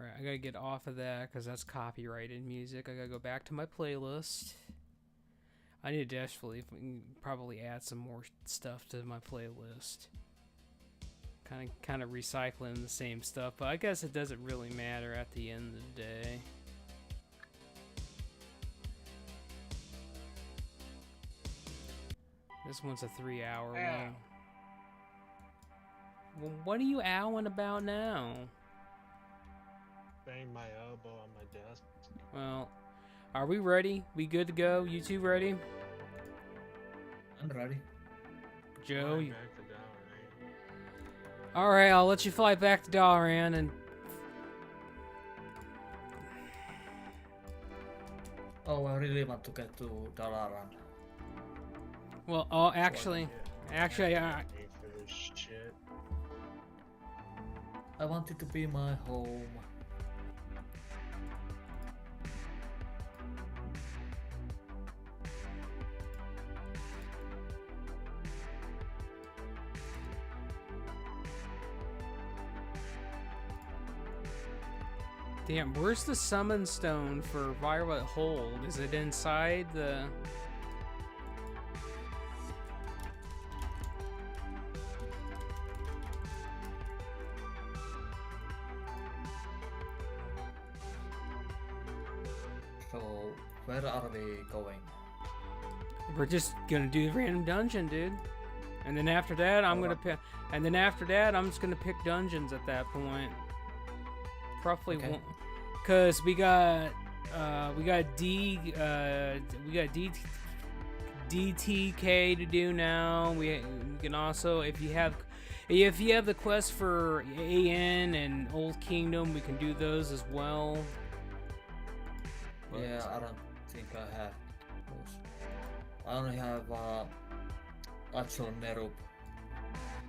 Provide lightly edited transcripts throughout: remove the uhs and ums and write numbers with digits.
Alright, I gotta get off of that because that's copyrighted music. I gotta go back to my playlist. I need to desperately probably add some more stuff to my playlist. Kind of recycling the same stuff, but I guess it doesn't really matter at the end of the day. This one's a 3-hour one. Well, what are you owing about now? Bang my elbow on my desk. Well, are we ready? We good to go? You two ready? I'm ready. Joe? Back to Dalaran. Alright, I'll let you fly back to Dalaran and... Oh, I really want to get to Dalaran. Well, actually, For this shit. I want it to be my home. damn, where's the summon stone for Violet Hold? Is it inside the... So, where are we going? We're just gonna do the random dungeon, dude. And then after that, I'm gonna pick... And then after that, I'm just gonna pick dungeons at that point. Roughly one... Cause we got DTK to do now. We can also, if you have the quest for AN and Old Kingdom, we can do those as well. But Yeah, I don't think I have those. I only have actual Nerup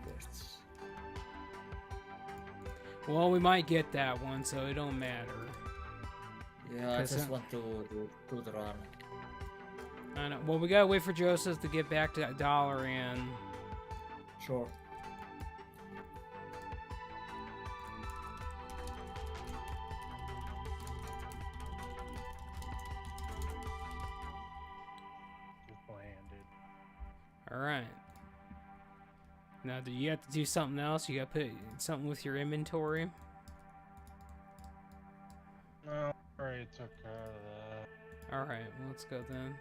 quests. well, we might get that one, so it don't matter. Yeah, I 'Cause, just want to do the run. I know. Well, we gotta wait for Joseph to get back to Dalaran. Sure. Just landed. All right. Now, do you have to do something else? You gotta put something with your inventory. No, I already took care of that. All right. Well, let's go then.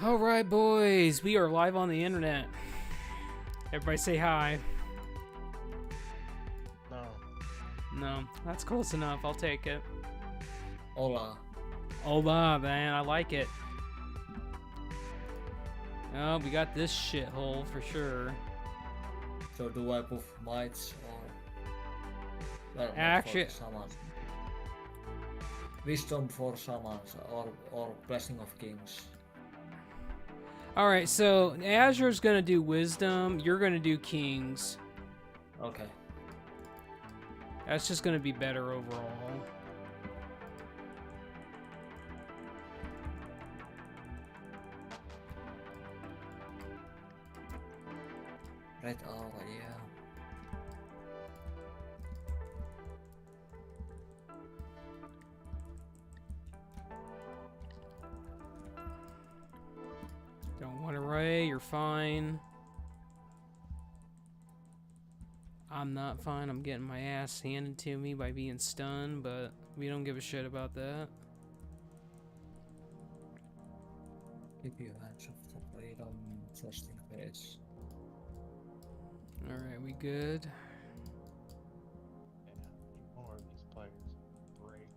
All right, boys. We are live on the internet. Everybody say hi. No. No, that's close enough. I'll take it. Hola. Hola, man. I like it. Oh, we got this shithole for sure. So do I buff mites or... Well, not Actually- for summons. Wisdom for summons or Blessing of Kings. All right, so Azure's gonna do Wisdom. You're gonna do Kings. Okay. That's just gonna be better overall. Red Aura, yeah. Don't want to Ray, you're fine. I'm not fine. I'm getting my ass handed to me by being stunned, but we don't give a shit about that. Keep your hands off the freedom, just in case. Alright, we good? Yeah, more of these players break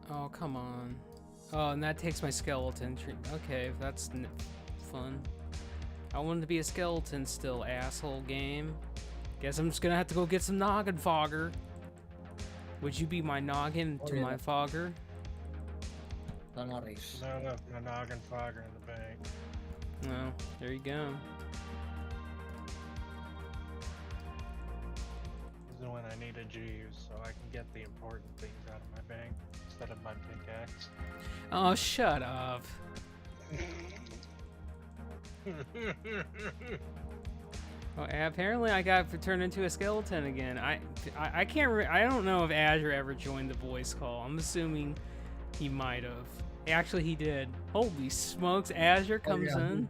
on. Oh, come on. Oh, and that takes my skeleton tree. Okay, that's fun. I wanted to be a skeleton still, asshole game. Guess I'm just gonna have to go get some noggin fogger. Would you be my noggin to my fogger? Nanaris. Not enough noggin fogger in the bank. No, there you go. This is when I need a juice so I can get the important things out of my bank instead of my pickaxe. Oh, shut up. Well, apparently I got turned into a skeleton again. I can't. I don't know if Azure ever joined the voice call. I'm assuming he might have. Actually, he did. Holy smokes! Azure comes in.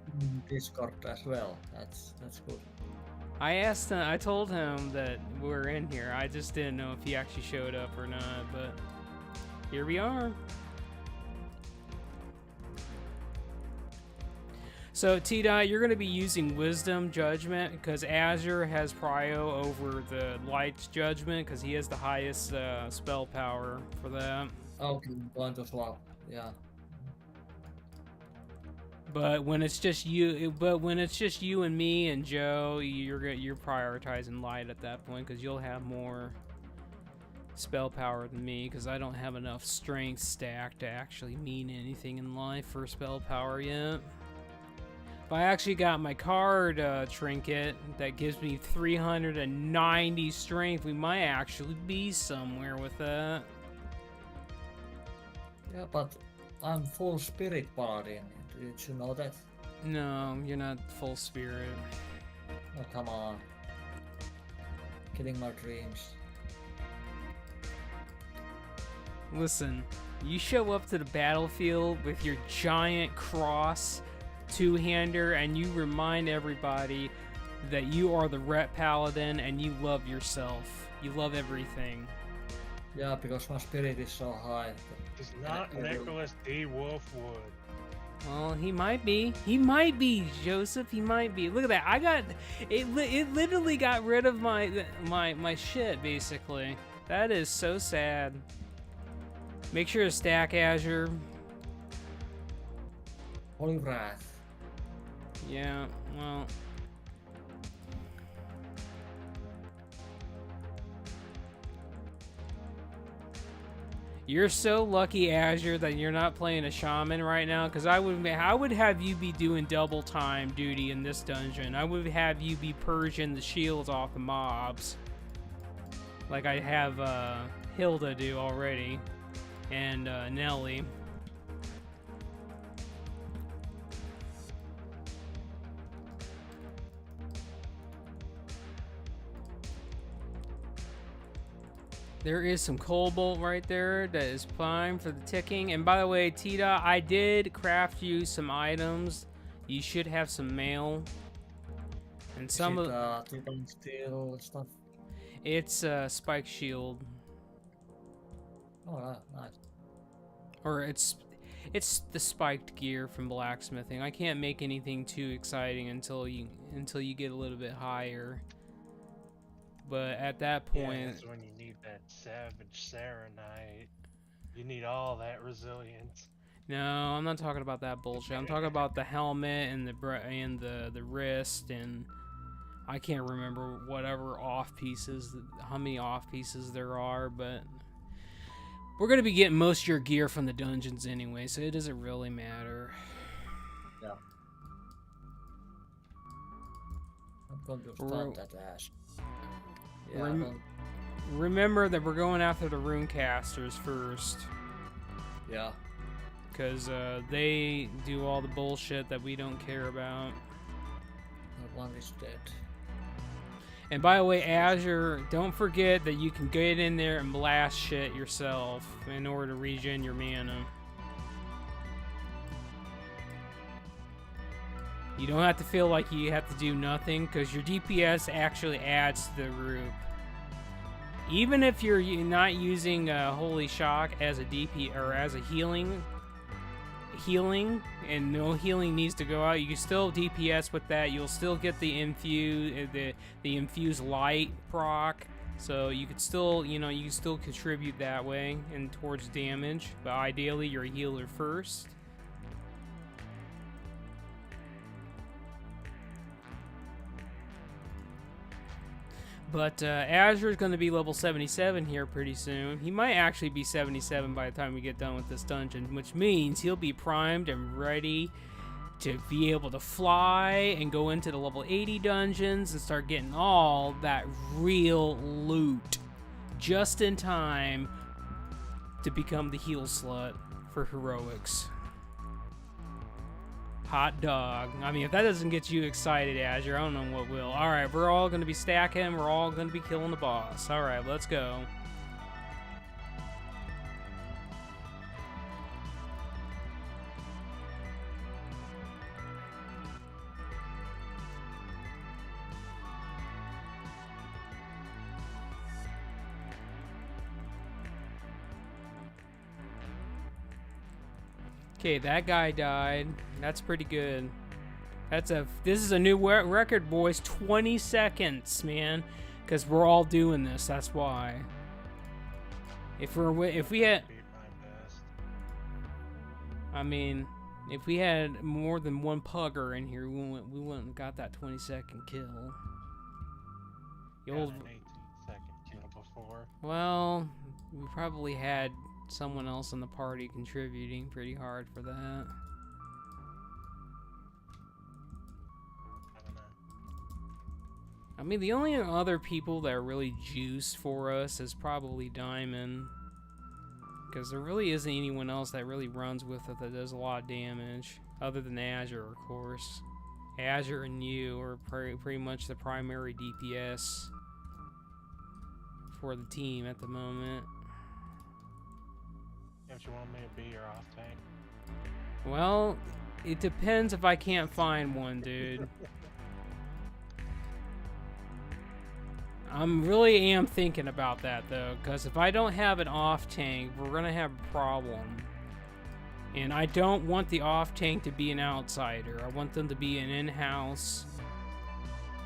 Discord as well. That's good. I asked him. I told him that we're in here. I just didn't know if he actually showed up or not. But here we are. So, T-Dot, you're going to be using Wisdom Judgment because Azure has prio over the Light's Judgment because he has the highest spell power for that. Okay, going to swap. Yeah. But when it's just you and me and Joe, you're prioritizing Light at that point because you'll have more spell power than me because I don't have enough strength stacked to actually mean anything in life for spell power yet. But I actually got my card trinket that gives me 390 strength. We might actually be somewhere with that. Yeah, but I'm full spirit paladin. Did you know that? No, you're not full spirit. Oh, come on. Killing my dreams. Listen, you show up to the battlefield with your giant cross two-hander and you remind everybody that you are the Ret Paladin and you love yourself. You love everything. Yeah, because my spirit is so high. It's not Nicholas D. Wolfwood. Well, he might be. He might be, Joseph. He might be. Look at that. I got it. It literally got rid of my shit. Basically, that is so sad. Make sure to stack Azure. Holy wrath. Yeah. Well. You're so lucky, Azure, that you're not playing a shaman right now, because I would have you be doing double time duty in this dungeon. I would have you be purging the shields off the mobs, like I have Hilda do already, and Nelly. There is some cobalt right there that is prime for the ticking. And by the way, Tita, I did craft you some items. You should have some mail. And some of Titan steel stuff. It's spike shield. Oh, nice. Or it's the spiked gear from blacksmithing. I can't make anything too exciting until you get a little bit higher. But at that point, yeah, that's when you need that savage Serenite. You need all that resilience. No, I'm not talking about that bullshit. I'm talking about the helmet and the wrist, and I can't remember whatever off pieces, how many off pieces there are, but we're gonna be getting most of your gear from the dungeons anyway, so it doesn't really matter. Yeah. I'm going to start that ass. Yeah, remember that we're going after the runecasters first. Yeah. Because they do all the bullshit that we don't care about. That one is dead. And by the way, Azure, don't forget that you can get in there and blast shit yourself in order to regen your mana. You don't have to feel like you have to do nothing, because your DPS actually adds to the group. Even if you're not using Holy Shock as a DP or as a healing, and no healing needs to go out, you can still DPS with that. You'll still get the infused light proc, so you could still, you can still contribute that way and towards damage. But ideally, you're a healer first. But Azure is going to be level 77 here pretty soon. He might actually be 77 by the time we get done with this dungeon, which means he'll be primed and ready to be able to fly and go into the level 80 dungeons and start getting all that real loot just in time to become the heal slut for heroics. Hot dog. I mean, if that doesn't get you excited, Azure, I don't know what will. Alright, we're all going to be stacking. We're all going to be killing the boss. Alright, let's go. Okay, that guy died. That's pretty good. This is a new record, boys. 20 seconds, man. Because we're all doing this. That's why. If we had, Beat my best. I mean, if we had more than one pugger in here, we wouldn't have got that 20-second kill. The Got old, an 18-second kill before. well, we probably had someone else in the party contributing pretty hard for that. I don't know. I mean, the only other people that are really juice for us is probably Diamond. Because there really isn't anyone else that really runs with it that does a lot of damage. Other than Azure, of course. Azure and you are pretty much the primary DPS for the team at the moment. Don't you want me to be your off tank? Well, it depends if I can't find one, dude. I'm really am thinking about that though, because if I don't have an off tank, we're gonna have a problem. And I don't want the off tank to be an outsider. I want them to be an in-house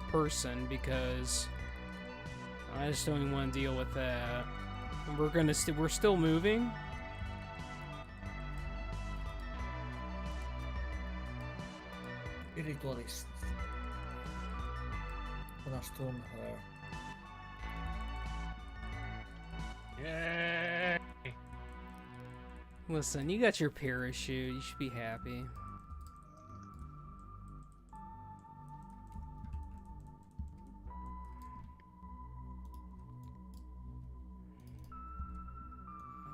person because I just don't even want to deal with that. And we're still moving. Ritualist. Let's stun her. Yay! Listen, you got your parachute. You should be happy.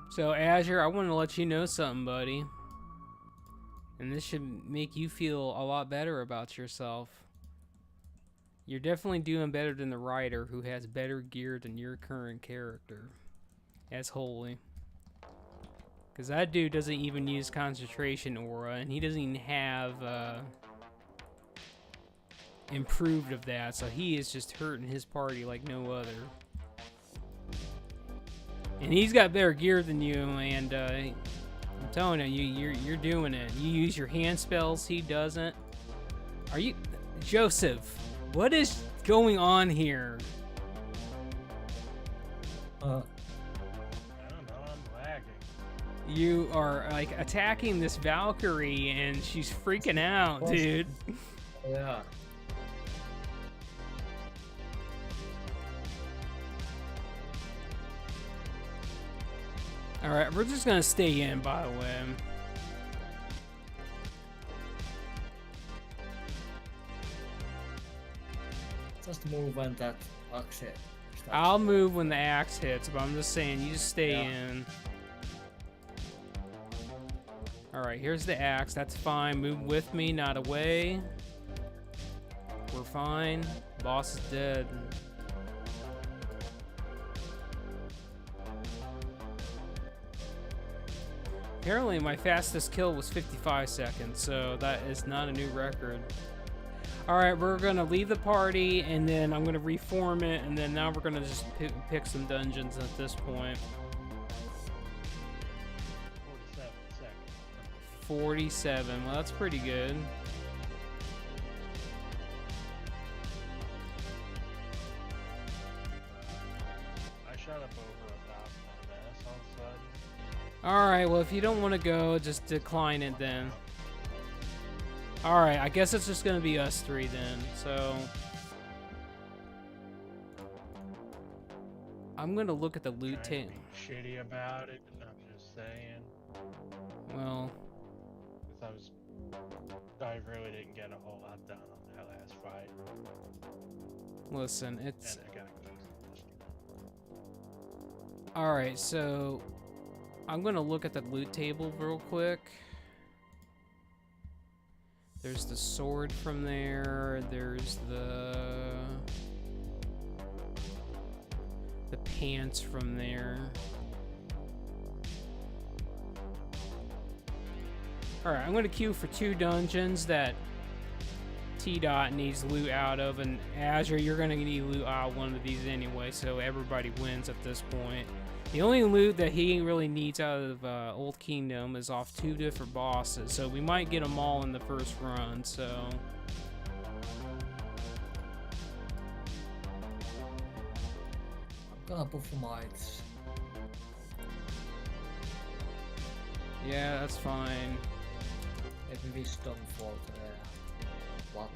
So, Azure, I want to let you know something, buddy. And this should make you feel a lot better about yourself. You're definitely doing better than the writer who has better gear than your current character. As Holy. Because that dude doesn't even use concentration aura, and he doesn't even have improved of that, so he is just hurting his party like no other. And he's got better gear than you, and I'm telling you, you're doing it. You use your hand spells, he doesn't. Are you... Joseph, what is going on here? I don't know, I'm lagging. You are, like, attacking this Valkyrie, and she's freaking out, dude. Yeah. Alright, we're just gonna stay in, by the way. Just move when that axe hit. I'll move when the axe hits, but I'm just saying, you just stay Yeah. in. Alright, here's the axe. That's fine. Move with me, not away. We're fine. Boss is dead. Apparently, my fastest kill was 55 seconds, so that is not a new record. Alright, we're gonna leave the party, and then I'm gonna reform it, and then now we're gonna just pick some dungeons at this point. 47 seconds. 47, well that's pretty good. I shot up over 1,000 MS all of a sudden. Alright, well if you don't want to go, just decline it then. Alright, I guess it's just gonna be us three then, so... I'm gonna look at the loot Trying table. to be shitty about it, I'm just saying. Well, 'Cause I really didn't get a whole lot done on that last fight. listen, it's... And I gotta go to the Alright, so... I'm gonna look at the loot table real quick. There's the sword from there. There's the pants from there. Alright, I'm gonna queue for 2 dungeons that T-Dot needs loot out of, and Azure, you're gonna need loot out one of these anyway, so everybody wins at this point. The only loot that he really needs out of Old Kingdom is off 2 different bosses, so we might get them all in the first run, so... I'm gonna buffer mites. Yeah, that's fine. Maybe wisdom for the warlock.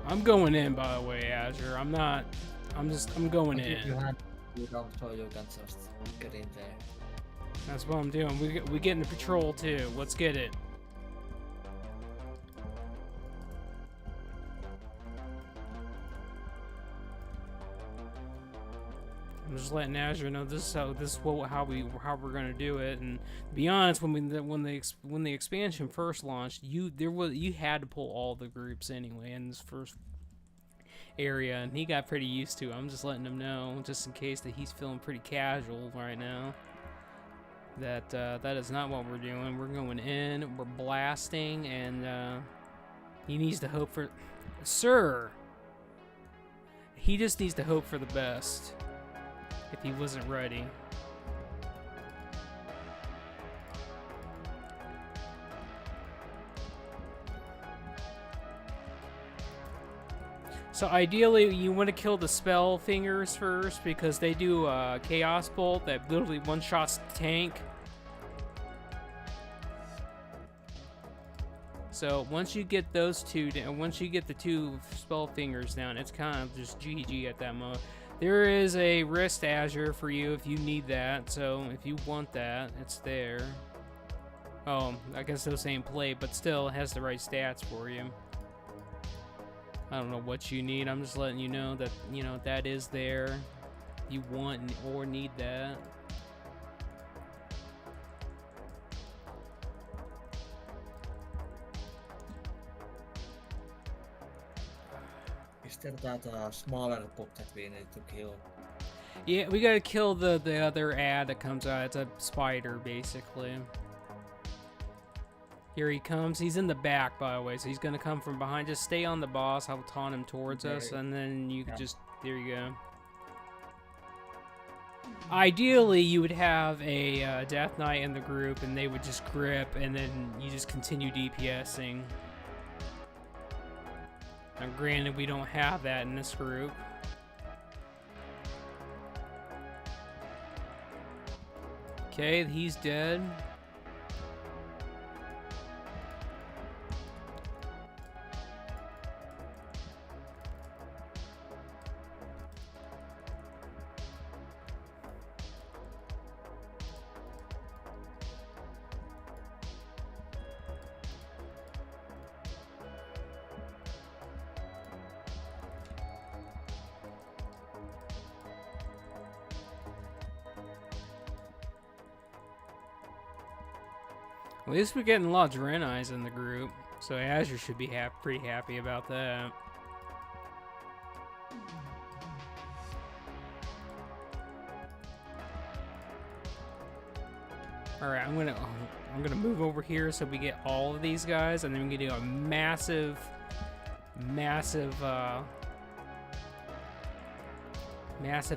I'm going in, by the way, Azure. I'm going But in. if you have freedom, so you can just get in there. That's what I'm doing. We get into patrol too. Let's get it. I'm just letting Azure know this is how we're gonna do it. And to be honest, when the expansion first launched, you had to pull all the groups anyway in this first area, and he got pretty used to it. I'm just letting him know, just in case that he's feeling pretty casual right now. That that is not what we're doing. We're going in, we're blasting, and he needs to hope for... Sir! He just needs to hope for the best. If he wasn't ready. So ideally, you want to kill the spell fingers first, because they do Chaos Bolt that literally one-shots the tank. So once you get those two down, once you get the 2 spell fingers down, it's kind of just GG at that moment. There is a wrist Azure for you if you need that, so if you want that, it's there. Oh, I guess those ain't play, but still, it has the right stats for you. I don't know what you need. I'm just letting you know that, that is there. You want or need that. Is there that smaller book that we need to kill? Yeah, we gotta kill the other ad that comes out. It's a spider, basically. Here he comes. He's in the back, by the way, so he's gonna come from behind. Just stay on the boss. I'll taunt him towards us, and then you can just... There you go. Ideally, you would have a Death Knight in the group, and they would just grip, and then you just continue DPSing. Now, granted, we don't have that in this group. Okay, he's dead. At least we're getting a lot of Draenei's in the group, so Azure should be pretty happy about that. All right, I'm gonna move over here so we get all of these guys, and then we can do a massive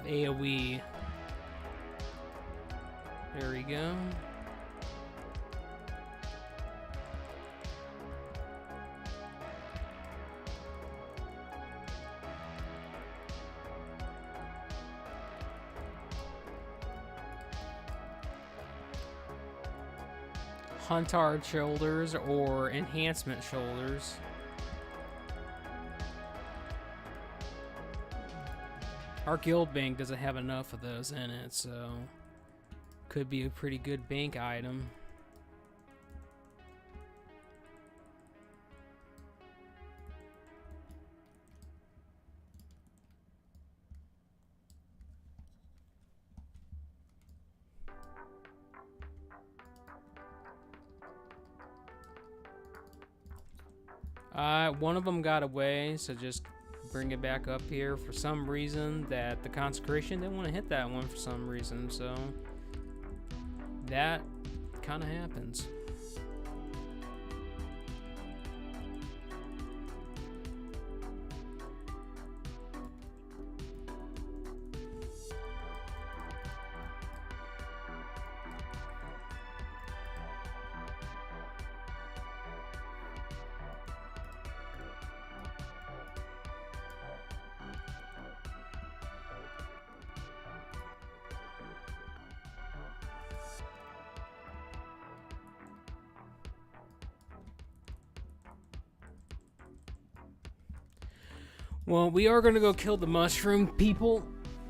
AOE. There we go. Huntard shoulders or enhancement shoulders. Our guild bank doesn't have enough of those in it, so could be a pretty good bank item. One of them got away, so just bring it back up here. For some reason, that the consecration didn't want to hit that one for some reason, so that kind of happens. Well, we are going to go kill the mushroom people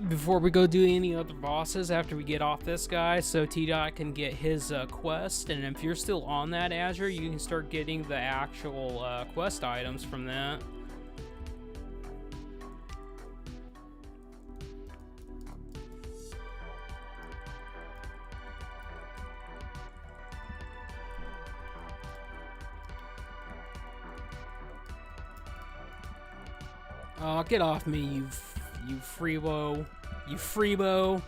before we go do any other bosses after we get off this guy, so T-Dot can get his quest. And if you're still on that Azure, you can start getting the actual quest items from that. Oh, get off me, you freebo. You freebo.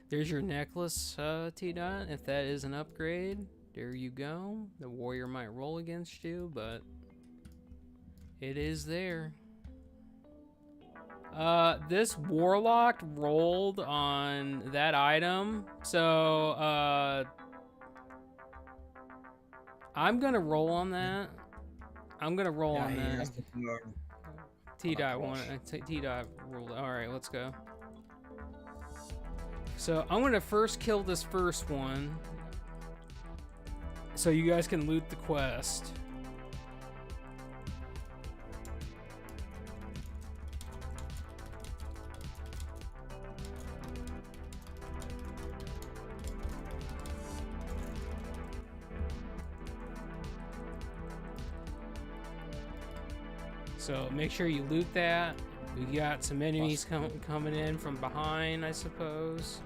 There's your necklace, T-Dot. If that is an upgrade, there you go. The warrior might roll against you, but it is there. This warlock rolled on that item, so, I'm gonna roll on that. I'm gonna roll on that. T-Dot rolled. Alright, let's go. So, I'm gonna first kill this first one, so you guys can loot the quest. So make sure you loot that. We got some enemies coming in from behind, I suppose.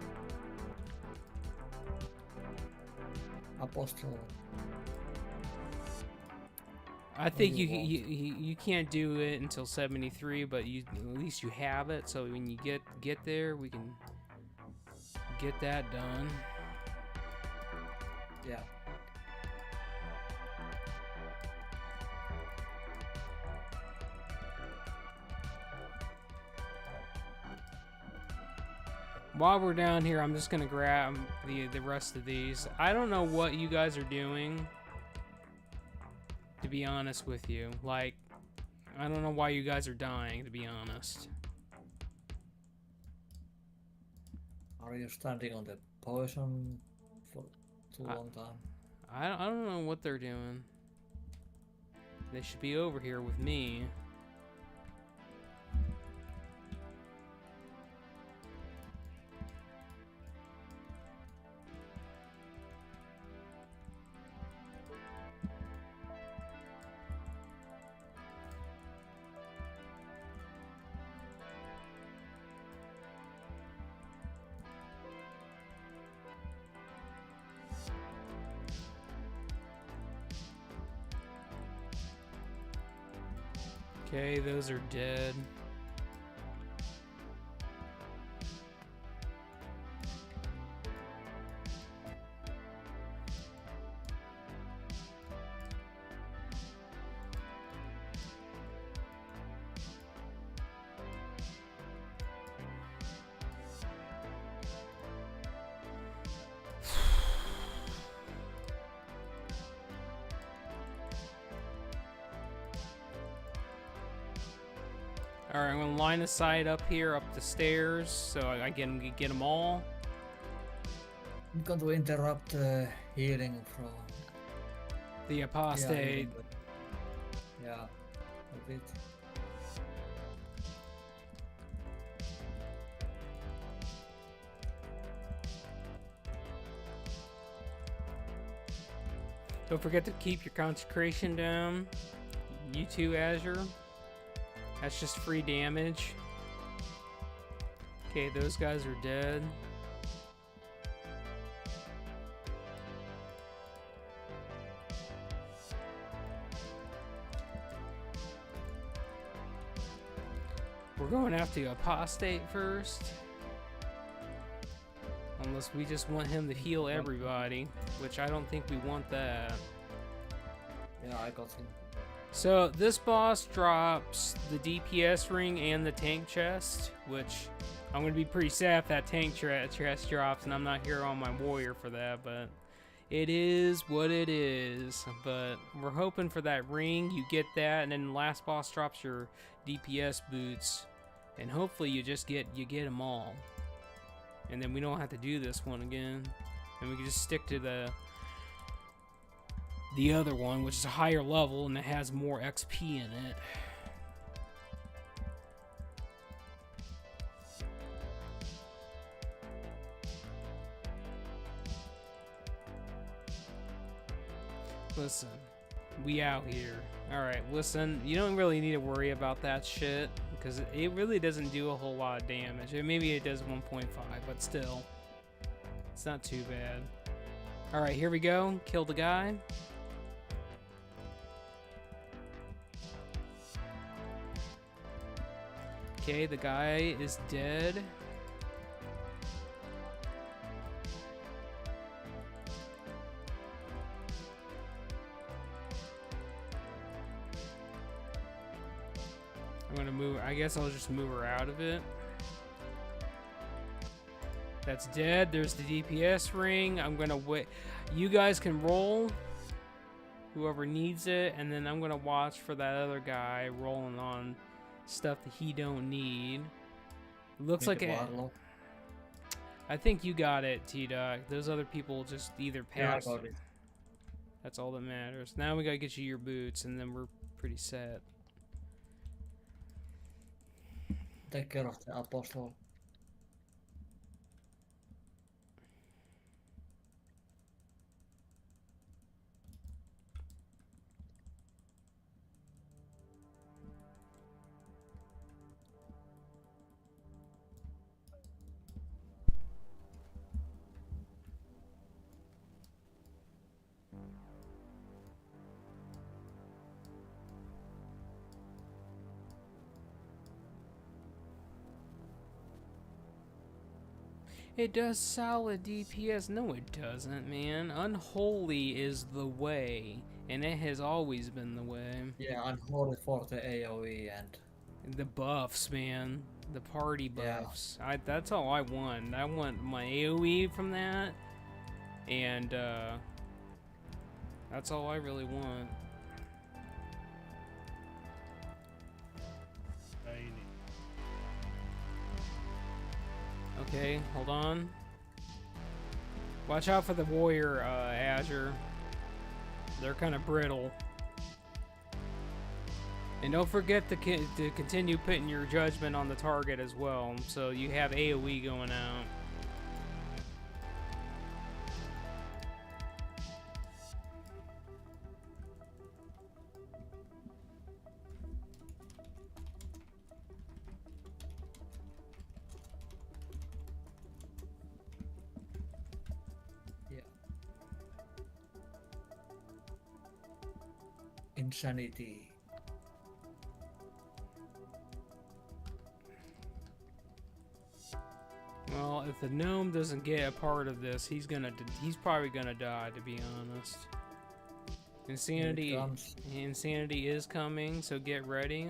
Apostle. I think you can't do it until 73, but at least you have it. So when you get there, we can get that done. Yeah. While we're down here, I'm just gonna grab the rest of these. I don't know what you guys are doing, to be honest with you. Like, I don't know why you guys are dying, to be honest. Are you standing on the poison for too long time? I don't know what they're doing. They should be over here with me. Okay, those are dead. Alright, I'm gonna line of sight up here, up the stairs, so I can get them all. I'm going to interrupt healing from The apostate. Yeah, a bit. Don't forget to keep your consecration down. You too, Azure. That's just free damage. Okay, those guys are dead. We're going after the apostate first. Unless we just want him to heal everybody, which I don't think we want that. Yeah, I got him. So this boss drops the DPS ring and the tank chest, which I'm going to be pretty sad if that tank chest drops, and I'm not here on my warrior for that, but it is what it is. But we're hoping for that ring, you get that, and then the last boss drops your DPS boots, and hopefully you get them all. And then we don't have to do this one again, and we can just stick to the other one, which is a higher level and it has more XP in it. Listen, we out here. Alright, listen, you don't really need to worry about that shit, because it really doesn't do a whole lot of damage. Maybe it does 1.5, but still, it's not too bad. Alright, here we go. Kill the guy. Okay, the guy is dead. I'm gonna move, I guess I'll just move her out of it. That's dead. There's the DPS ring. I'm gonna wait. You guys can roll, whoever needs it, and then I'm gonna watch for that other guy rolling on stuff that he don't need. Looks like it. I think you got it, T-Doc. Those other people just either passed. Yeah, I got it. That's all that matters. Now we gotta get you your boots, and then we're pretty set. Take care of the apostle. It does solid DPS. No, it doesn't, man. Unholy is the way, and it has always been the way. Yeah, unholy for the AoE and The buffs, man. The party Yeah. buffs. That's all I want. I want my AoE from that, and that's all I really want. Now you need Okay, hold on. Watch out for the warrior, Azure. They're kind of brittle. And don't forget to continue putting your judgment on the target as well, so you have AoE going out. insanity. Well, if the gnome doesn't get a part of this, he's probably gonna die, to be honest. Insanity is coming, so get ready.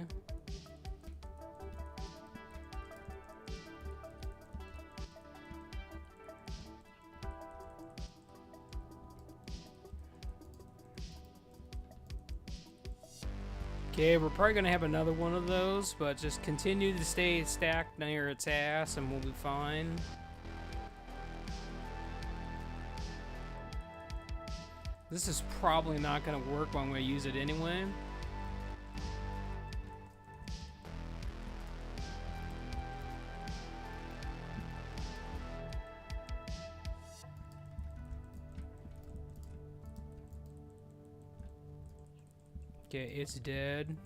Okay, we're probably gonna have another one of those, but just continue to stay stacked near its ass and we'll be fine. This is probably not gonna work, but I'm gonna use it anyway. Okay, it's dead.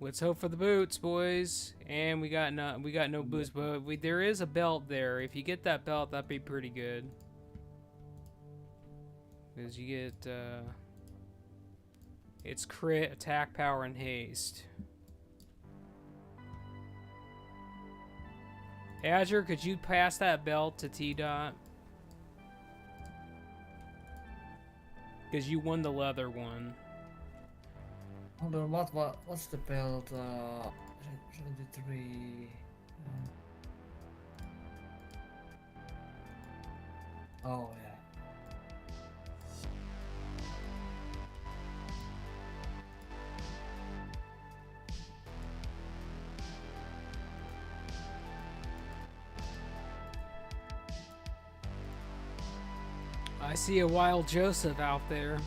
Let's hope for the boots, boys. And we got no boots, but there is a belt there. If you get that belt, that'd be pretty good. Because you get it's crit, attack power, and haste. Azure, could you pass that belt to T-Dot? Because you won the leather one. Hold on, what's the belt? 73. Oh yeah. I see a wild Joseph out there.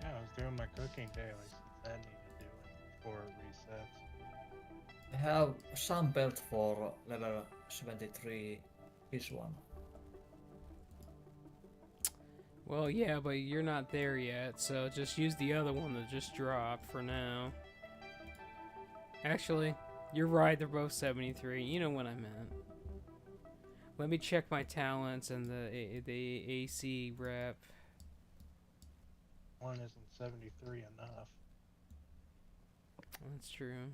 Yeah, I was doing my cooking daily since I need to do it before it resets. I have some belt for level 73. This one. Well, yeah, but you're not there yet, so just use the other one that just dropped for now. Actually, you're right, they're both 73. You know what I meant. Let me check my talents and the AC rep. One isn't 73 enough. That's true.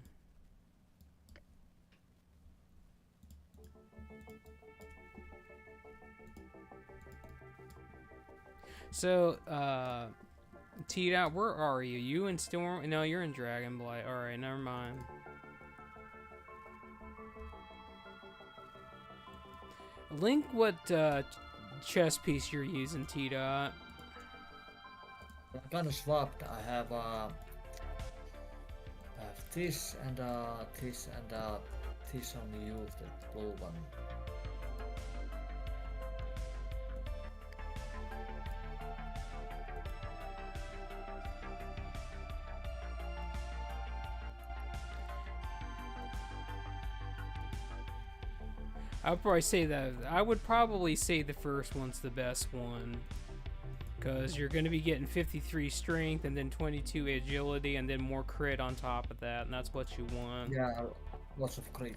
So, T-Dot, where are you? You in Storm? No, you're in Dragonblight. Alright, never mind. Link what chess piece you're using, T-Dot. I kind of swapped. I have this and this only used the blue one. I would probably say the first one's the best one. Because you're going to be getting 53 strength and then 22 agility and then more crit on top of that, and that's what you want. Yeah, lots of crit.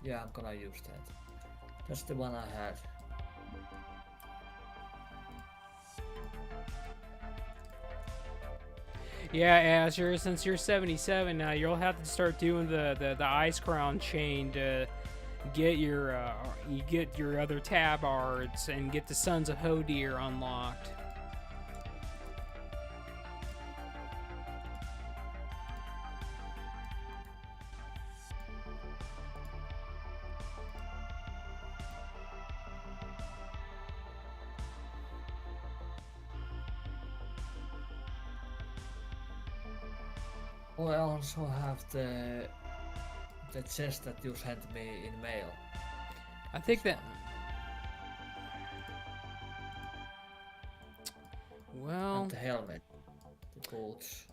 Yeah, I'm gonna use that. That's the one I had. Yeah, Azure, since you're 77 now, you'll have to start doing the Ice Crown chain to get your other tabards and get the Sons of Hodir unlocked. Oh, I also have the chest that you sent me in mail. I think that. Well. And the helmet, the boots.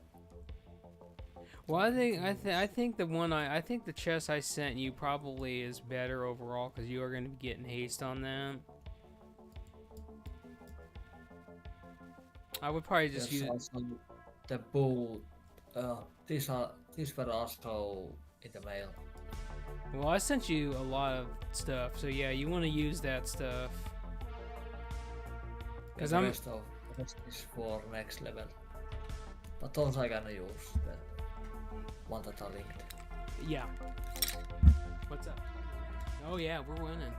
Well, I think the chest I sent you probably is better overall because you are going to be getting haste on that. I would probably just use also the boot. These were also in the mail. Well, I sent you a lot of stuff, so yeah, you want to use that stuff. Because the rest is for next level. But those I gonna use the one that I linked. Yeah. What's up? Oh yeah, we're winning.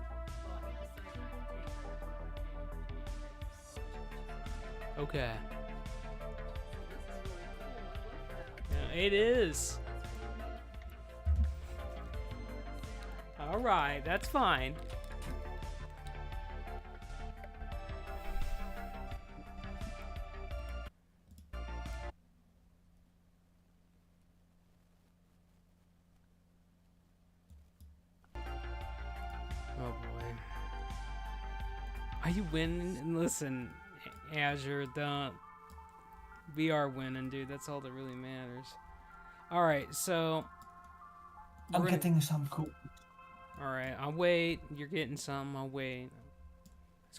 Okay. Yeah, it is. Alright, that's fine. Oh boy. Are you winning? Listen, Azure, we are winning, dude. That's all that really matters. Alright, so I'm getting some cool. Alright, I'll wait. You're getting some, I'll wait.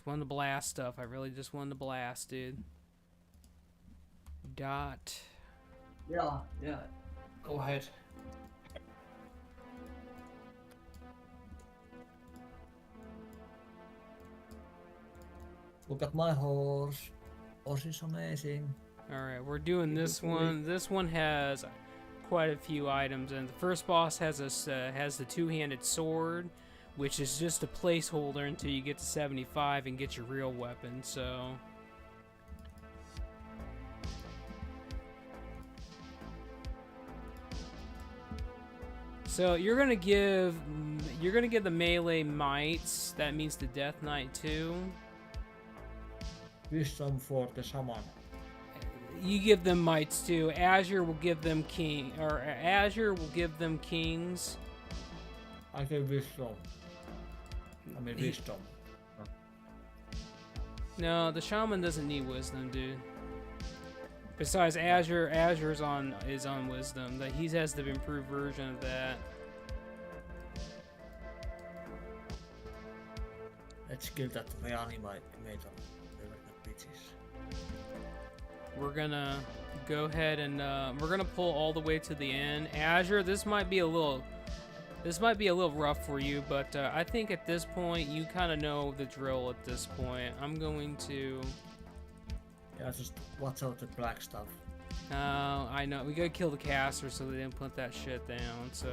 Just wanted to blast stuff. I really just wanted to blast, dude. Dot. Yeah. Go ahead. Look at my horse. Horse is amazing. Alright, we're doing this one. This one has quite a few items, and the first boss has has the two-handed sword, which is just a placeholder until you get to 75 and get your real weapon, so... So you're gonna give the melee mites. That means the Death Knight too. Wisdom for the shaman. You give them mites too. Azure will give them Azure will give them kings. I give wisdom. I mean wisdom. No, the shaman doesn't need wisdom, dude. Besides, Azure's on wisdom. That he has the improved version of that. Let's give that reanimate metal. We're gonna go ahead and we're gonna pull all the way to the end. Azure, this might be a little rough for you, but I think at this point you kind of know the drill. At this point, I'm going to. Yeah, just watch out the black stuff. I know. We gotta kill the caster so they didn't put that shit down, so...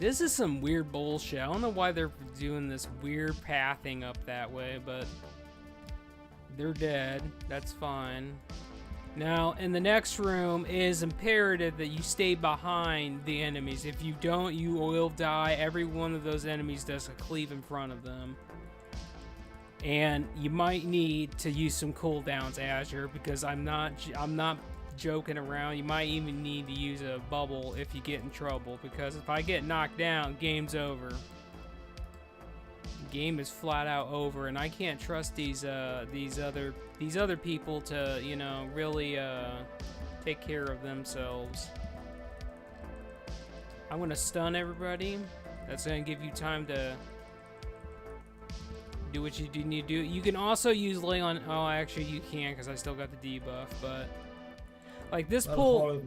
This is some weird bullshit. I don't know why they're doing this weird pathing up that way, but... They're dead. That's fine. Now, in the next room, it is imperative that you stay behind the enemies. If you don't, you will die. Every one of those enemies does a cleave in front of them. And you might need to use some cooldowns, Azure, because I'm not joking around. You might even need to use a bubble if you get in trouble, because if I get knocked down, game's over. Game is flat out over, and I can't trust these other people to, you know, really take care of themselves. I'm gonna stun everybody. That's gonna give you time to do what you do need to do. You can also use lay on. Oh, actually, you can, because I still got the debuff. But like this pull.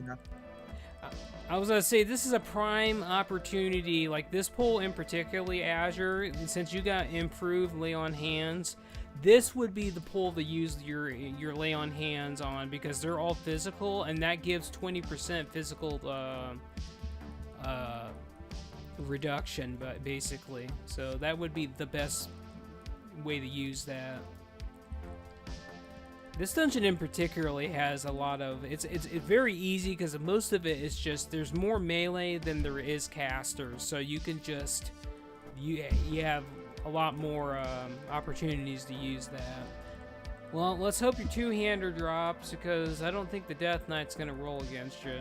I was gonna say, this is a prime opportunity, like this pull in particularly, Azure, since you got improved lay on hands, this would be the pull to use your lay on hands on, because they're all physical, and that gives 20% physical reduction, but basically, so that would be the best way to use that. This dungeon in particularly has a lot of... It's very easy because most of it is just... There's more melee than there is casters. So you can just... You have a lot more opportunities to use that. Well, let's hope your two-hander drops, because I don't think the Death Knight's going to roll against you.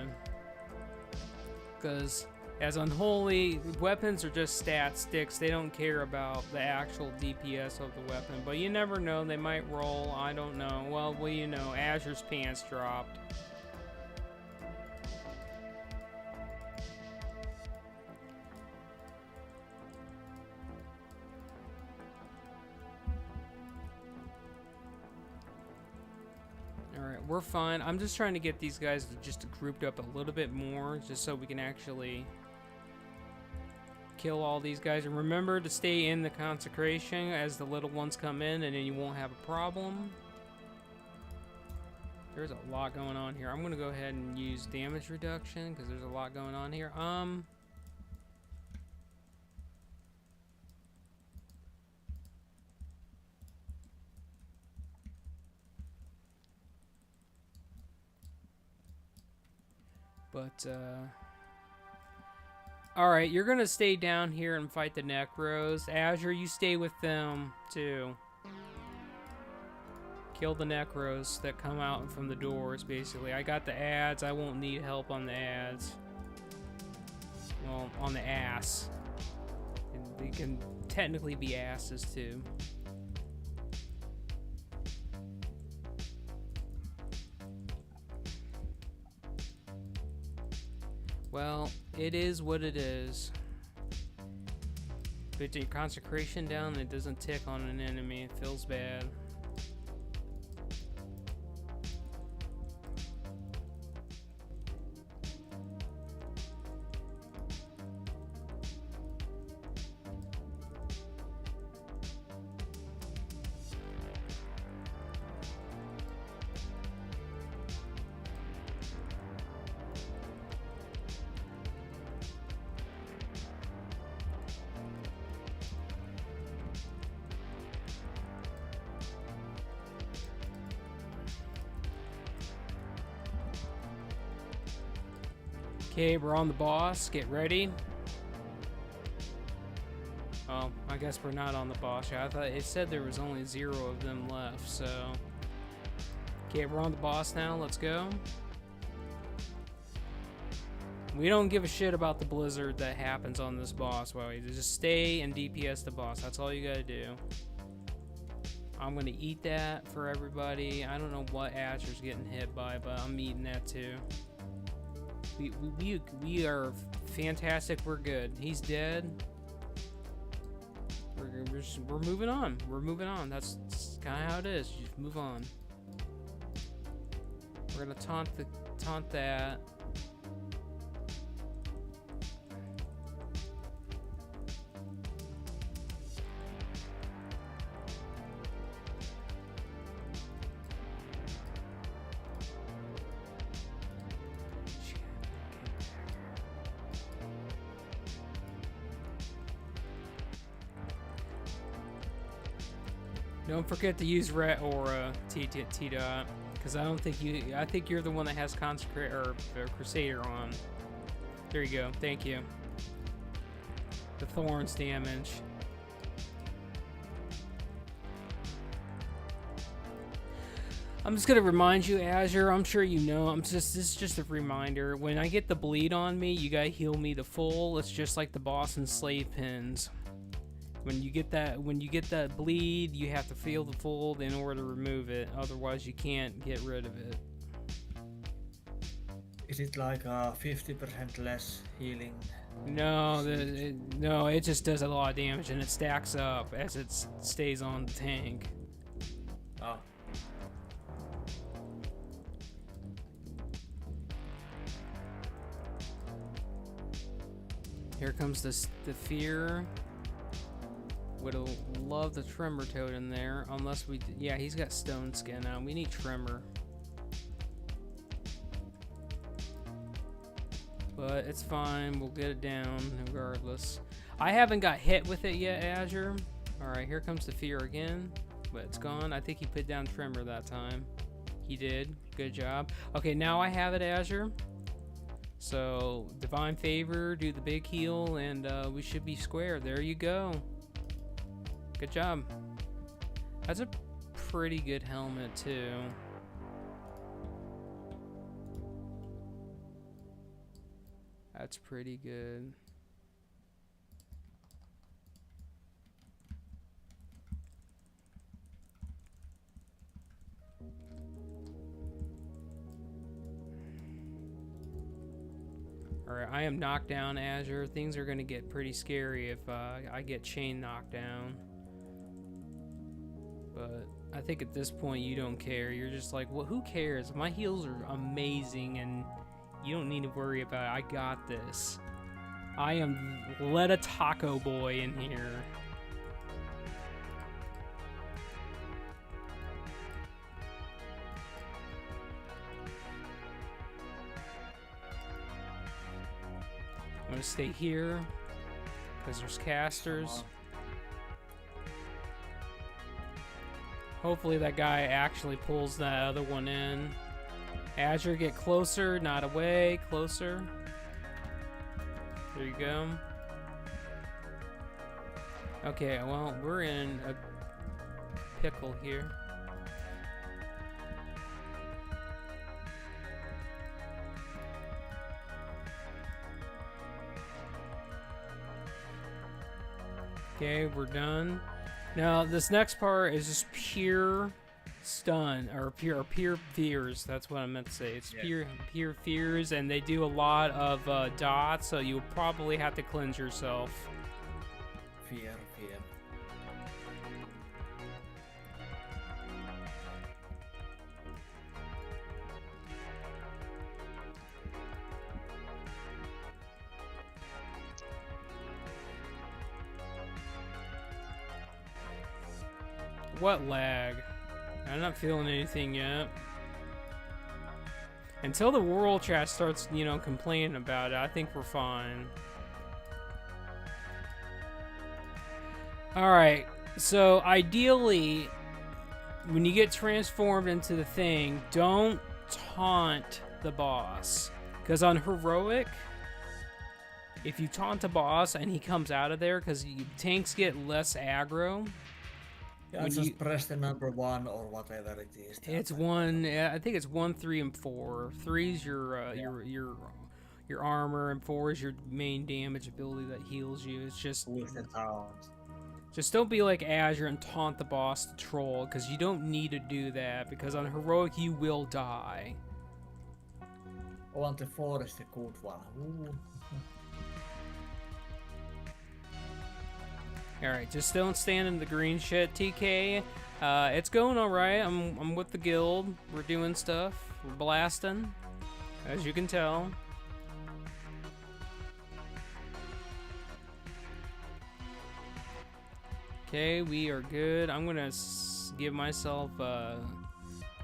Because as unholy, weapons are just stat sticks. They don't care about the actual DPS of the weapon. But you never know. They might roll. I don't know. Well, you know, Azure's pants dropped. Alright, we're fine. I'm just trying to get these guys just grouped up a little bit more, just so we can actually kill all these guys. And remember to stay in the consecration as the little ones come in, and then you won't have a problem. There's a lot going on here. I'm gonna go ahead and use damage reduction, because there's a lot going on here. But, alright, you're gonna stay down here and fight the Necros. Azure, you stay with them, too. Kill the Necros that come out from the doors, basically. I got the ads. I won't need help on the ads. Well, on the ass. And they can technically be asses, too. Well, it is what it is. Put your concentration down and it doesn't tick on an enemy. It feels bad. Okay, we're on the boss. Get ready. Oh, I guess we're not on the boss yet. I thought it said there was only 0 of them left, so... Okay, we're on the boss now. Let's go. We don't give a shit about the blizzard that happens on this boss. Well, you just stay and DPS the boss. That's all you gotta do. I'm gonna eat that for everybody. I don't know what Azur's getting hit by, but I'm eating that too. We are fantastic. We're good. He's dead. We're moving on. We're moving on. That's kind of how it is. You just move on. We're gonna taunt that. Don't forget to use Ret Aura, T-Dot, because I don't think you. I think you're the one that has Consecrate or Crusader on. There you go. Thank you. The Thorns damage. I'm just gonna remind you, Azure. I'm sure you know. This is just a reminder. When I get the bleed on me, you gotta heal me to full. It's just like the boss and slave pins. When you get that bleed, you have to feel the fold in order to remove it. Otherwise, you can't get rid of it. Is it like 50% less healing? No, no, it just does a lot of damage and it stacks up as it stays on the tank. Oh. Here comes the fear. Would love the Tremor Toad in there, unless we... Yeah, he's got Stone Skin now. We need Tremor. But it's fine. We'll get it down regardless. I haven't got hit with it yet, Azure. Alright, here comes the fear again. But it's gone. I think he put down Tremor that time. He did. Good job. Okay, now I have it, Azure. So, Divine Favor, do the big heal, and we should be square. There you go. Good job. That's a pretty good helmet, too. That's pretty good. Alright, I am knocked down, Azure. Things are going to get pretty scary if I get chain knocked down. But I think at this point you don't care. You're just like, well, who cares? My heals are amazing and you don't need to worry about it. I got this. I am Let a Taco Boy in here. I'm gonna stay here because there's casters. Hopefully that guy actually pulls that other one in. Azure, get closer, not away, closer. There you go. Okay, well, we're in a pickle here. Okay, we're done. Now, this next part is just pure stun or pure fears. That's what I meant to say. It's Yeah. pure fears, and they do a lot of dots, so you'll probably have to cleanse yourself. Fear. What lag? I'm not feeling anything yet. Until the world chat starts, you know, complaining about it, I think we're fine. Alright, so ideally, when you get transformed into the thing, don't taunt the boss. Because on Heroic, if you taunt the boss and he comes out of there, because tanks get less aggro. Yeah, just press the number 1 or whatever it is. It's 1. I think it's 1, 3, and 4. 3 is your armor, and 4 is your main damage ability that heals you. It's just With the taunt. Just don't be like Azure and taunt the boss to troll, because you don't need to do that, because on Heroic you will die. Oh, and the 4 is the good one. Ooh. Alright, just don't stand in the green shit, TK. It's going alright. I'm with the guild. We're doing stuff. We're blasting, as you can tell. Okay, we are good. I'm gonna give myself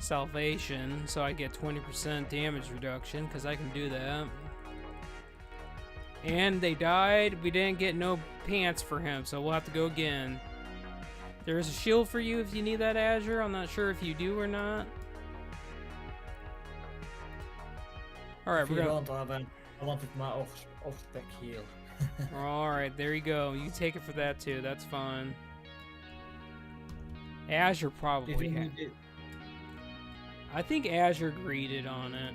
salvation so I get 20% damage reduction, because I can do that. And they died. We didn't get no pants for him, so we'll have to go again. There's a shield for you if you need that, Azure. I'm not sure if you do or not. Alright, we're gonna... I wanted my off-spec heal. Alright, there you go. You take it for that too. That's fine. Azure probably had. I think Azure greeted on it.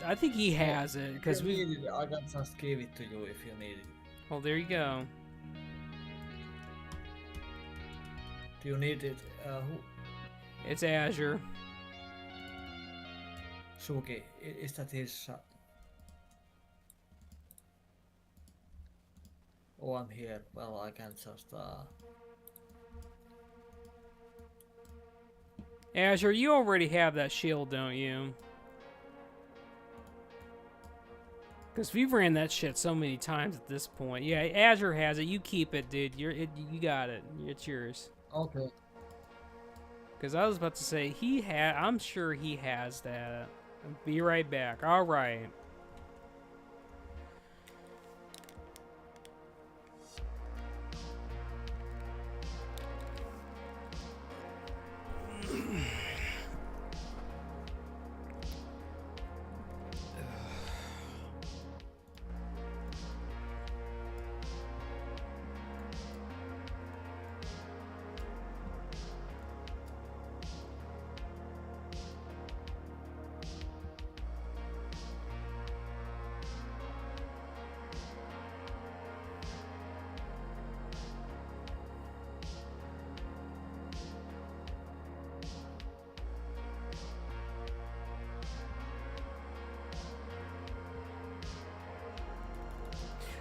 I think he has it, because I can just give it to you if you need it. Well, there you go. Do you need it? Who? It's Azure. Suki, is that his... Oh, I'm here. Well, I can just... Azure, you already have that shield, don't you? Because we've ran that shit so many times at this point. Yeah, Azure has it. You keep it, dude. You got it. It's yours. Okay. Because I was about to say, I'm sure he has that. Be right back. All right.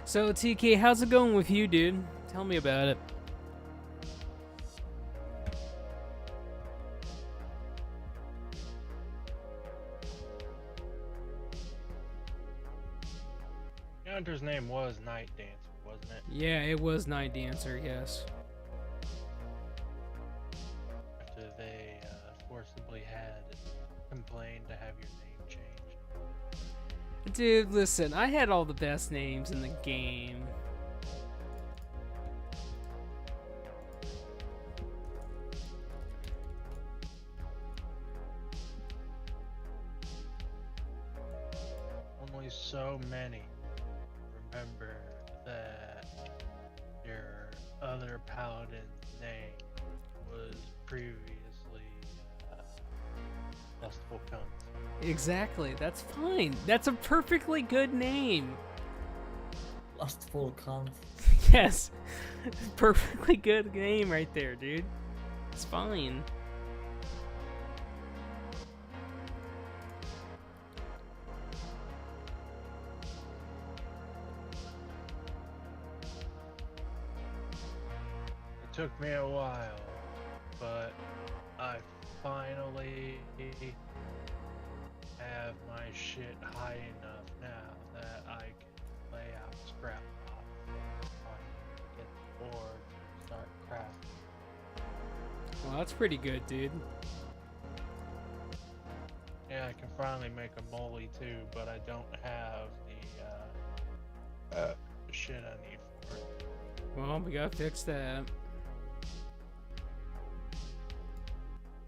So, TK, how's it going with you, dude? Tell me about it. The hunter's name was Night Dancer, wasn't it? Yeah, it was Night Dancer, yes. After they forcibly had complained to have your name changed. Dude, listen, I had all the best names in the game. Only so many remember that your other paladin's name was previously Lustful Cunt. Exactly, that's fine. That's a perfectly good name. Lustful cunt. Yes, perfectly good name right there, dude. It's fine. took me a while, but I finally have my shit high enough now that I can lay out scrap off. Get the board and start crafting. Well, that's pretty good, dude. Yeah, I can finally make a moly too, but I don't have the shit I need for it. Well, we gotta fix that.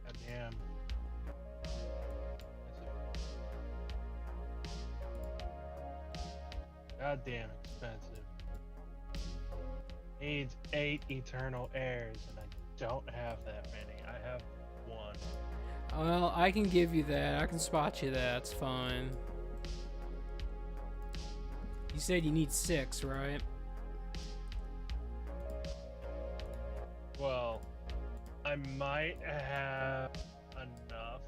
Goddamn. Goddamn expensive. Needs 8 eternal heirs, and I don't have that many. I have 1. Well, I can give you that. I can spot you that. It's fine. You said you need 6, right? Well, I might have enough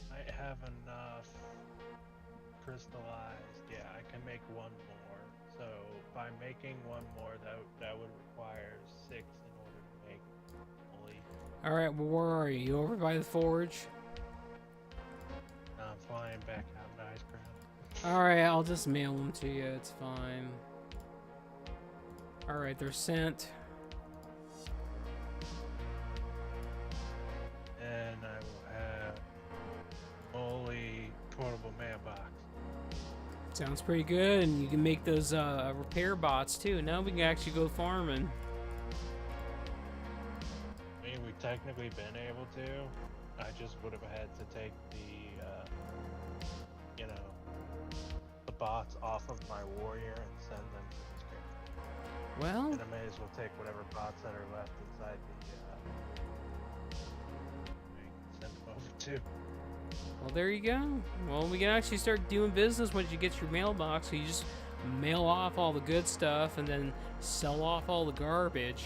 might have enough crystallized. Yeah, I can make 1 more. So by making 1 more, that would require 6 in order to make moly. Alright, well, where are you? You over by the forge? I'm flying back out of Ice Crown. Alright, I'll just mail them to you. It's fine. Alright, they're sent. And I will have moly portable mailbox. Sounds pretty good, and you can make those repair bots too. Now we can actually go farming. I mean, we've technically been able to. I just would have had to take the, the bots off of my warrior and send them to the script. Well, And I may as well take whatever bots that are left inside the, send them over to. well, there you go. Well, we can actually start doing business once you get your mailbox. So you just mail off all the good stuff and then sell off all the garbage.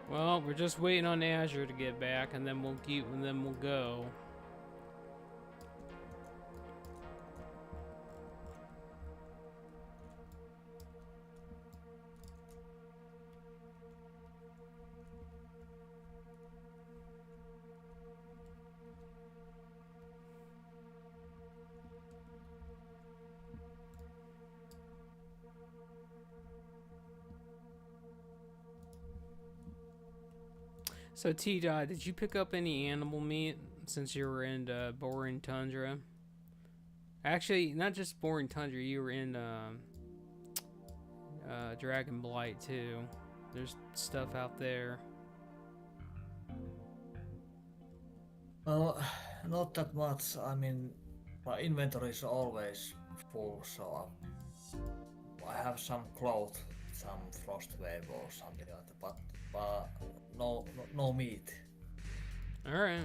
Well, we're just waiting on Azure to get back, and then we'll go. So T-Dot, did you pick up any animal meat since you were in Boring Tundra? Actually, not just Boring Tundra, you were in Dragon Blight too. There's stuff out there. Well, not that much. I mean, my inventory is always full, so I have some clothes, some frostwave or something like that, but no meat. All right.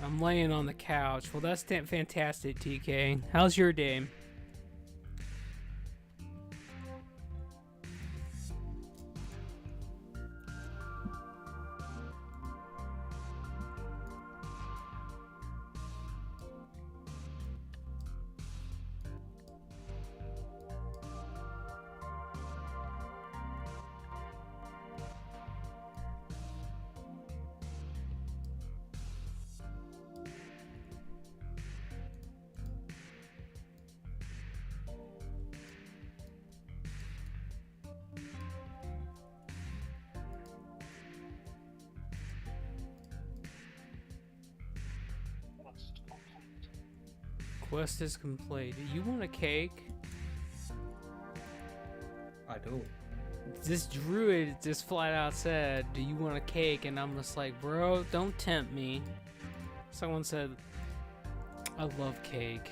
I'm laying on the couch. Well, that's fantastic, TK. How's your day? Quest is complete. You want a cake? I do. This druid just flat out said, "Do you want a cake?" And I'm just like, bro, don't tempt me. Someone said, I love cake.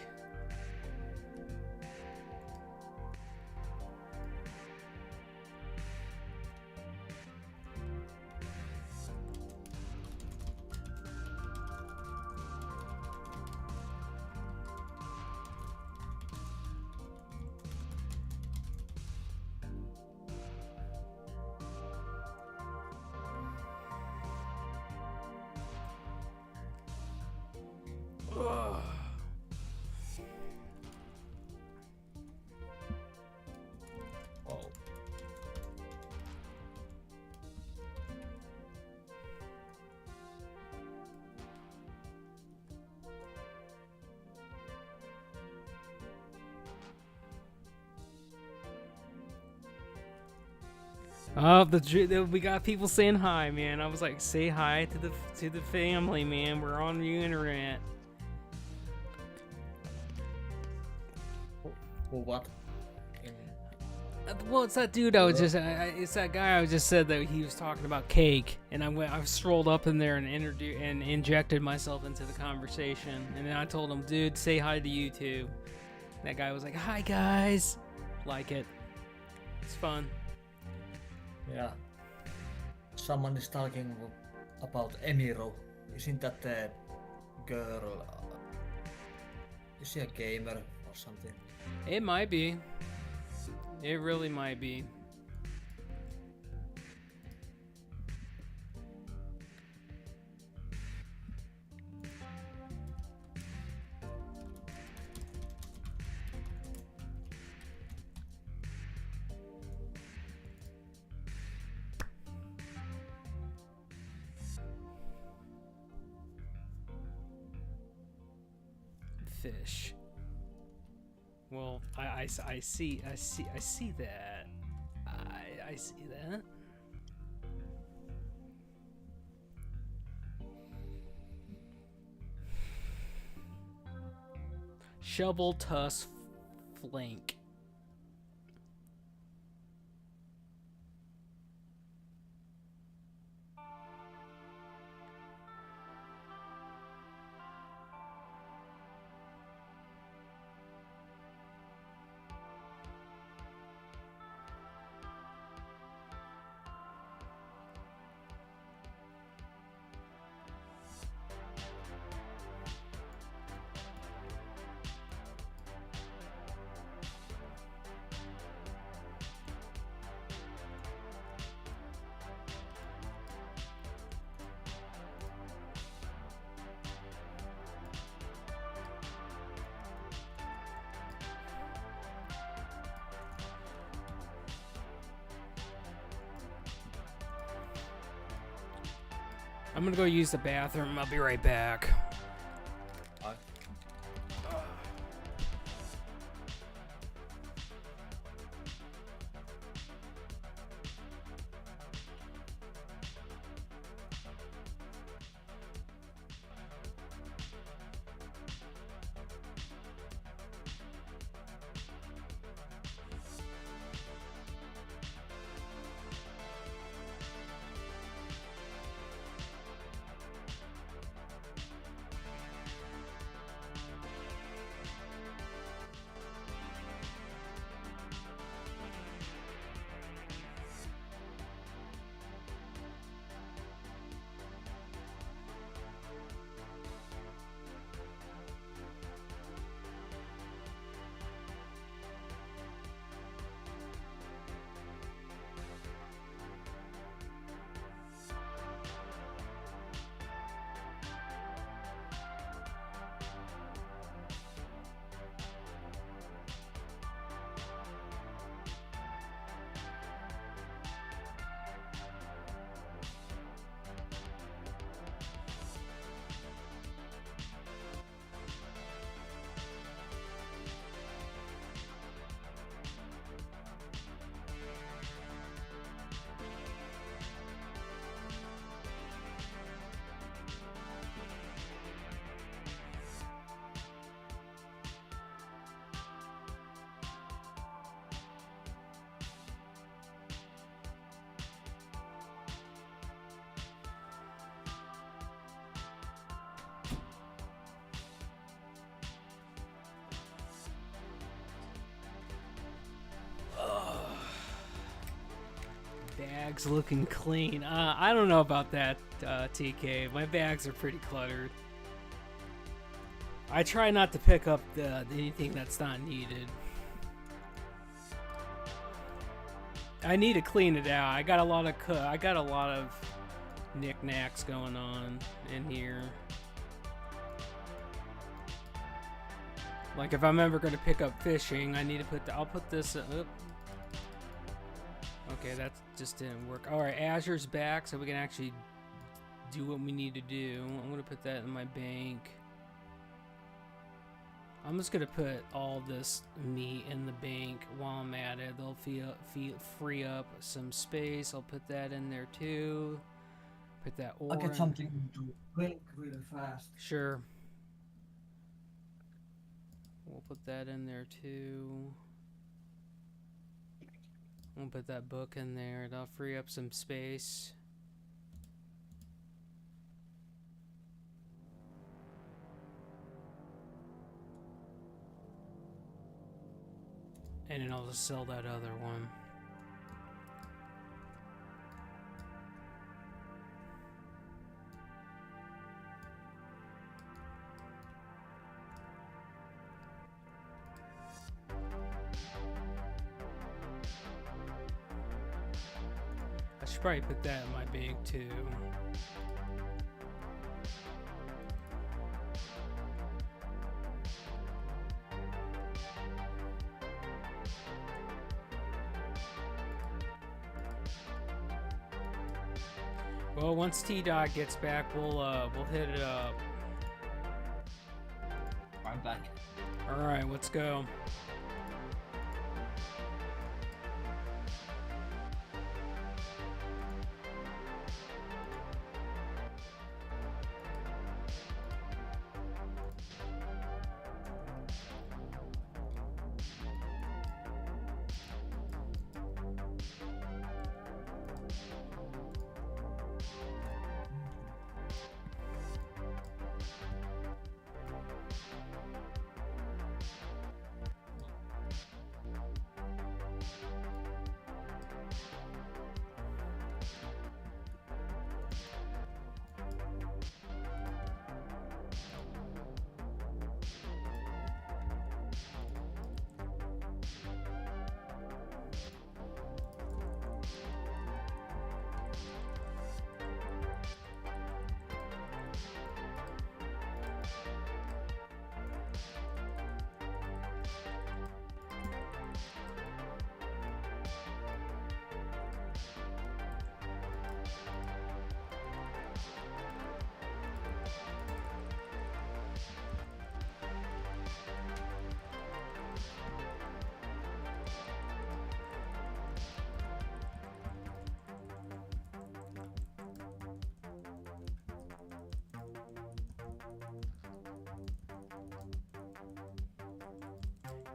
Ugh. Oh. Oh, we got people saying hi, man. I was like, say hi to the family, man. We're on the internet. Who what? Well, it's that dude. It's that guy. I just said that he was talking about cake, and I strolled up in there and injected myself into the conversation, and then I told him, dude, say hi to you too. That guy was like, hi guys, like it. It's fun. Yeah. Someone is talking about Emiro. Isn't that the girl? Is she a gamer or something? It might be. It really might be. Fish. Well, I see that. I see that. Shovel tusk flank. I'm gonna go use the bathroom. I'll be right back. Bags looking clean. I don't know about that, TK. My bags are pretty cluttered. I try not to pick up anything that's not needed. I need to clean it out. I got a lot of knickknacks going on in here. Like if I'm ever gonna pick up fishing, I need to put I'll put this up. Okay, that just didn't work. Alright, Azure's back, so we can actually do what we need to do. I'm gonna put that in my bank. I'm just gonna put all this meat in the bank while I'm at it. They'll free up some space. I'll put that in there too. Put that ore. I'll get something to drink really fast. Sure. We'll put that in there too. We'll put that book in there. That'll free up some space. And then I'll just sell that other one. I should probably put that in my bank too. Well, once T-Dot gets back, we'll hit it up. I'm back. All right, let's go.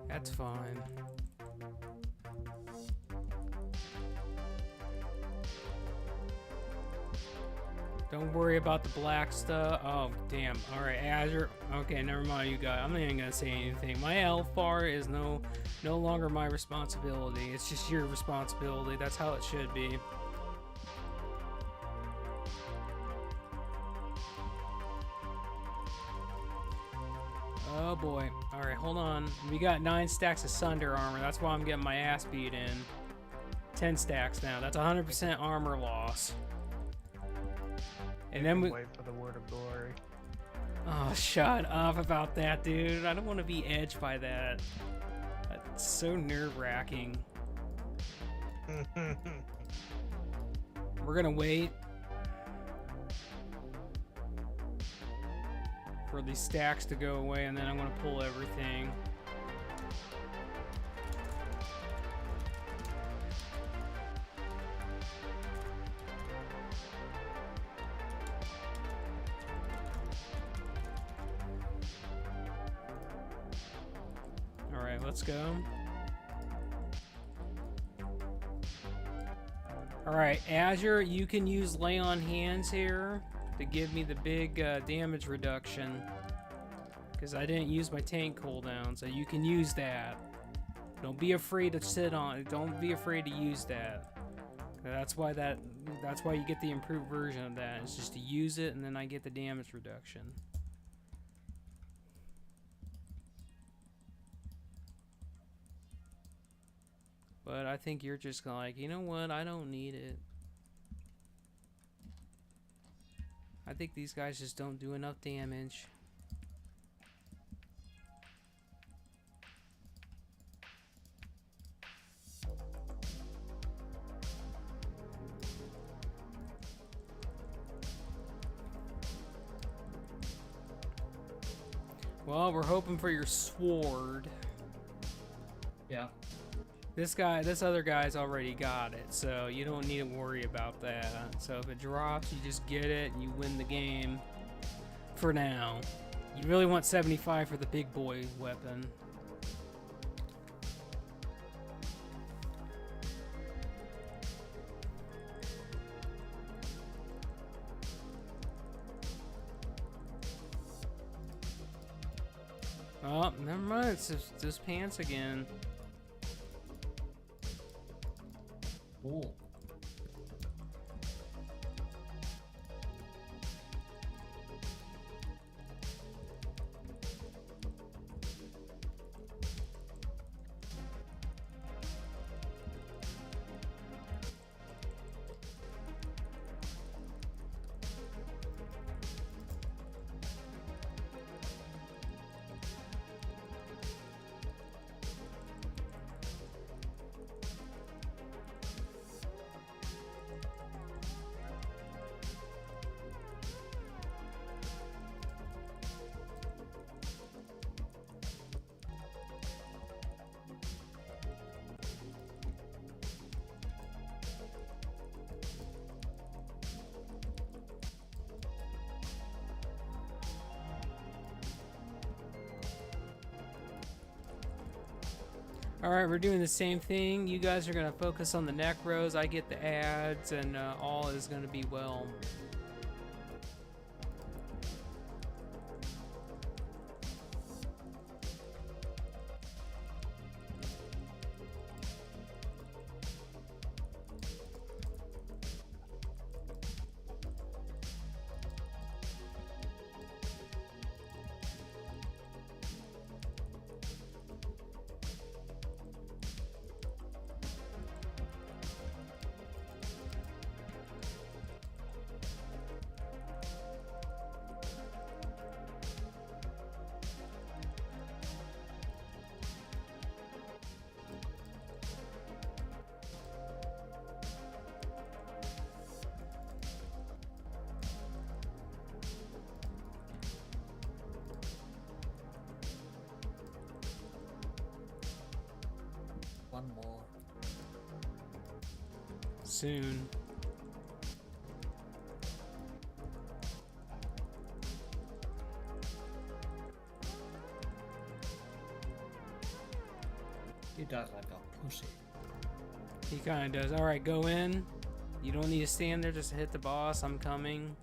That's fine. Don't worry about the black stuff. Oh, damn. Alright, Azure. Okay, never mind, you guys. I'm not even gonna say anything. My Alfar is no longer my responsibility. It's just your responsibility. That's how it should be. Oh boy. Alright, hold on. We got 9 stacks of Sunder armor. That's why I'm getting my ass beat in. 10 stacks now. That's 100% armor loss. And then we wait for the word of glory. Oh, shut up about that, dude. I don't want to be edged by that. That's so nerve-wracking. We're gonna wait for these stacks to go away, and then I'm gonna pull everything. Alright, let's go. Alright, Azure, you can use lay on hands here to give me the big damage reduction, because I didn't use my tank cooldown, so you can use that. Don't be afraid to sit on it. Don't be afraid to use that. That's why you get the improved version of that. It's just to use it, and then I get the damage reduction. But I think you're just like, you know what? I don't need it. I think these guys just don't do enough damage. Well, we're hoping for your sword. Yeah. This other guy's already got it, so you don't need to worry about that. So if it drops, you just get it and you win the game. For now. You really want 75 for the big boy weapon. Oh, never mind. It's just pants again. Ooh. Alright, we're doing the same thing. You guys are going to focus on the necros. I get the ads, and all is going to be well. One more. Soon. He does like a pussy. He kind of does. Alright, go in. You don't need to stand there, just hit the boss. I'm coming.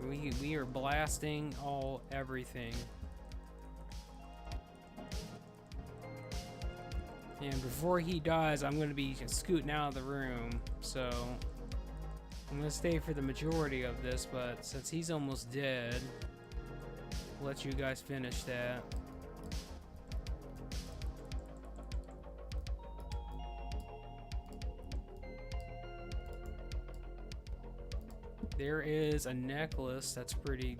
We are blasting everything. And before he dies, I'm going to be scooting out of the room. So I'm going to stay for the majority of this, but since he's almost dead, I'll let you guys finish that. There is a necklace that's pretty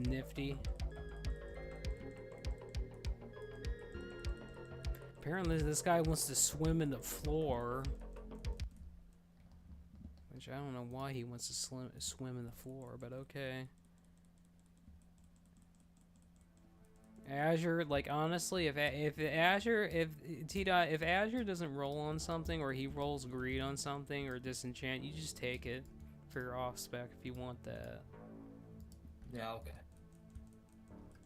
nifty. Apparently this guy wants to swim in the floor. Which I don't know why he wants to swim in the floor, but okay. Azure, like honestly, if Azure doesn't roll on something, or he rolls greed on something, or disenchant, you just take it for your off spec if you want that. Yeah, okay.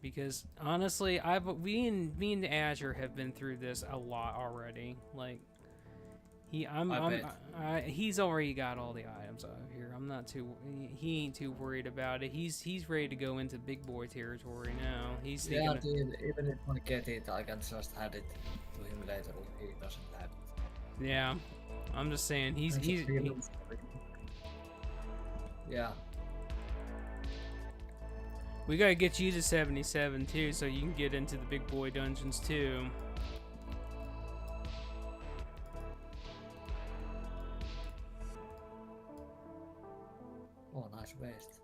Because honestly, me and Azure have been through this a lot already. Like he's already got all the items out here. I'm not too. He ain't too worried about it. He's ready to go into big boy territory now. He's thinking. Yeah, dude, even if I get it, I can just hand it to him later if he doesn't have it. Yeah, I'm just saying he's yeah. We gotta get you to 77 too, so you can get into the big boy dungeons too. Oh, nice waste.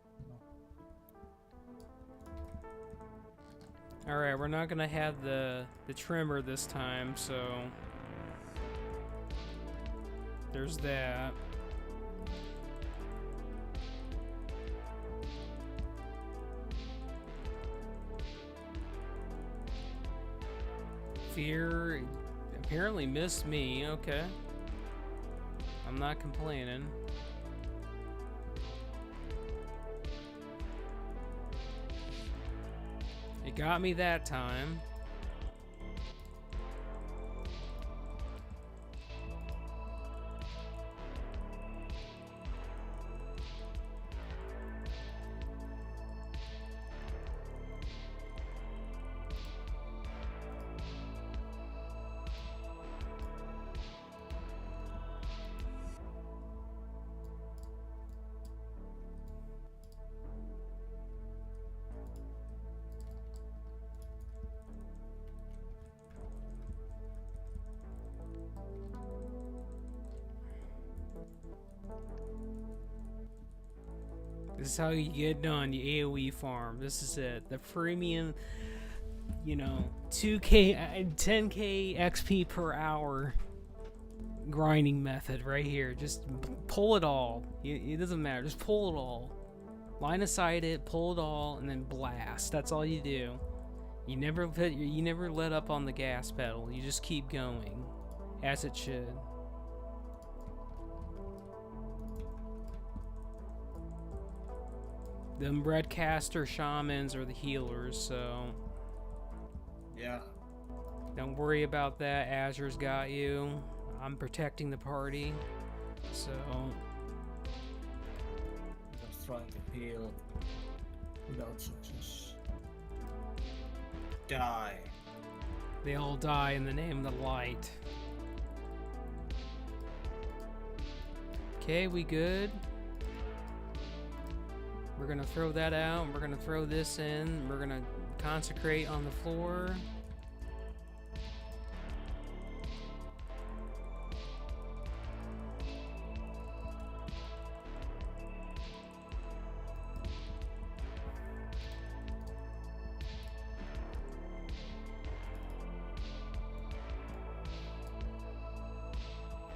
Alright, we're not gonna have the trimmer this time, so there's that. Fear apparently missed me. Okay. I'm not complaining. It got me that time. This is how you get done, the AoE farm. This is it. The premium, you know, 2k and 10k XP per hour grinding method right here. Just pull it all. It doesn't matter. Just pull it all. Line of sight it, pull it all, and then blast. That's all you do. You never let up on the gas pedal. You just keep going, as it should. Them Breadcaster shamans are the healers, so Yeah. don't worry about that. Azure's got you. I'm protecting the party, so Just trying to heal without success. Die. they all die in the name of the light. Okay, we good? We're gonna throw that out, and we're gonna throw this in. We're gonna consecrate on the floor.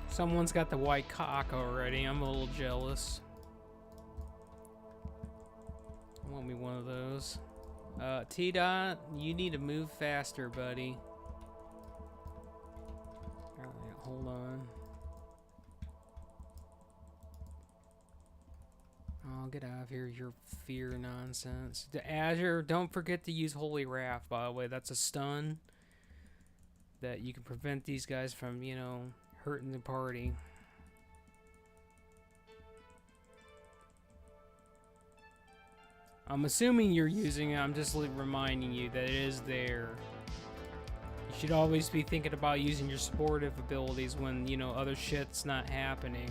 Someone's got the white cock already. I'm a little jealous. I want me one of those. T-Dot, you need to move faster, buddy. Alright, hold on. Oh, get out of here, your fear nonsense. The Azure, don't forget to use Holy Wrath, by the way. That's a stun that you can prevent these guys from, you know, hurting the party. I'm assuming you're using it. I'm just reminding you that it is there. You should always be thinking about using your supportive abilities when, you know, other shit's not happening.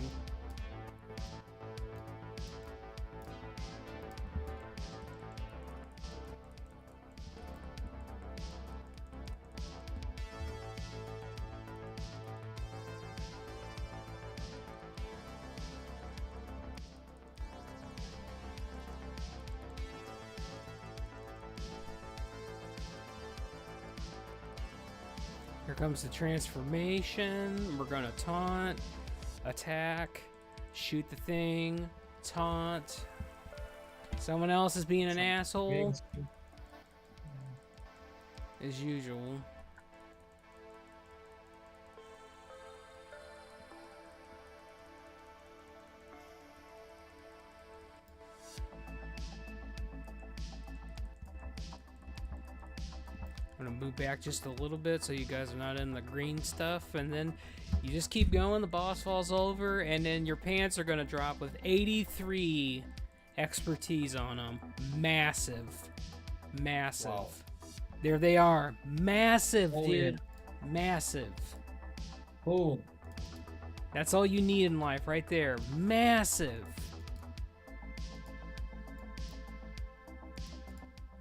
Here comes the transformation. We're gonna taunt, attack, shoot the thing, taunt. Someone else is being an asshole, as usual. I'm gonna move back just a little bit so you guys are not in the green stuff, and then you just keep going. The boss falls over, and then your pants are gonna drop with 83 expertise on them. Massive, massive. Wow. There they are, massive, Oh, dude, massive. Boom. That's all you need in life, right there. Massive.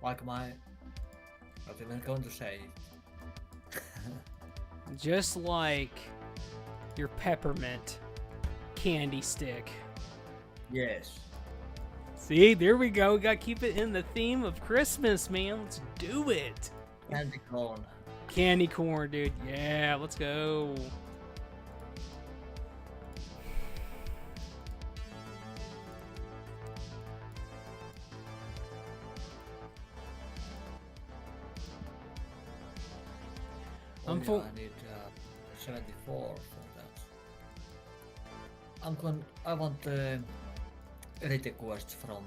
Like my... Not even going to say it. Just like your peppermint candy stick. Yes. See, there we go. We gotta keep it in the theme of Christmas, man. Let's do it. Candy corn. Candy corn, dude. Yeah, let's go. I'm yeah, full. I need 74 for that. I want the elite quests from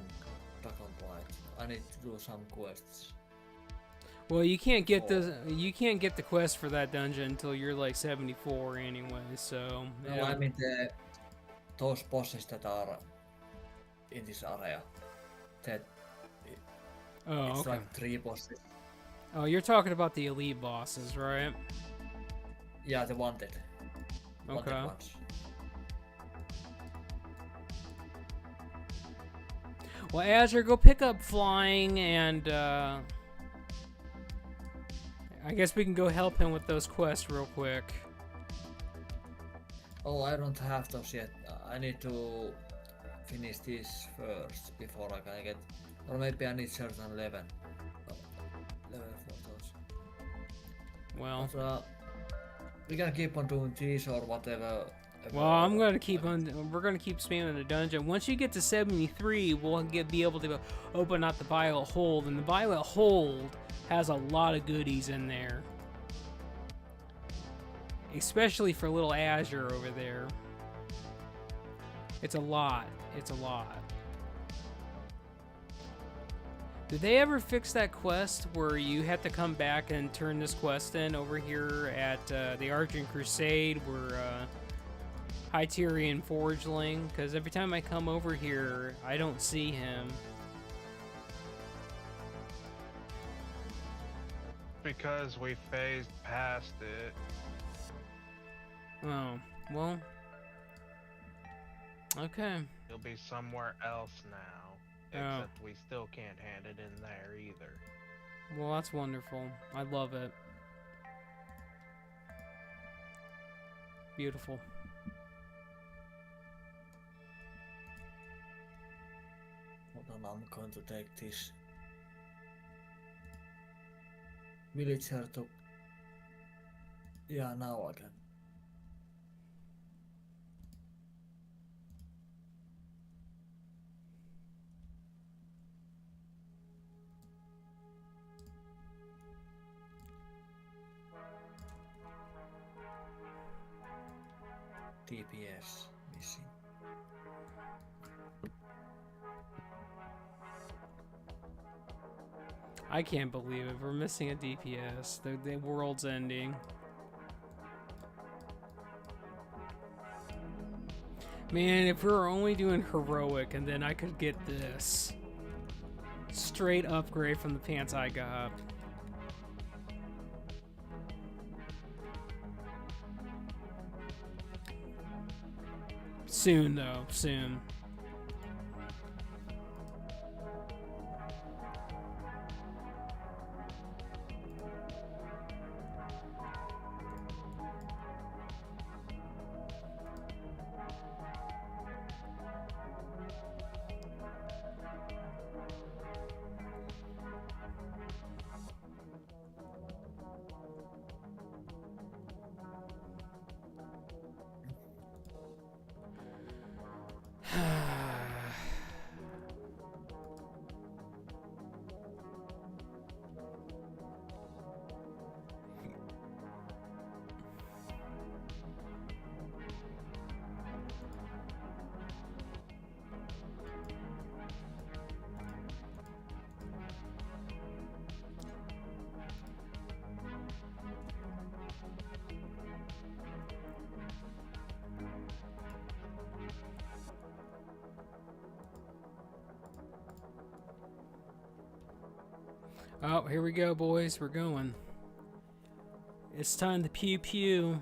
Dragon Blight. I need to do some quests. Well, you can't get the quest for that dungeon until you're like 74 anyway. So. No, Yeah. I mean those bosses that are in this area. That Oh, it's okay. like 3 bosses. Oh, you're talking about the elite bosses, right? Yeah, the wanted. Okay. Wanted ones. Well, Azure, go pick up flying, and I guess we can go help him with those quests real quick. Oh, I don't have those yet. I need to finish these first before I can get. Or maybe I need certain level for those. Well, But, we can keep on doing these or whatever. I'm gonna keep on. We're gonna keep spamming the dungeon. Once you get to 73, we'll be able to open up the Violet Hold, and the Violet Hold has a lot of goodies in there, especially for little Azure over there. It's a lot. It's a lot. Did they ever fix that quest where you have to come back and turn this quest in over here at the Argent Crusade where Hyterion Forgeling? Because every time I come over here, I don't see him. Because we phased past it. Oh, well. Okay. He'll be somewhere else now. Oh. Except we still can't hand it in there either. Well, that's wonderful. I love it. Beautiful. Hold on, I'm going to take this villager to. Yeah, now I can. DPS missing. I can't believe it. We're missing a DPS. The world's ending. Man, if we were only doing heroic and then I could get this. Straight upgrade from the pants I got. Soon, though. Soon. Oh, here we go, boys. We're going. It's time to pew pew.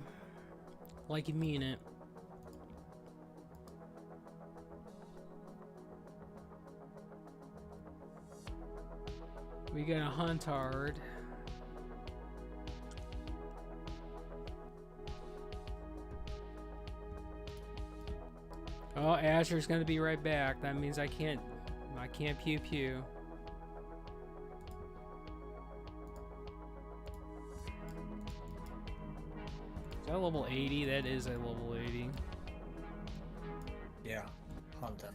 Like you mean it. We got a hunt hard. Oh, Azure's gonna be right back. That means I can't pew pew. Is that level 80? That is a level 80. Yeah, hunter.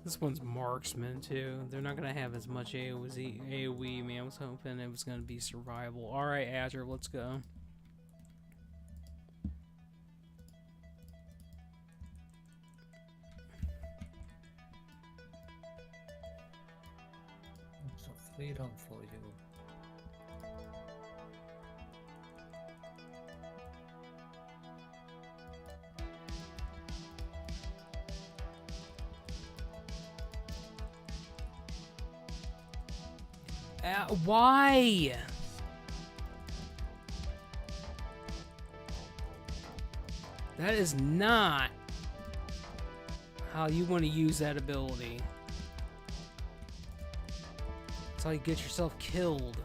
This one's marksman too. They're not gonna have as much AoE. Man, I was hoping it was gonna be survival. All right, Azure, let's go. It's a freedom for you. Why? That is not how you want to use that ability. That's how you get yourself killed.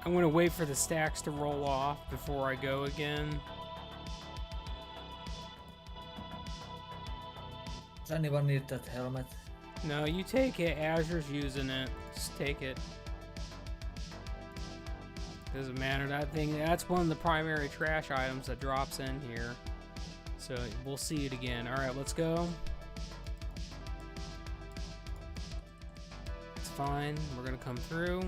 I'm gonna wait for the stacks to roll off before I go again. Does anyone need that helmet? No, you take it. Azure's using it. Just take it. Doesn't matter. That's one of the primary trash items that drops in here. So we'll see it again. Alright, let's go. It's fine. We're gonna come through.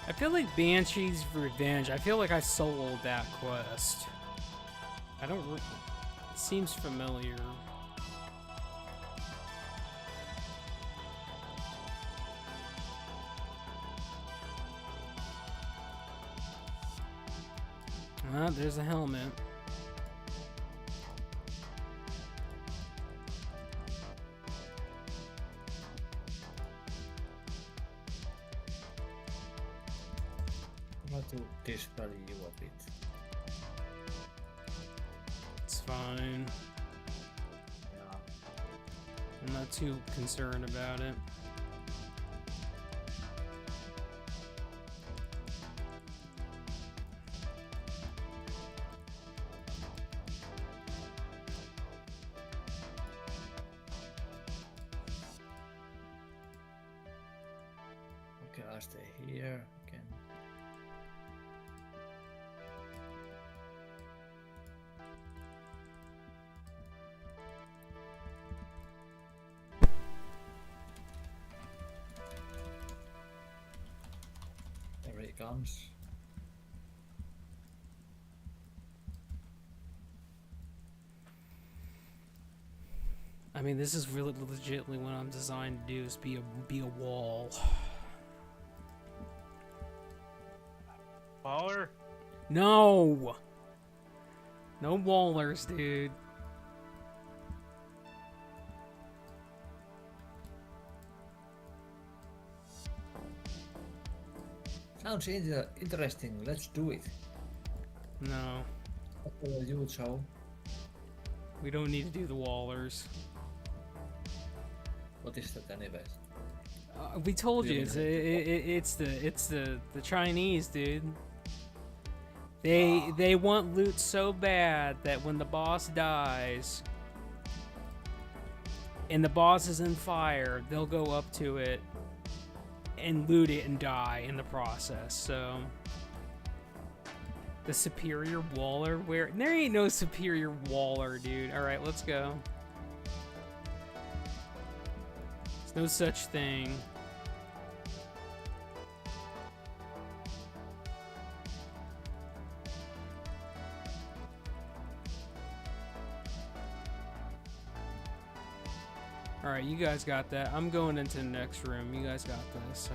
I feel like Banshee's Revenge. I feel like I soloed that quest. I don't. It seems familiar. Ah, there's a helmet. To dispel you a bit. It's fine. Yeah. I'm not too concerned about it. Okay, I'll stay here again. There he comes. I mean, this is really legitimately what I'm designed to do, is be a wall. Waller? No! No wallers, dude. Sounds interesting. Let's do it. No. What will you show? We don't need to do the wallers. What is that anyways? We told you, it's the Chinese, dude. They want loot so bad that when the boss dies and the boss is in fire, they'll go up to it and loot it and die in the process. So the superior waller, where there ain't no superior waller, dude. All right, let's go. There's no such thing. Alright, you guys got that. I'm going into the next room. You guys got this.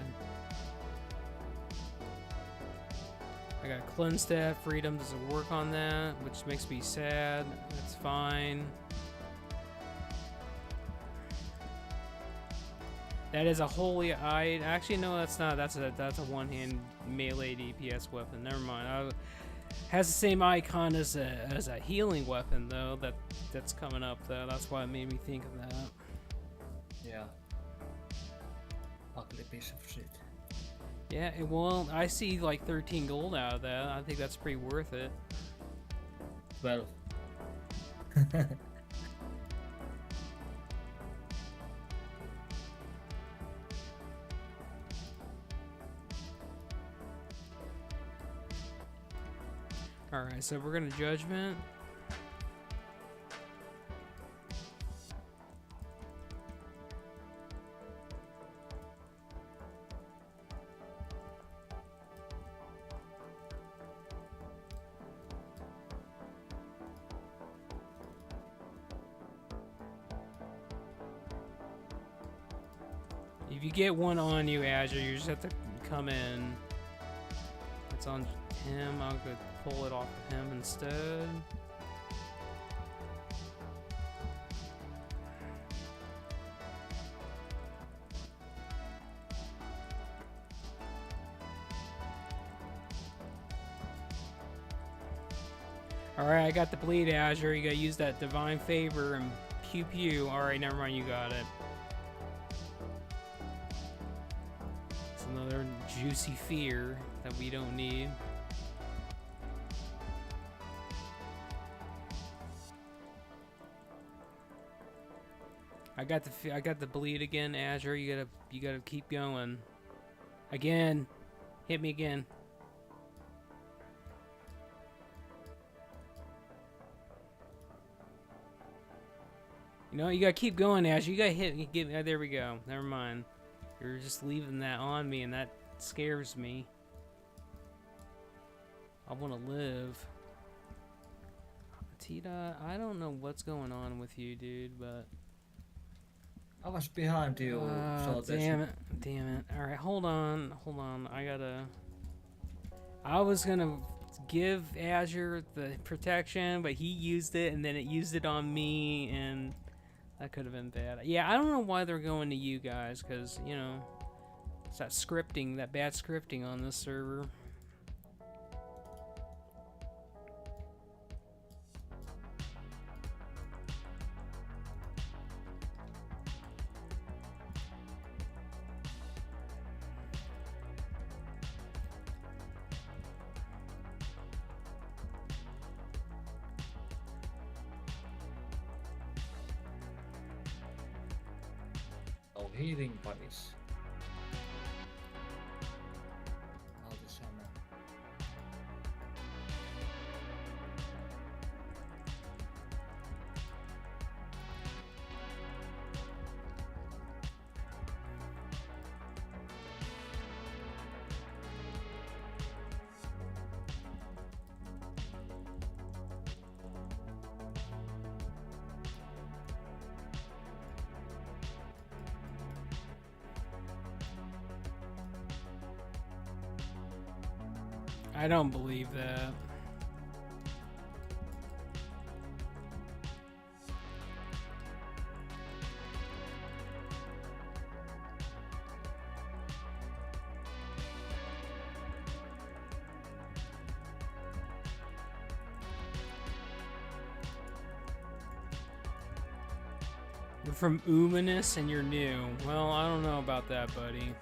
I got cleanse stat. Freedom doesn't work on that, which makes me sad. That's fine. That is a holy eye. Actually, no, that's not. That's a one-hand melee DPS weapon. Never mind. Has the same icon as a healing weapon though. That's coming up though. That's why it made me think of that. Yeah. Ugly piece of shit. Yeah, well, I see like 13 gold out of that. I think that's pretty worth it. 12. Alright, so we're gonna judgment. If you get one on you, Azure, you just have to come in. It's on him. I'll go pull it off of him instead. Alright, I got the bleed, Azure. You gotta use that divine favor and pew pew. Alright, never mind, you got it. It's another juicy fear that we don't need. I got the bleed again, Azure. You gotta keep going. Again, hit me again. You know, you gotta keep going, Azure. You gotta hit. Get me. There we go. Never mind. You're just leaving that on me, and that scares me. I want to live. Tita, I don't know what's going on with you, dude, but. I was behind you. So damn it. Alright, hold on. I was gonna give Azure the protection, but he used it, and then it used it on me, and that could have been bad. Yeah, I don't know why they're going to you guys, because, you know, it's that scripting, that bad scripting on this server. Healing buddies. Multi-summon. I don't believe that. You're from Umanus and you're new. Well, I don't know about that, buddy.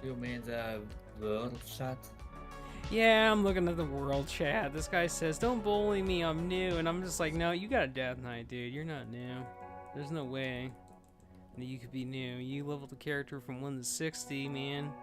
You mean the world chat? Yeah, I'm looking at the world chat. This guy says, don't bully me, I'm new. And I'm just like, no, you got a death knight, dude. You're not new. There's no way that you could be new. You leveled the character from 1 to 60, man.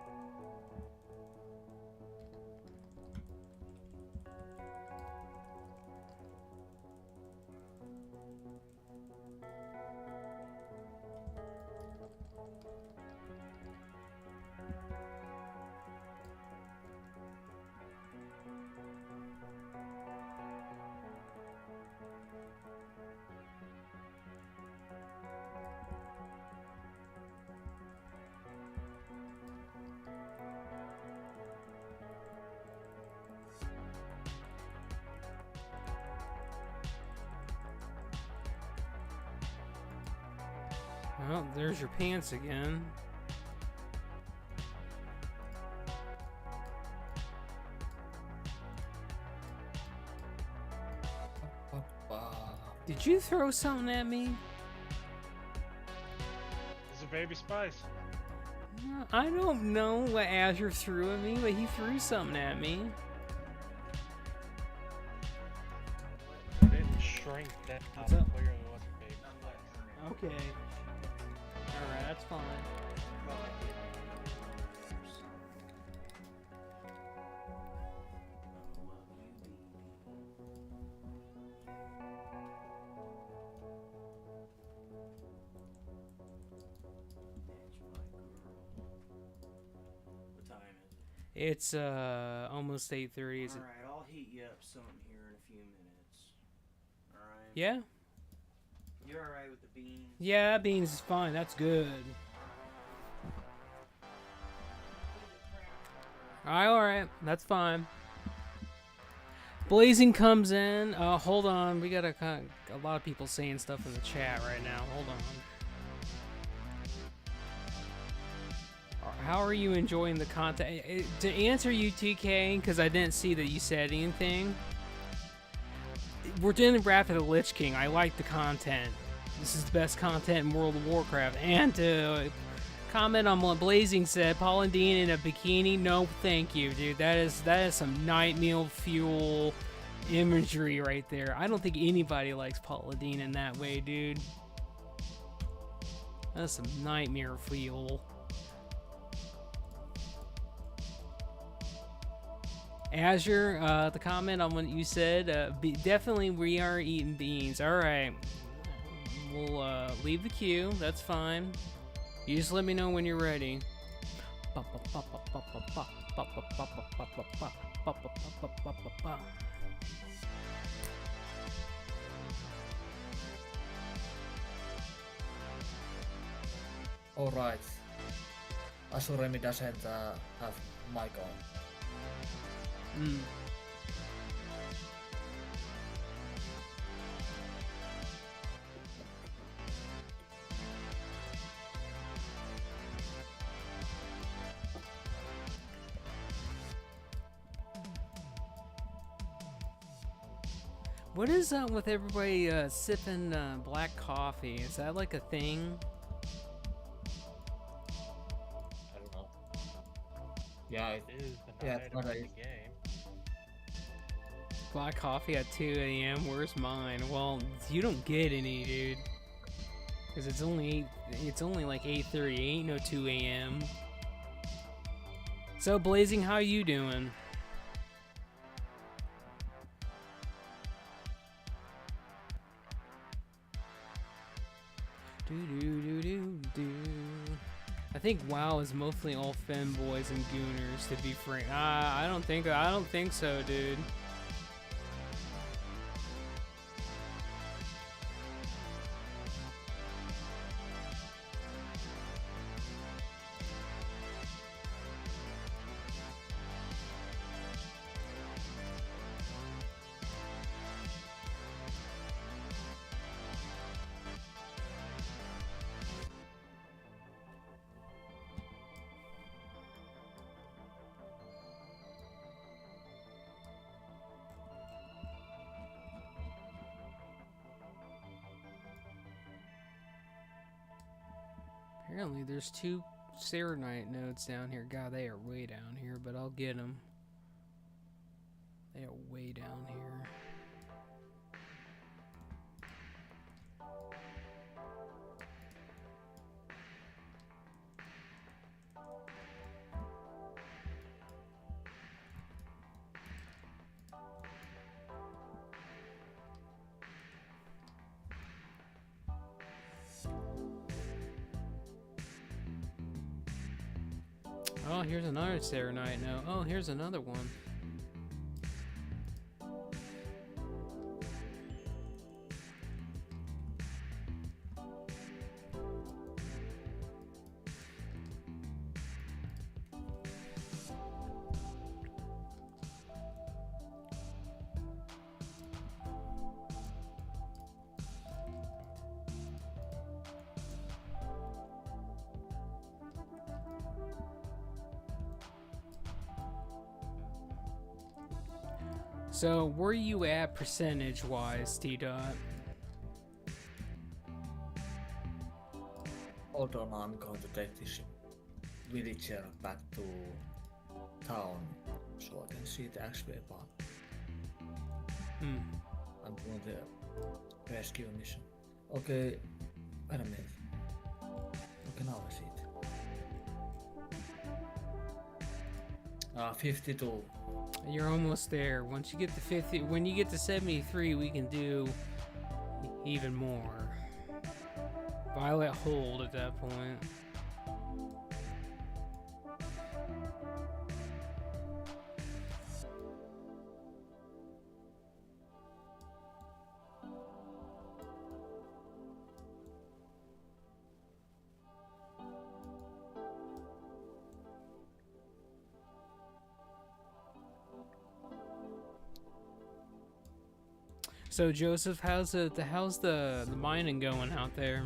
Oh, there's your pants again. Did you throw something at me? It's a baby spice. I don't know what Azure threw at me, but he threw something at me. It didn't shrink that. What's up? Clearly wasn't baby spice. Okay. Alright, that's fine. What time is it? It's almost 8:30. Is it? Alright, I'll heat you up something here in a few minutes. Alright? Yeah? You alright with the beans? Yeah, that beans is fine. That's good. Alright, that's fine. Blazing comes in. Hold on. We got a lot of people saying stuff in the chat right now. Hold on. How are you enjoying the content? To answer you, TK, because I didn't see that you said anything. We're doing Wrath of the Lich King. I like the content. This is the best content in World of Warcraft. And to comment on what Blazing said, Paula Dean in a bikini. No, thank you, dude. That is some night meal fuel imagery right there. I don't think anybody likes Paula Dean in that way, dude. That's some nightmare fuel. Azure, the comment on what you said, definitely we are eating beans. Alright. We'll leave the queue. That's fine. You just let me know when you're ready. Alright. Asuremi doesn't have mic on. What is up with everybody sipping black coffee? Is that like a thing? I don't know. Yeah, It is the Yeah, night but of the I- game. Black coffee at 2 a.m. Where's mine? Well, you don't get any, dude. Cause it's only like 8:30. Ain't no 2 a.m. So Blazing, how you doing? I think WoW is mostly all femboys and gooners. To be frank, I don't think so, dude. Apparently there's 2 Serenite nodes down here. God, they are way down here, but I'll get them. They are way down here. Oh, here's another Serenite node. Oh, here's another one. So, where you at percentage-wise, T-Dot? Hold on, I'm going to take this villager back to town so I can see the XP bar. I'm doing the rescue mission. Okay, wait a minute. Okay, now I see it. 52. You're almost there. Once you get to 50, when you get to 73, we can do even more. Violet hold at that point. So Joseph, how's the mining going out there?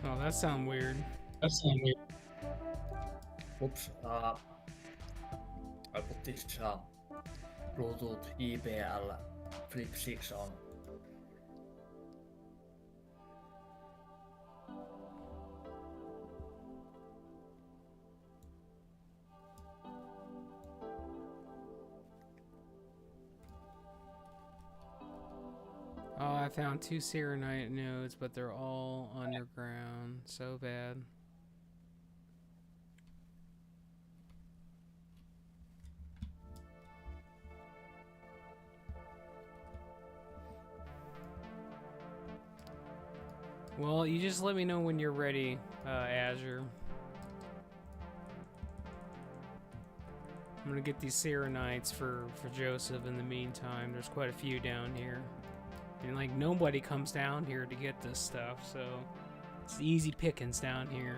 Oh, that sounds weird. Oops. I put this Bluetooth EPL Flip 6 on. Oh, I found 2 Serenite nodes, but they're all underground. So bad. Well, you just let me know when you're ready, Azure. I'm gonna get these Serenites for Joseph in the meantime. There's quite a few down here. And like nobody comes down here to get this stuff, so it's easy pickings down here.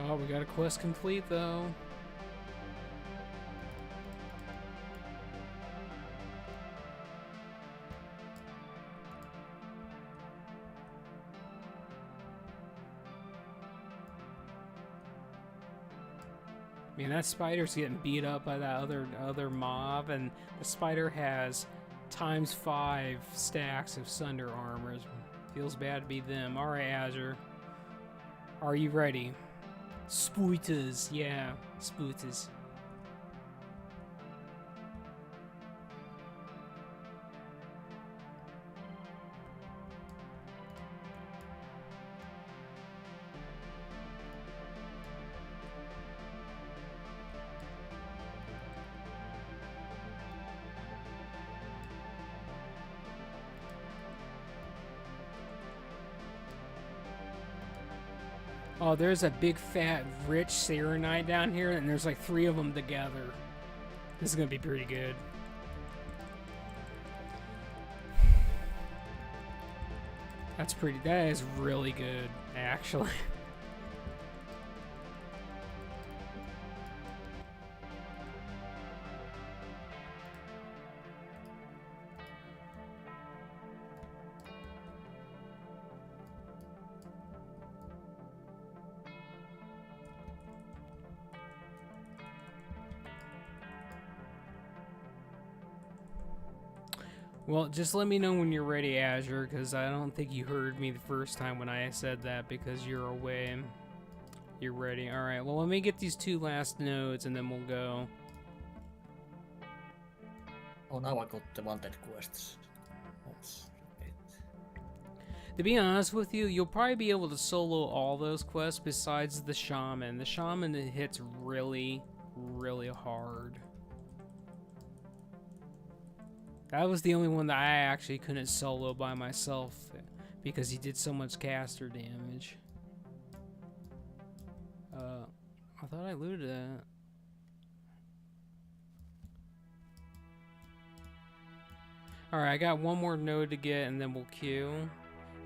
Oh, we got a quest complete though. Man, that spider's getting beat up by that other mob, and the spider has ×5 stacks of Sunder armor. Feels bad to be them. Alright, Azure. Are you ready? Spooters, yeah, spooters. Oh, there's a big, fat, rich Serenite down here, and there's like 3 of them together. This is gonna be pretty good. That is really good, actually. Well, just let me know when you're ready, Azure, because I don't think you heard me the first time when I said that because you're away. You're ready. Alright, well, let me get these 2 last nodes and then we'll go. Oh, now I got the wanted quests. That's it. To be honest with you, you'll probably be able to solo all those quests besides the shaman. The shaman hits really, really hard. That was the only one that I actually couldn't solo by myself because he did so much caster damage. I thought I looted that. Alright, I got one more node to get and then we'll queue.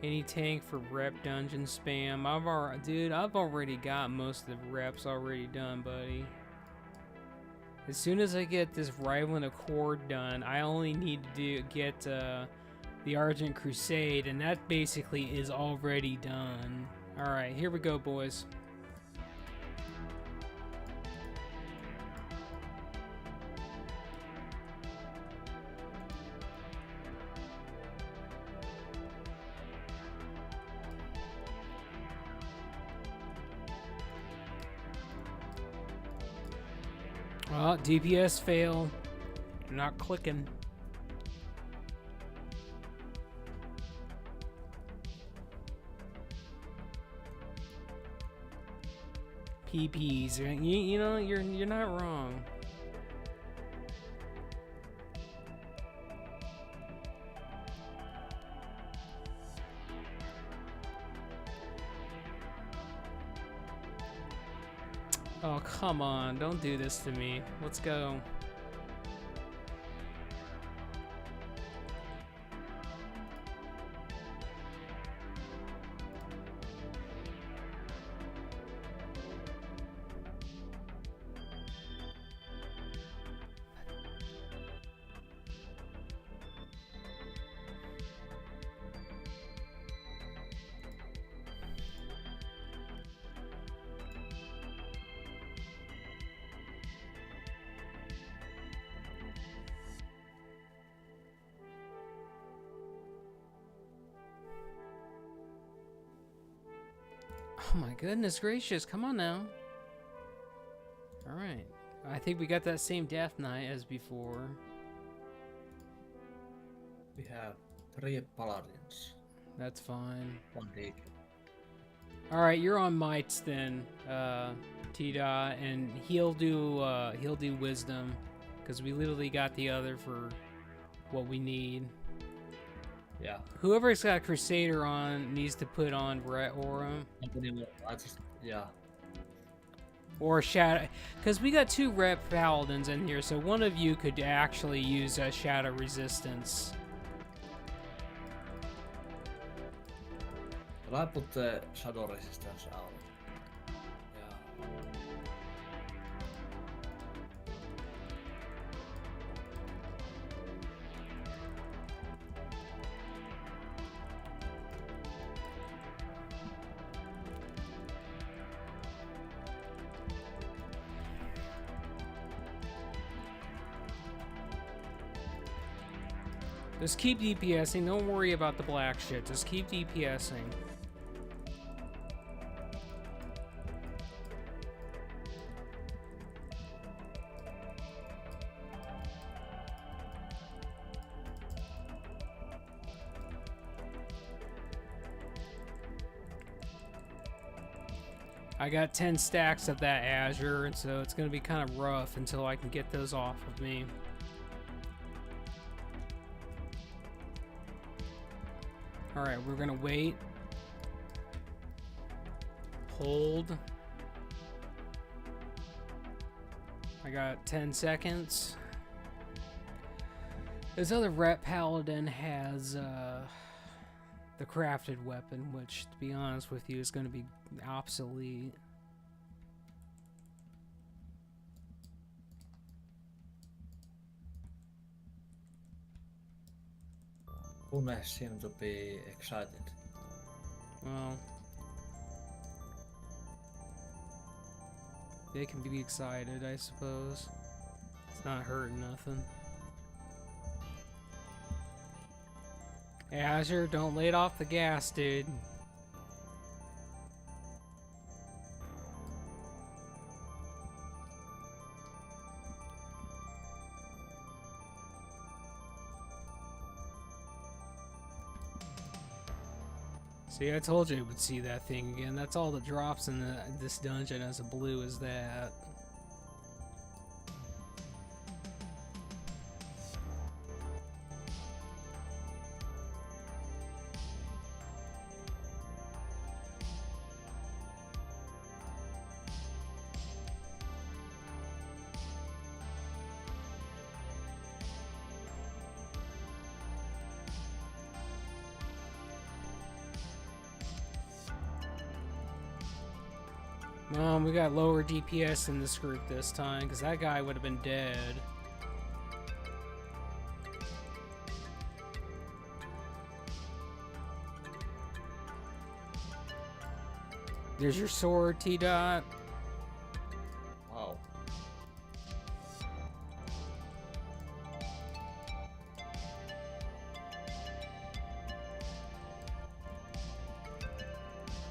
Any tank for rep dungeon spam. I've already got most of the reps already done, buddy. As soon as I get this Rivaling Accord done, I only need to get the Argent Crusade, and that basically is already done. Alright, here we go, boys. Oh, DPS fail. You're not clicking. PPs. You know, you're not wrong. Oh, come on. Don't do this to me. Let's go. Oh my goodness gracious, come on now. Alright. I think we got that same Death Knight as before. We have 3 paladins. That's fine. 1 deacon. Alright, you're on mites then, T-Dot, and he'll do wisdom. Because we literally got the other for what we need. Yeah. Whoever's got Crusader on needs to put on Ret Aura. Yeah. Or Shadow. Because we got 2 Rep Paladins in here, so one of you could actually use a Shadow Resistance. But I put the shadow resistance out. Yeah. Just keep DPSing, don't worry about the black shit, just keep DPSing. I got 10 stacks of that Azure, and so it's going to be kind of rough until I can get those off of me. Alright, we're going to wait. Hold. I got 10 seconds. This other Ret Paladin has the crafted weapon, which, to be honest with you, is going to be obsolete. Pune seem to be excited. Well, they can be excited, I suppose. It's not hurting nothing. Azure, don't lay it off the gas, dude. See, I told you I would see that thing again. That's all that drops in this dungeon as a blue is that. We got lower DPS in this group this time, because that guy would have been dead. There's your sword, T-Dot. Wow.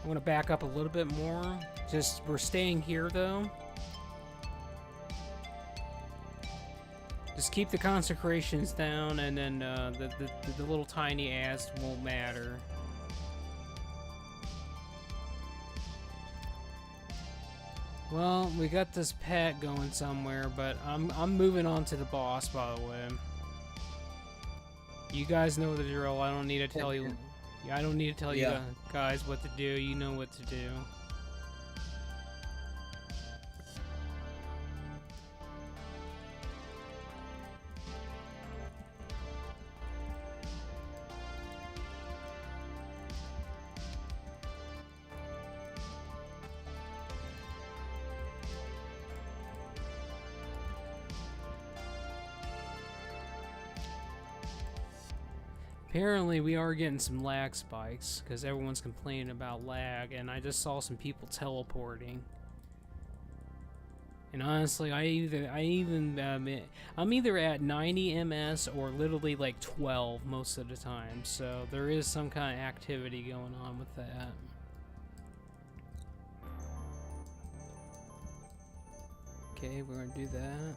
I'm gonna back up a little bit more. Just, we're staying here though. Just keep the consecrations down, and then the little tiny ads won't matter. Well, we got this pet going somewhere, but I'm moving on to the boss, by the way. You guys know the drill. I don't need to tell you. I don't need to tell you guys what to do. You know what to do. Apparently we are getting some lag spikes because everyone's complaining about lag, and I just saw some people teleporting. And honestly, I'm either at 90 ms or literally like 12 most of the time, so there is some kind of activity going on with that. Okay, we're gonna do that.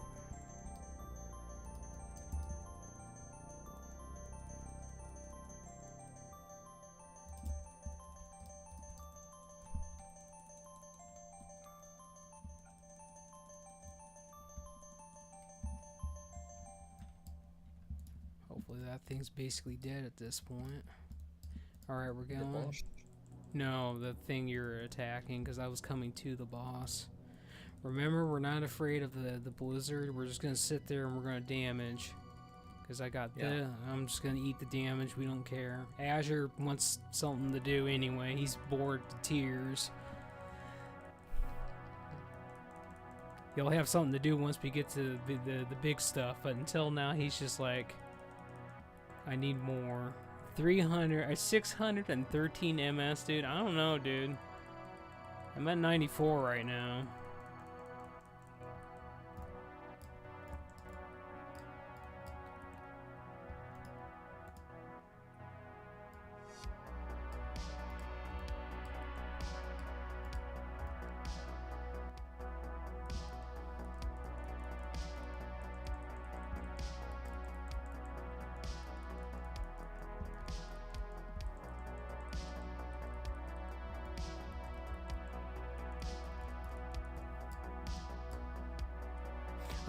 Hopefully that thing's basically dead at this point. Alright, we're going. No, the thing you're attacking, because I was coming to the boss. Remember, we're not afraid of the blizzard. We're just going to sit there and we're going to damage. Because I got I'm just going to eat the damage. We don't care. Azure wants something to do anyway. He's bored to tears. He'll have something to do once we get to the big stuff. But until now, he's just like, I need more. 613 ms, dude. I don't know, dude. I'm at 94 right now.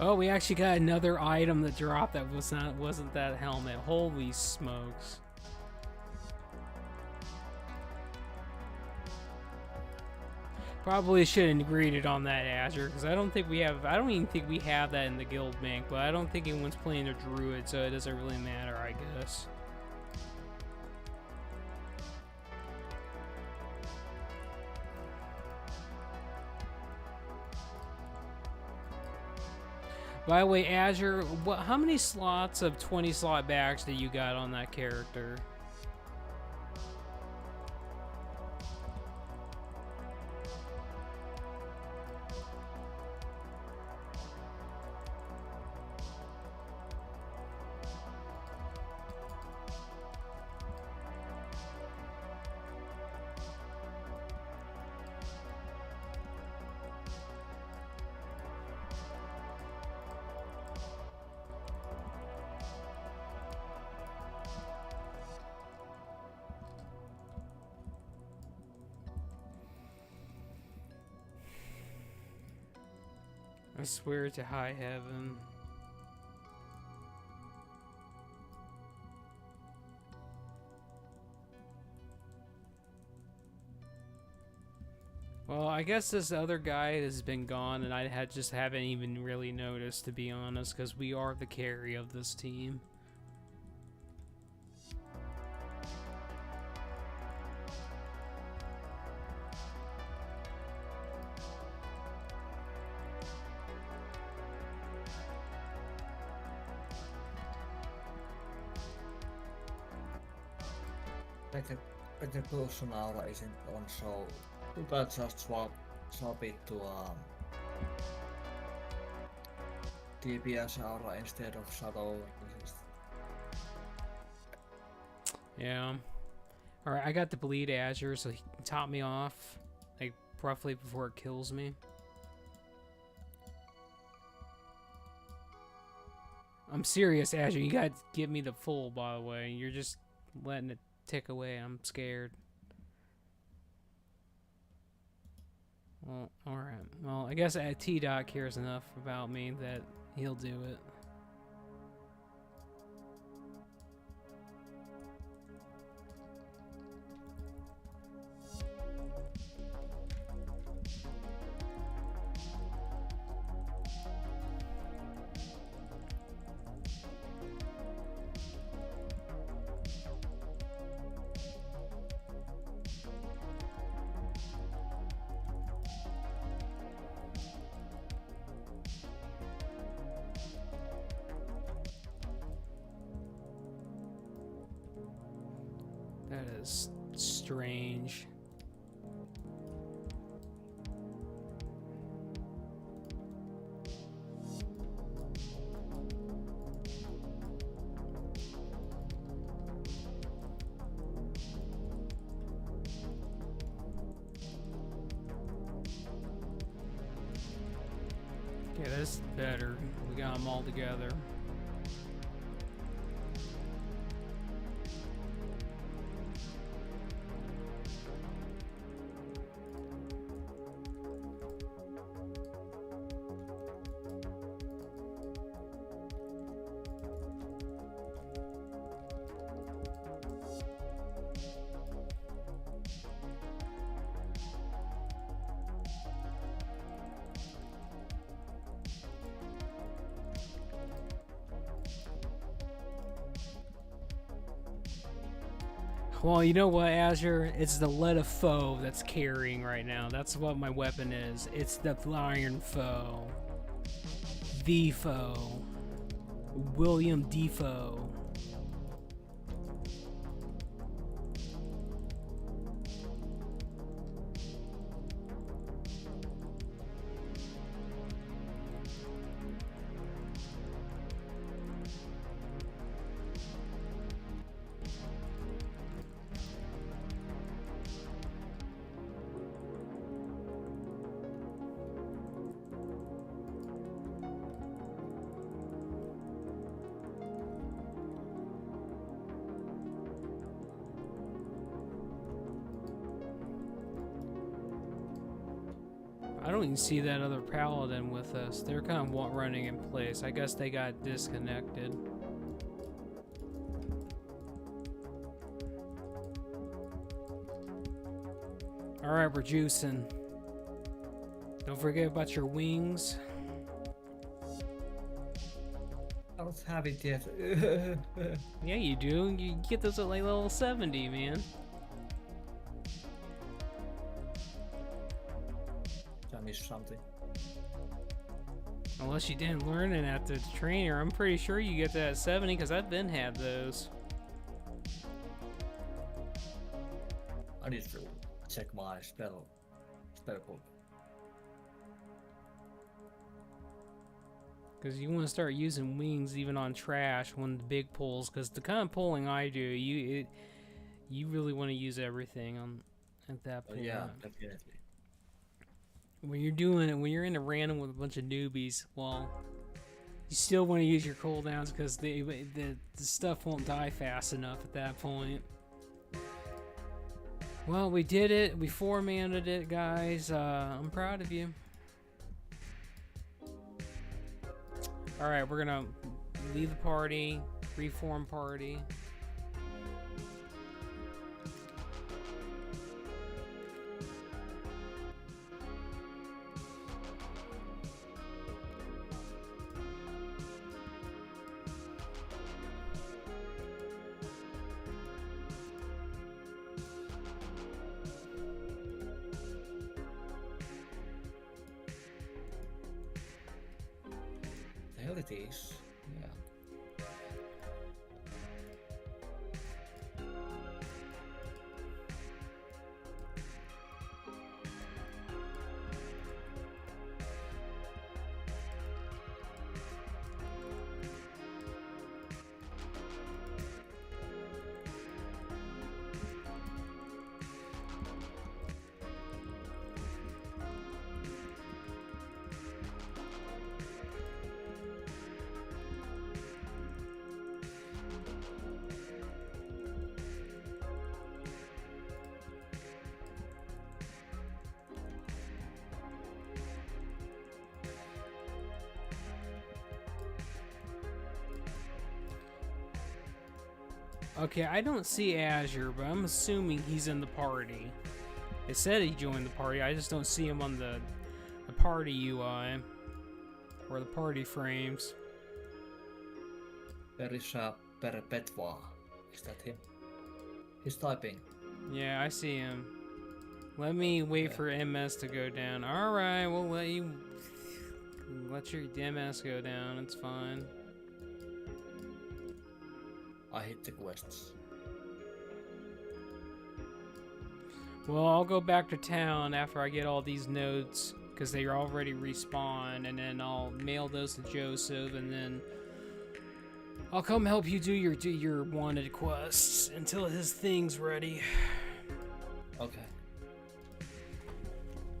Oh, we actually got another item that dropped that wasn't that helmet. Holy smokes. Probably shouldn't greeted on that Azure, because I don't even think we have that in the guild bank, but I don't think anyone's playing a druid, so it doesn't really matter, I guess. By the way, Azure, how many slots of 20 slot bags that you got on that character? I swear to high heaven. Well, I guess this other guy has been gone, and I just haven't even really noticed, to be honest, because we are the carry of this team. Execution aura isn't on, so you can just swap it to DPS aura instead of shadow. Yeah. Alright, I got the bleed Azure, so he can top me off, like, roughly before it kills me. I'm serious, Azure. You gotta give me the full, by the way. You're just letting it tick away. I'm scared. Well, alright. Well, I guess T-Dot cares enough about me that he'll do it. That is strange. Okay, that's better. We got them all together. Well, you know what, Azure? It's the Let a Foe that's carrying right now. That's what my weapon is. It's the Iron Foe. The Foe. William Defoe. I don't even see that other paladin with us. They're kind of running in place. I guess they got disconnected. Alright, we're juicing. Don't forget about your wings. I don't have it yet. Yeah, you do. You get those at like level 70, man. I missed something. Unless you didn't learn it at the trainer. I'm pretty sure you get that at 70 because I've been had those. I need to check my spell book. Because you want to start using wings even on trash when the big pulls. Because the kind of pulling I do, you really want to use everything on at that point. Yeah, definitely. When you're doing it, when you're in a random with a bunch of newbies, well, you still want to use your cooldowns because the stuff won't die fast enough at that point. Well, we did it. We 4-manned it, guys. I'm proud of you. Alright, we're gonna leave the party, reform party. There it is. Yeah. Okay, I don't see Azure, but I'm assuming he's in the party. It said he joined the party, I just don't see him on the party UI. Or the party frames. There is a Perpetua. Is that him? He's typing. Yeah, I see him. Let me wait for MS to go down. Alright, we'll let you... Let your MS go down, it's fine. I hit the quests. Well, I'll go back to town after I get all these notes, because they already respawn, and then I'll mail those to Joseph, and then I'll come help you do your wanted quests until his thing's ready. Okay.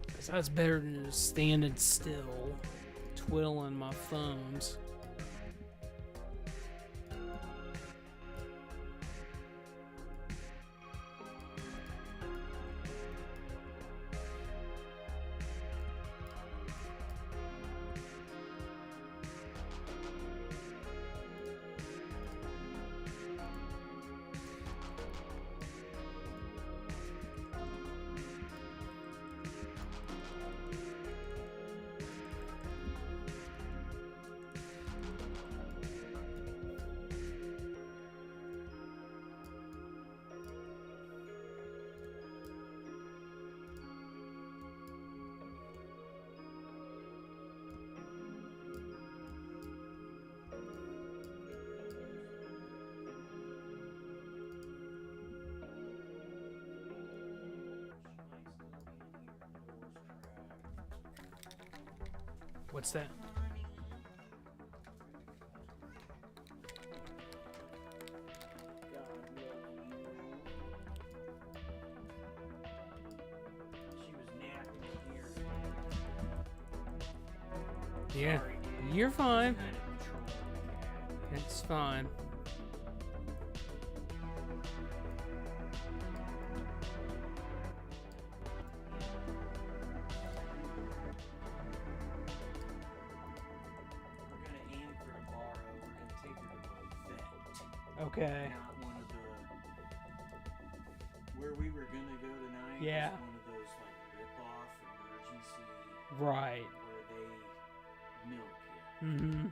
Because that's better than just standing still, twiddling my thumbs. What's that? She was napping here. Yeah, Sorry, dude. you're fine. Kind of controlling the cat. It's fine. We're gonna aim for tomorrow. We're gonna take her to an event. Okay. Not one of the where we were gonna go tonight. Yeah. Was one of those like rip-off emergency Right. where they milk you. Mm-hmm.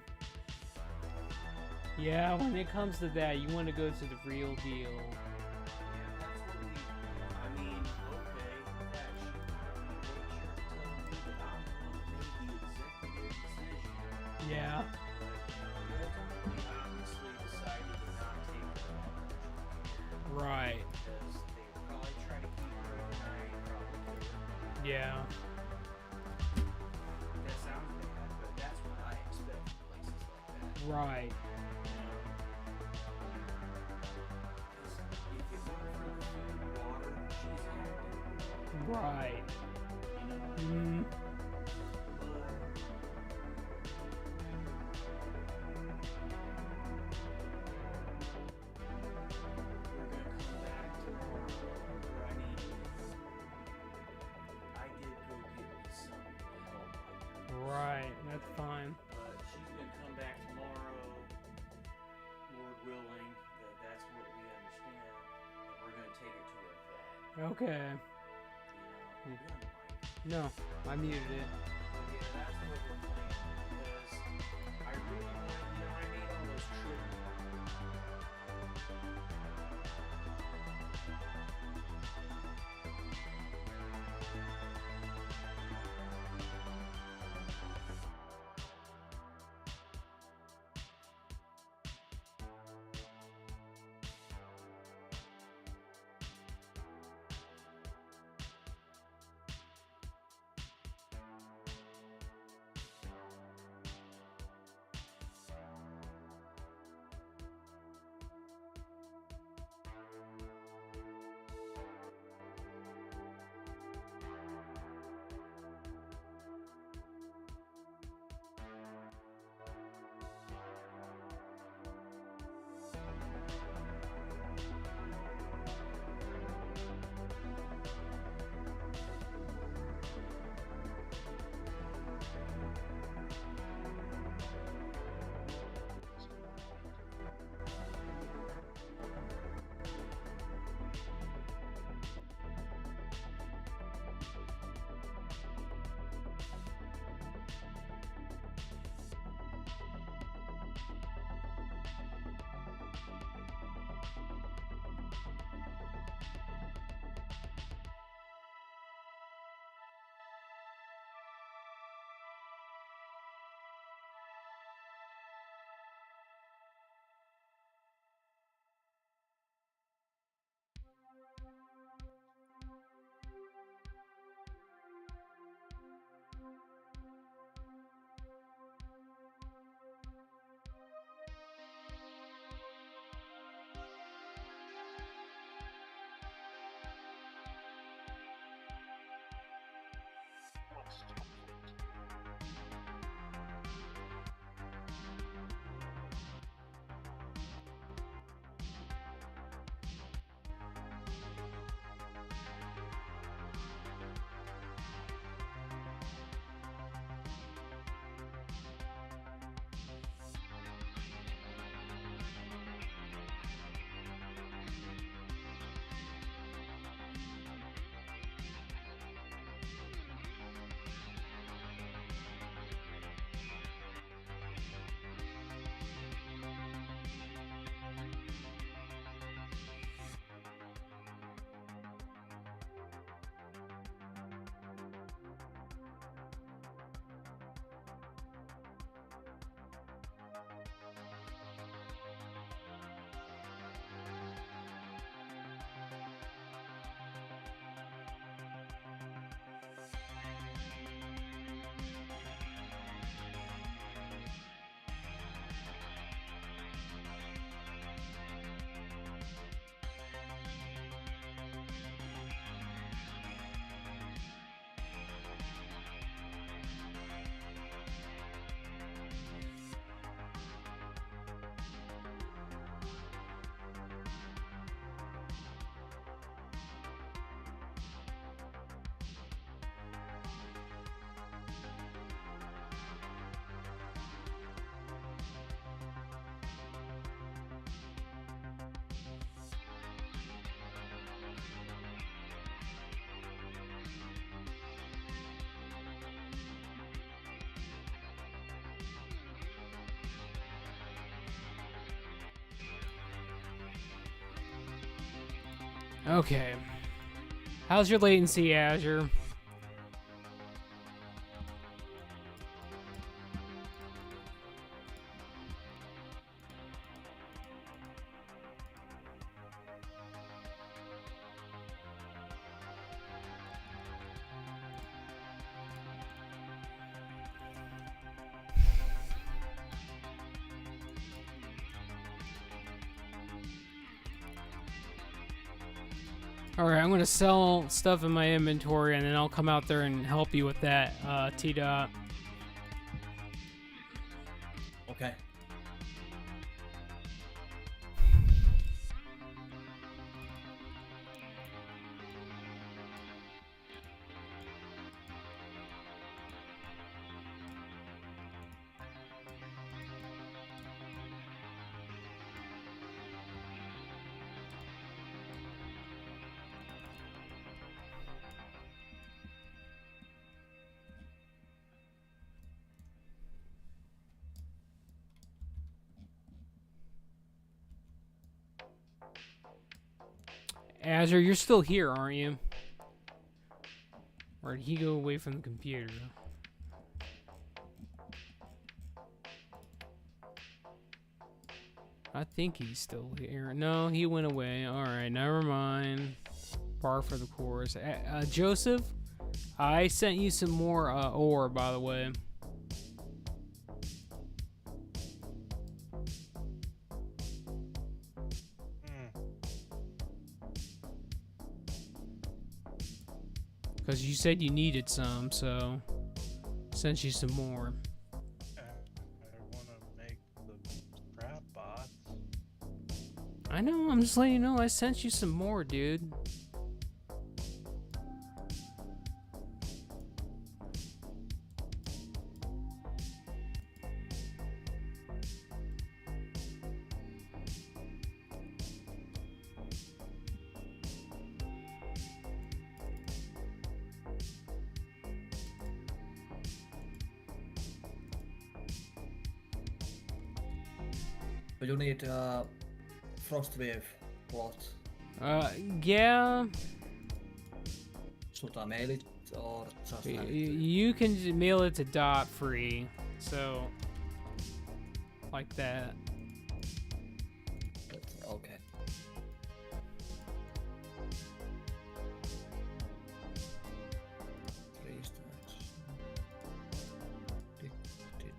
Yeah, when it comes to that, you want to go to the real deal. Yeah, that's what we. I mean, okay, that should make sure to tell me that I'm the one that made the executive decision. Yeah. But ultimately, obviously, decided to not take her Right. because they would probably try to keep her overnight, probably kill her. Yeah. That sounds bad, but that's what I expect from places like that. Right. If it weren't for the food, water, she's active. Right. You know? Mm. We're gonna come back tomorrow where I need you. I did go get me some help, Right. That's fine. but she's gonna come back Okay. You know, be on the mic. No, I muted it. But yeah, that's what we're playing because I really want, you know, I made all those trivia. Okay. How's your latency, Azure? Alright, I'm gonna sell stuff in my inventory and then I'll come out there and help you with that, T-Dot. Okay. Azure, you're still here, aren't you? Or did he go away from the computer? I think he's still here. No, he went away. Alright, never mind. Bar for the course. Joseph, I sent you some more ore, by the way. Because you said you needed some, so sent you some more. I want to make the scrap bots. I know, I'm just letting you know I sent you some more, dude. Do you need Frostwave plot? Yeah. Should I mail it or just have it? You can just mail it to Dot free, so like that. Okay. Three stacks. Tick, tick.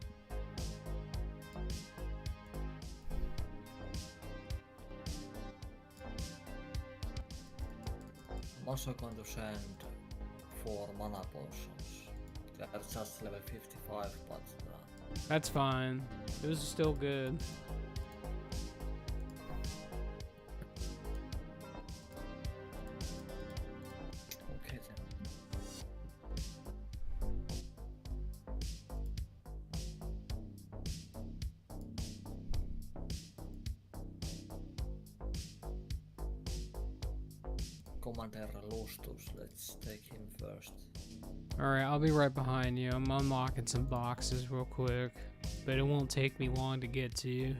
I'm also going to send 4 mana potions. They're just level 55, but That's fine. Those are still good. okay then. Commander Lustus, let's take him first. Alright, I'll be right behind you. I'm unlocking some boxes real quick, but it won't take me long to get to you.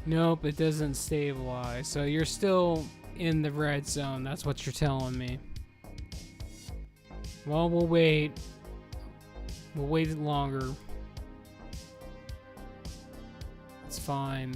Nope, it doesn't stabilize. So you're still in the red zone. That's what you're telling me. Well, we'll wait. We'll wait longer. It's fine.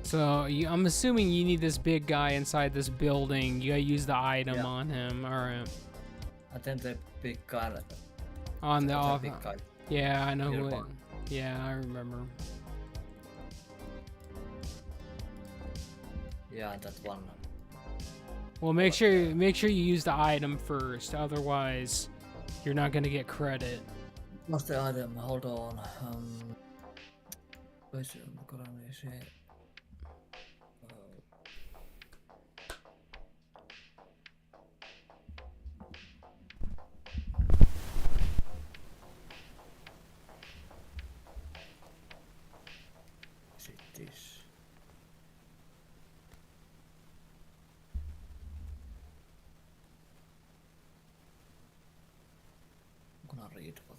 So I'm assuming you need this big guy inside this building. You gotta use the item Yeah. on him. All right. And then the big guy. On the the off. big guy. Yeah, I know who it. Nearby. Yeah, I remember. Yeah, and that one. Well, make sure you use the item first. Otherwise, you're not gonna get credit. What's the item? Hold on. Where's it? Is it this? I'm gonna read what.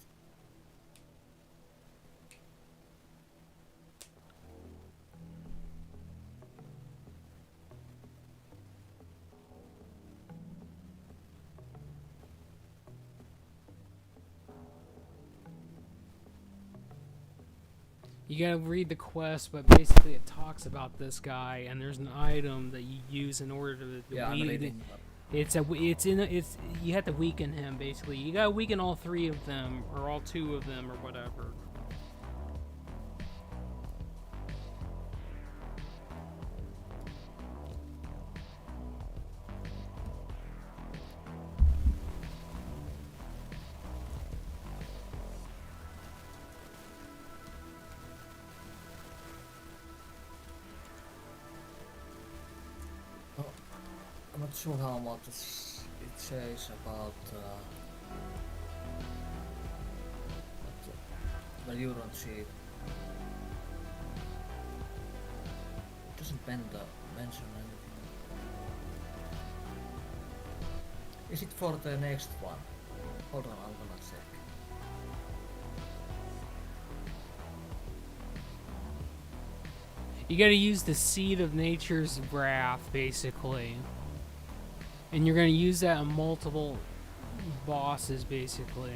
You gotta read the quest, but basically it talks about this guy, and there's an item that you use in order to Yeah, I'm reading. it's you have to weaken him basically. You gotta weaken all 3 of them or all 2 of them or whatever. I'm not sure how much it says about but you don't see it. It doesn't mention anything. Is it for the next one? Hold on, I'm gonna check. You gotta use the Seed of Nature's Wrath, basically. And you're gonna use that on multiple bosses, basically.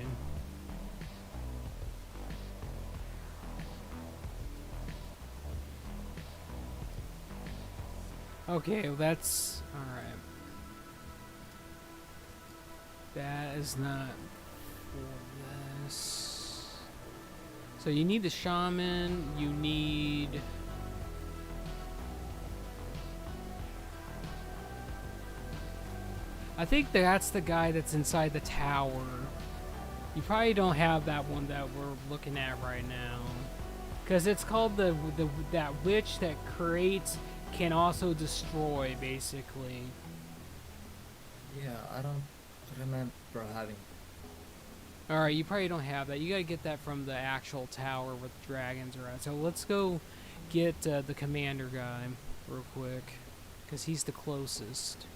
Okay, well that's... alright. That is not for this. So you need the Shaman, you need... I think that's the guy that's inside the tower. You probably don't have that one that we're looking at right now. Because it's called that witch that creates can also destroy, basically. Yeah, I don't remember having. Alright, you probably don't have that. You gotta get that from the actual tower where the dragons are at. So let's go get the commander guy real quick. Because he's the closest.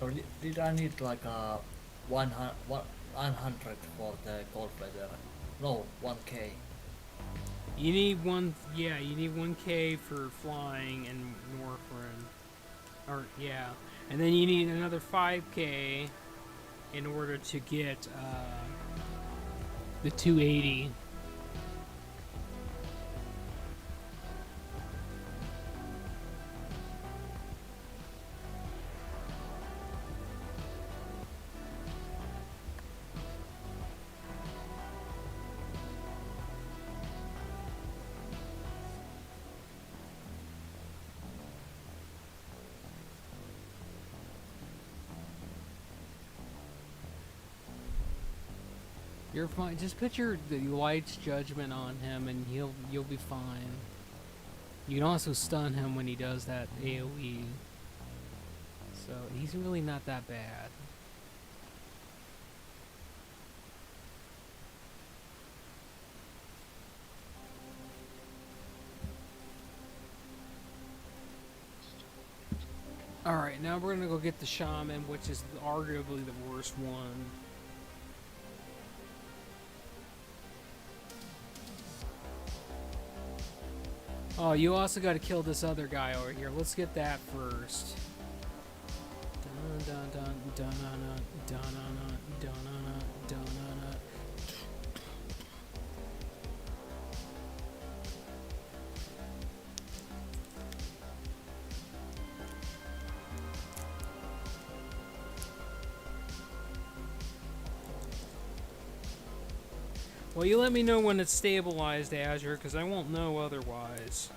Or did I need like a 100 for the gold feather? No, 1k. You need one, yeah, you need 1k for flying and Northrend. Or, yeah. And then you need another 5k in order to get the 280. You're fine. Just put the light's judgment on him, and you'll be fine. You can also stun him when he does that AOE. So he's really not that bad. Alright, now we're gonna go get the Shaman, which is arguably the worst one. Oh, you also gotta kill this other guy over here. Let's get that first. Dun dun dun dun dun dun dun dun dun dun. Well, you let me know when it's stabilized, Azure, because I won't know otherwise.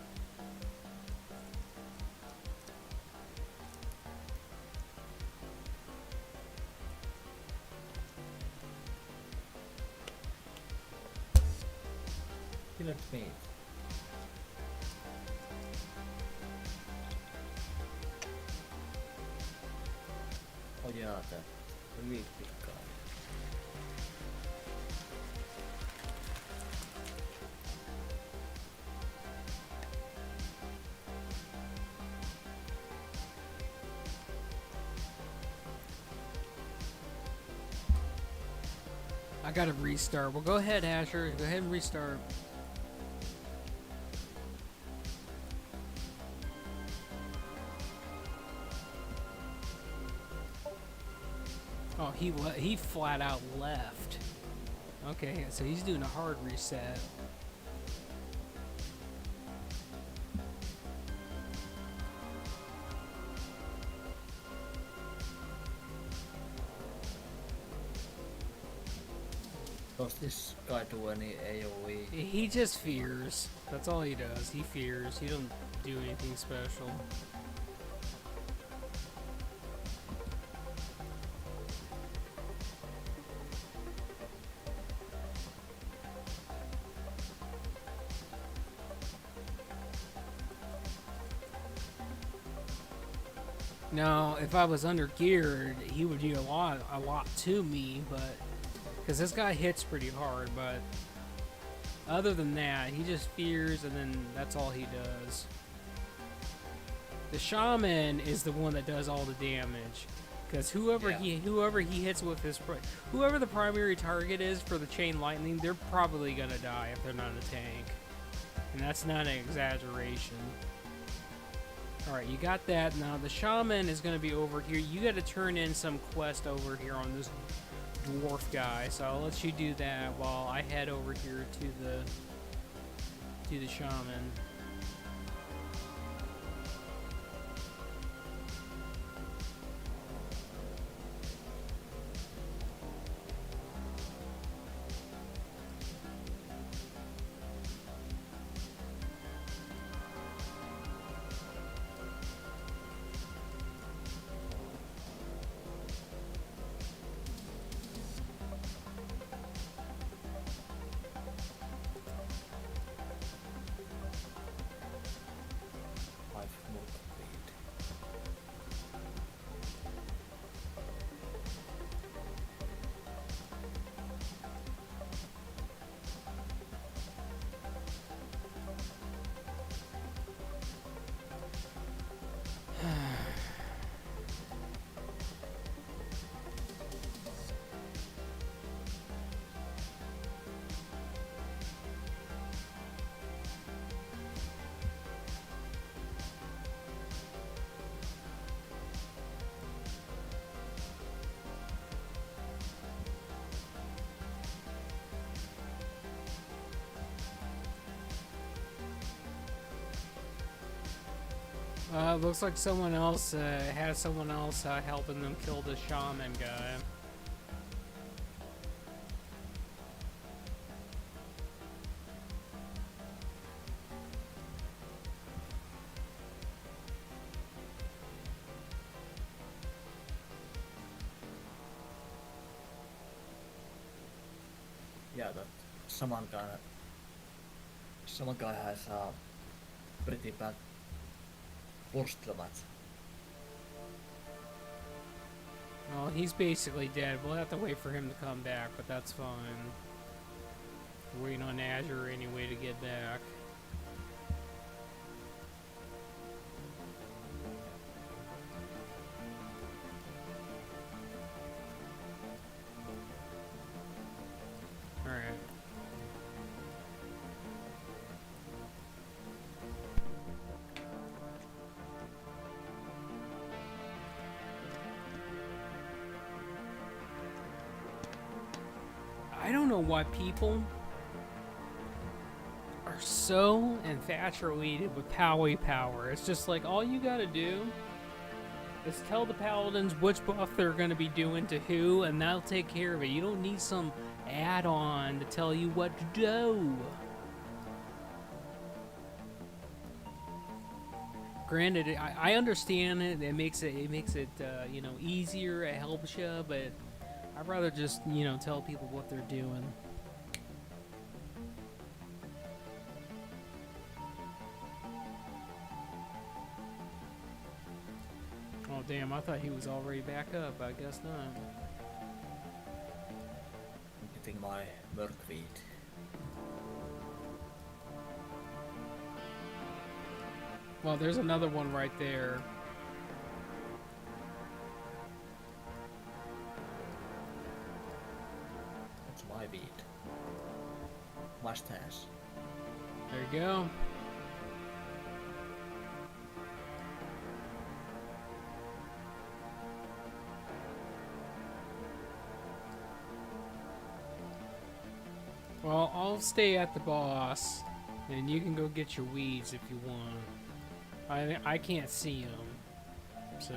Kill it me. Oh yeah, that. Really big guy. I gotta restart. Well, go ahead, Asher. Go ahead and restart. Oh, he flat out left. Okay, so he's doing a hard reset. Does this guy do any AoE? He just fears. That's all he does. He fears. He don't do anything special. Now, if I was under geared, he would do a lot to me, but because this guy hits pretty hard, but other than that, he just fears, and then that's all he does. The shaman is the one that does all the damage, because whoever he hits with his whoever the primary target is for the chain lightning, they're probably gonna die if they're not in a tank, and that's not an exaggeration. Alright, you got that. Now the shaman is going to be over here. You got to turn in some quest over here on this dwarf guy. So I'll let you do that while I head over here to the shaman. Looks like someone else has someone else helping them kill the shaman guy. Yeah, that someone guy has a pretty bad Wurstlemat. Well, he's basically dead. We'll have to wait for him to come back, but that's fine. We're waiting on Azure anyway to get back. Alright. I don't know why people are so infatuated with Powie power. It's just like all you gotta do is tell the paladins which buff they're gonna be doing to who, and that'll take care of it. You don't need some add-on to tell you what to do. Granted, I understand it. It makes it you know, easier. It helps you, but I'd rather just, you know, tell people what they're doing. Oh, damn, I thought he was already back up. I guess not. collecting my merkweed. Well, there's another one right there. That's my weed. My stash. There you go. Well, I'll stay at the boss, and you can go get your weeds if you want. I can't see them, so...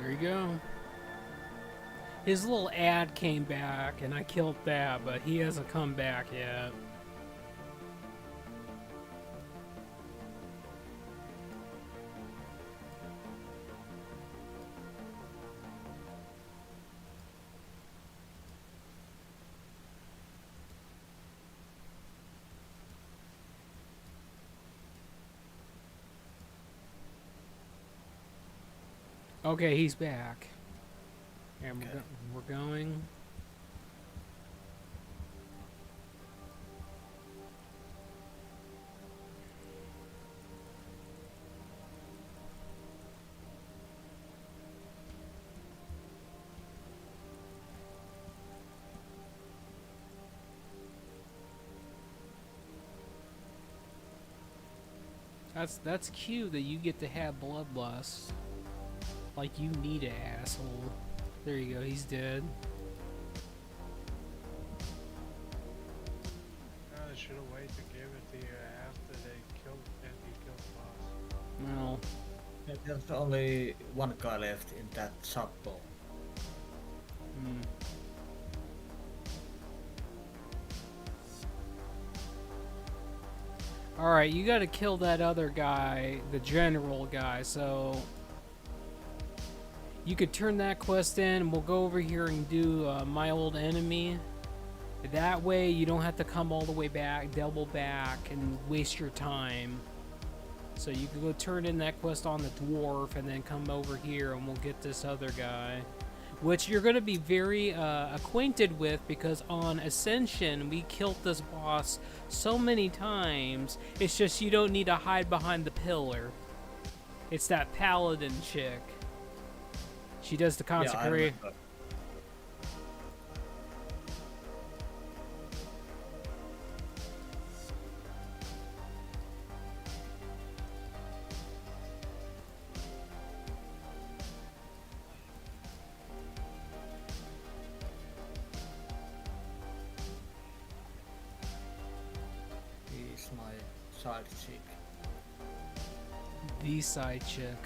There you go. His little ad came back, and I killed that, but he hasn't come back yet. Okay, he's back. And Okay. we're going. That's cute that you get to have bloodlust. Like you need it, asshole. There you go, he's dead. I should have waited to give it to you after they killed the boss. Well, There's only one guy left in that sub-bowl. hmm. Alright, you gotta kill that other guy, the general guy, so... You could turn that quest in, and we'll go over here and do My Old Enemy. That way, you don't have to come all the way back, double back, and waste your time. So you can go turn in that quest on the dwarf, and then come over here, and we'll get this other guy. Which you're going to be very acquainted with, because on Ascension, we killed this boss so many times. It's just you don't need to hide behind the pillar. It's that paladin chick. She does the consecrate. Yeah, he's my side chick. The side chick.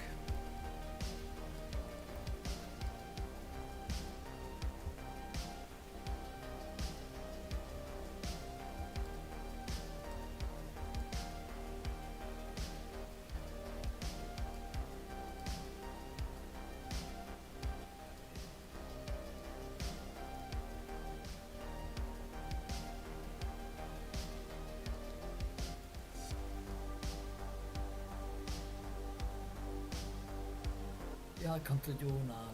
Yeah, I come to you now.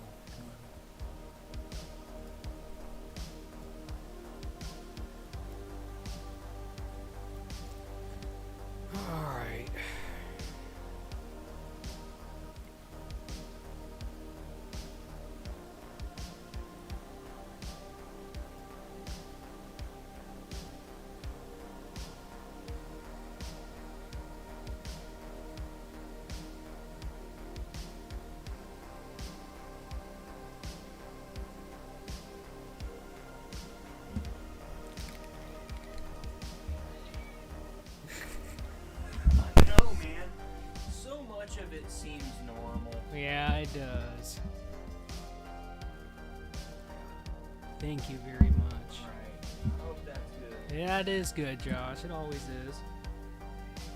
Thank you very much. Alright. I hope that's good. Yeah, it is good, Josh. It always is.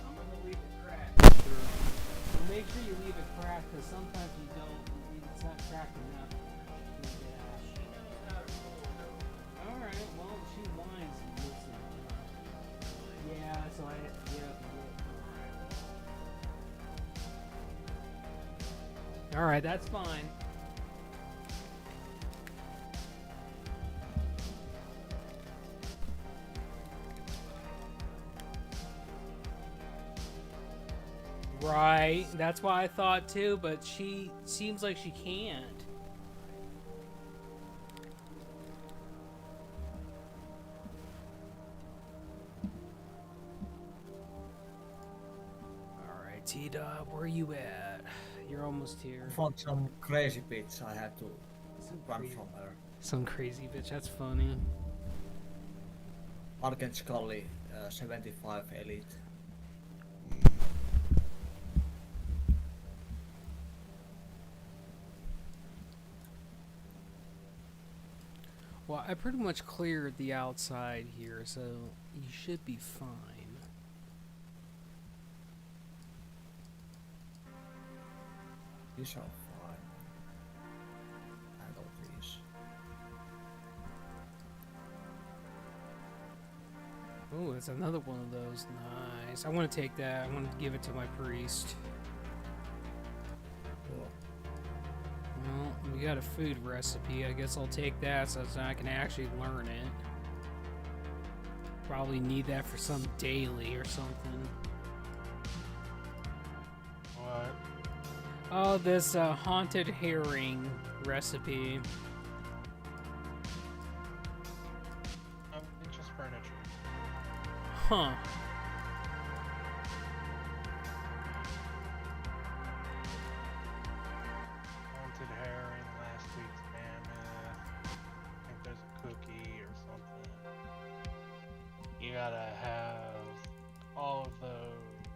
I'm gonna leave it cracked. Well, make sure you leave it cracked, because sometimes you don't. It's not cracked enough. She knows how to roll though. All right. Well, she whines and listens. Yeah. So I. Yeah. All right. That's fine. Right, that's why I thought too, but she seems like she can't. Alright, T-Dub, where you at? You're almost here. Found some crazy bits. I had to run crazy- from her. Some crazy bitch, that's funny. Argent Scully, 75 elite. Well, I pretty much cleared the outside here, so you should be fine. These are fine. Handle these. Oh, it's another one of those. Nice. I want to take that. I want to give it to my priest. Cool. Well, we got a food recipe. I guess I'll take that so that I can actually learn it. Probably need that for some daily or something. What? Oh, this haunted herring recipe. It's just furniture. Huh. Haunted herring, last week's mammoth. I think there's a cookie or something. You gotta have all of those.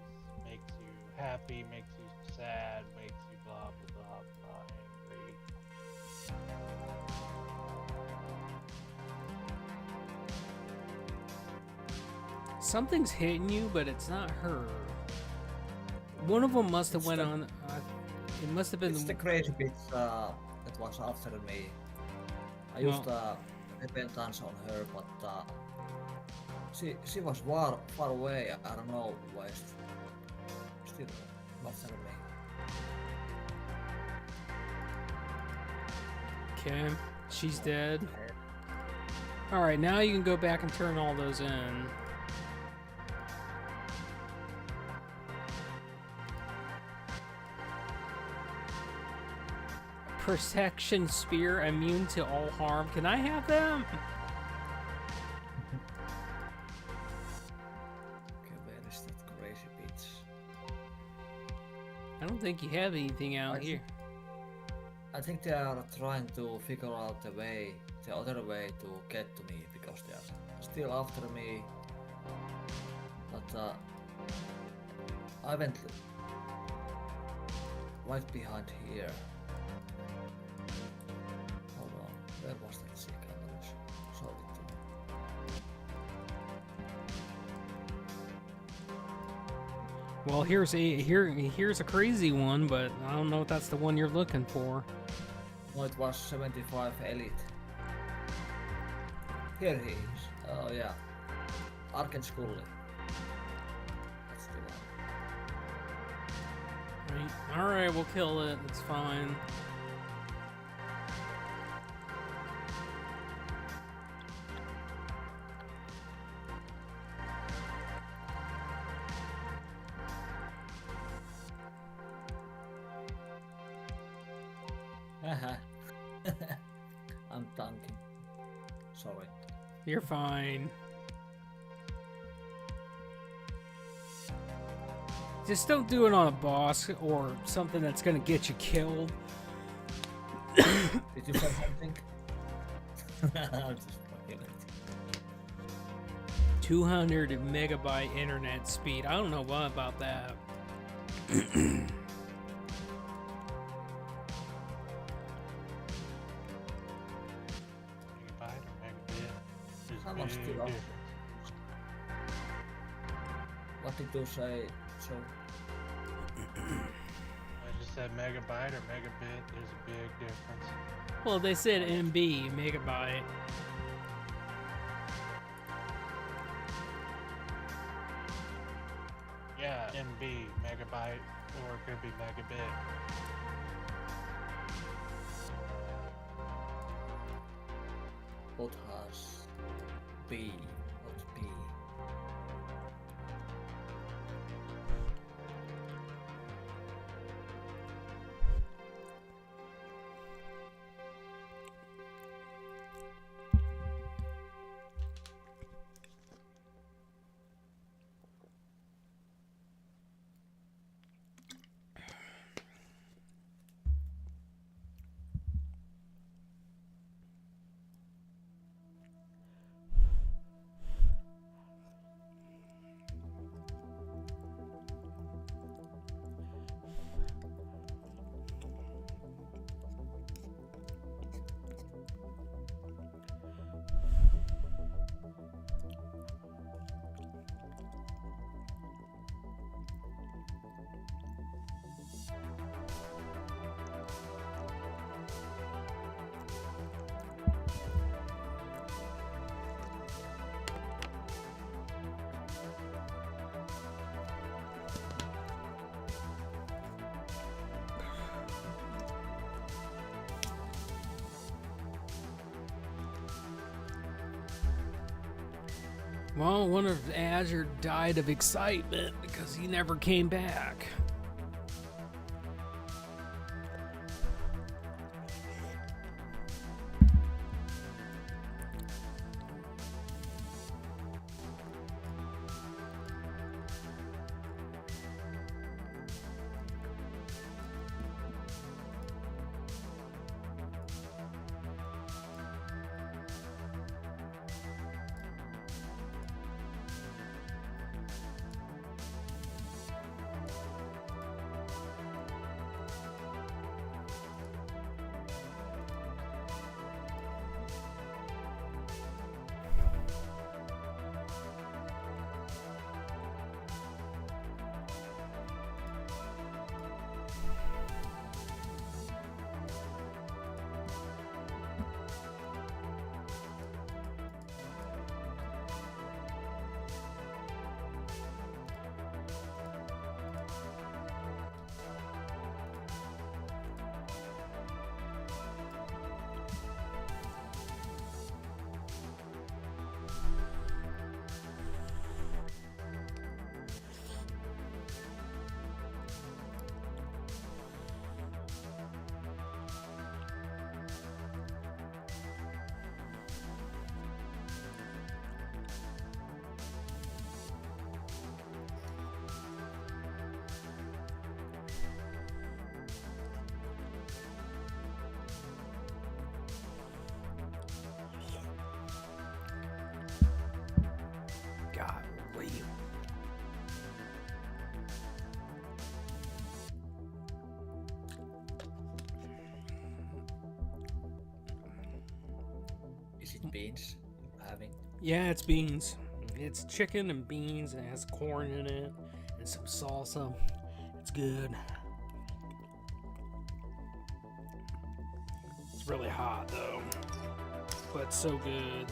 Makes you happy, makes you sad, makes you blah blah blah blah angry. Something's hitting you, but it's not her. One of them must have It's went the- on. It must have been It's the crazy bits that was after me. I used repentance on her, but she was far away. I don't know why. Still after me. Okay, she's dead. All right, now you can go back and turn all those in. Protection spear, immune to all harm. Can I have them? Okay, where is that crazy bits? I don't think you have anything out here. I think they are trying to figure out the other way to get to me because they are still after me. But I went right behind here. Hold on, where was that sick animals? Show it to me. Well, here's a crazy one, but I don't know if that's the one you're looking for. No, it was 75 elite. Here he is. Oh yeah. Archwarden Scully. That's the one. Right. All right, we'll kill it. It's fine. Haha. I'm tanking. Sorry. You're fine. Just don't do it on a boss or something that's gonna get you killed. Did you say something? I'm just fucking it. 200 megabyte internet speed. I don't know what about that. You can buy it or I'm Big still difference. What did you say? So I just said megabyte or megabit. There's a big difference. Well, they said MB, megabyte. Yeah, MB, megabyte, or it could be megabit. what has B? What's B? Well, I wonder if Azure died of excitement because he never came back. Golly. Is it beans you're having? Yeah, it's beans. It's chicken and beans, and it has corn in it, and some salsa. It's good. It's really hot, though. But so good.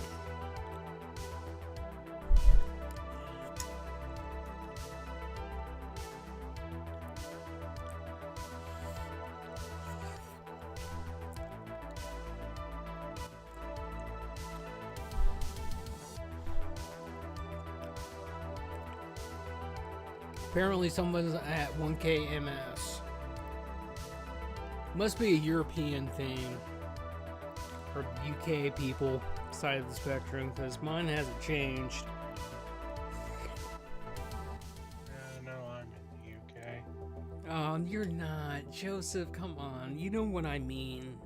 Apparently someone's at 1K MS. Must be a European thing. Or UK people side of the spectrum, because mine hasn't changed. No, I'm in the UK. Oh, you're not. Joseph, come on. You know what I mean.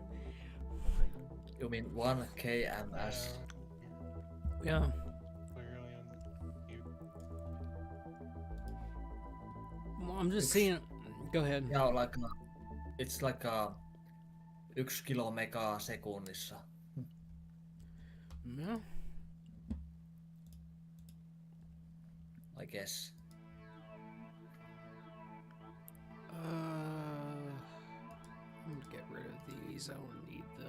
You mean 1K MS? Yeah. Clearly in you. Well, I'm just seeing... Go ahead. Yeah, like it's like 1 kilo mega sekunnissa. Yeah. guess. I'm gonna get rid of these. I don't need them.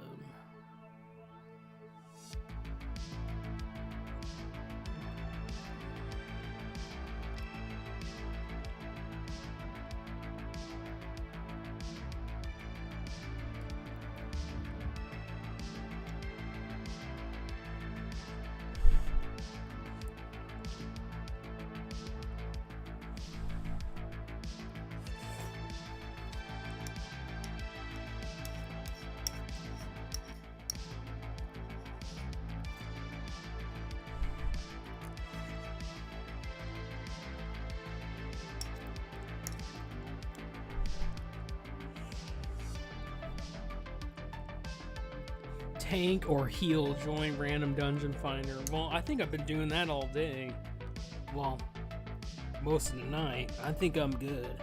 Tank or heal, join random dungeon finder. Well, I think I've been doing that all day. Well, most of the night. I think I'm good.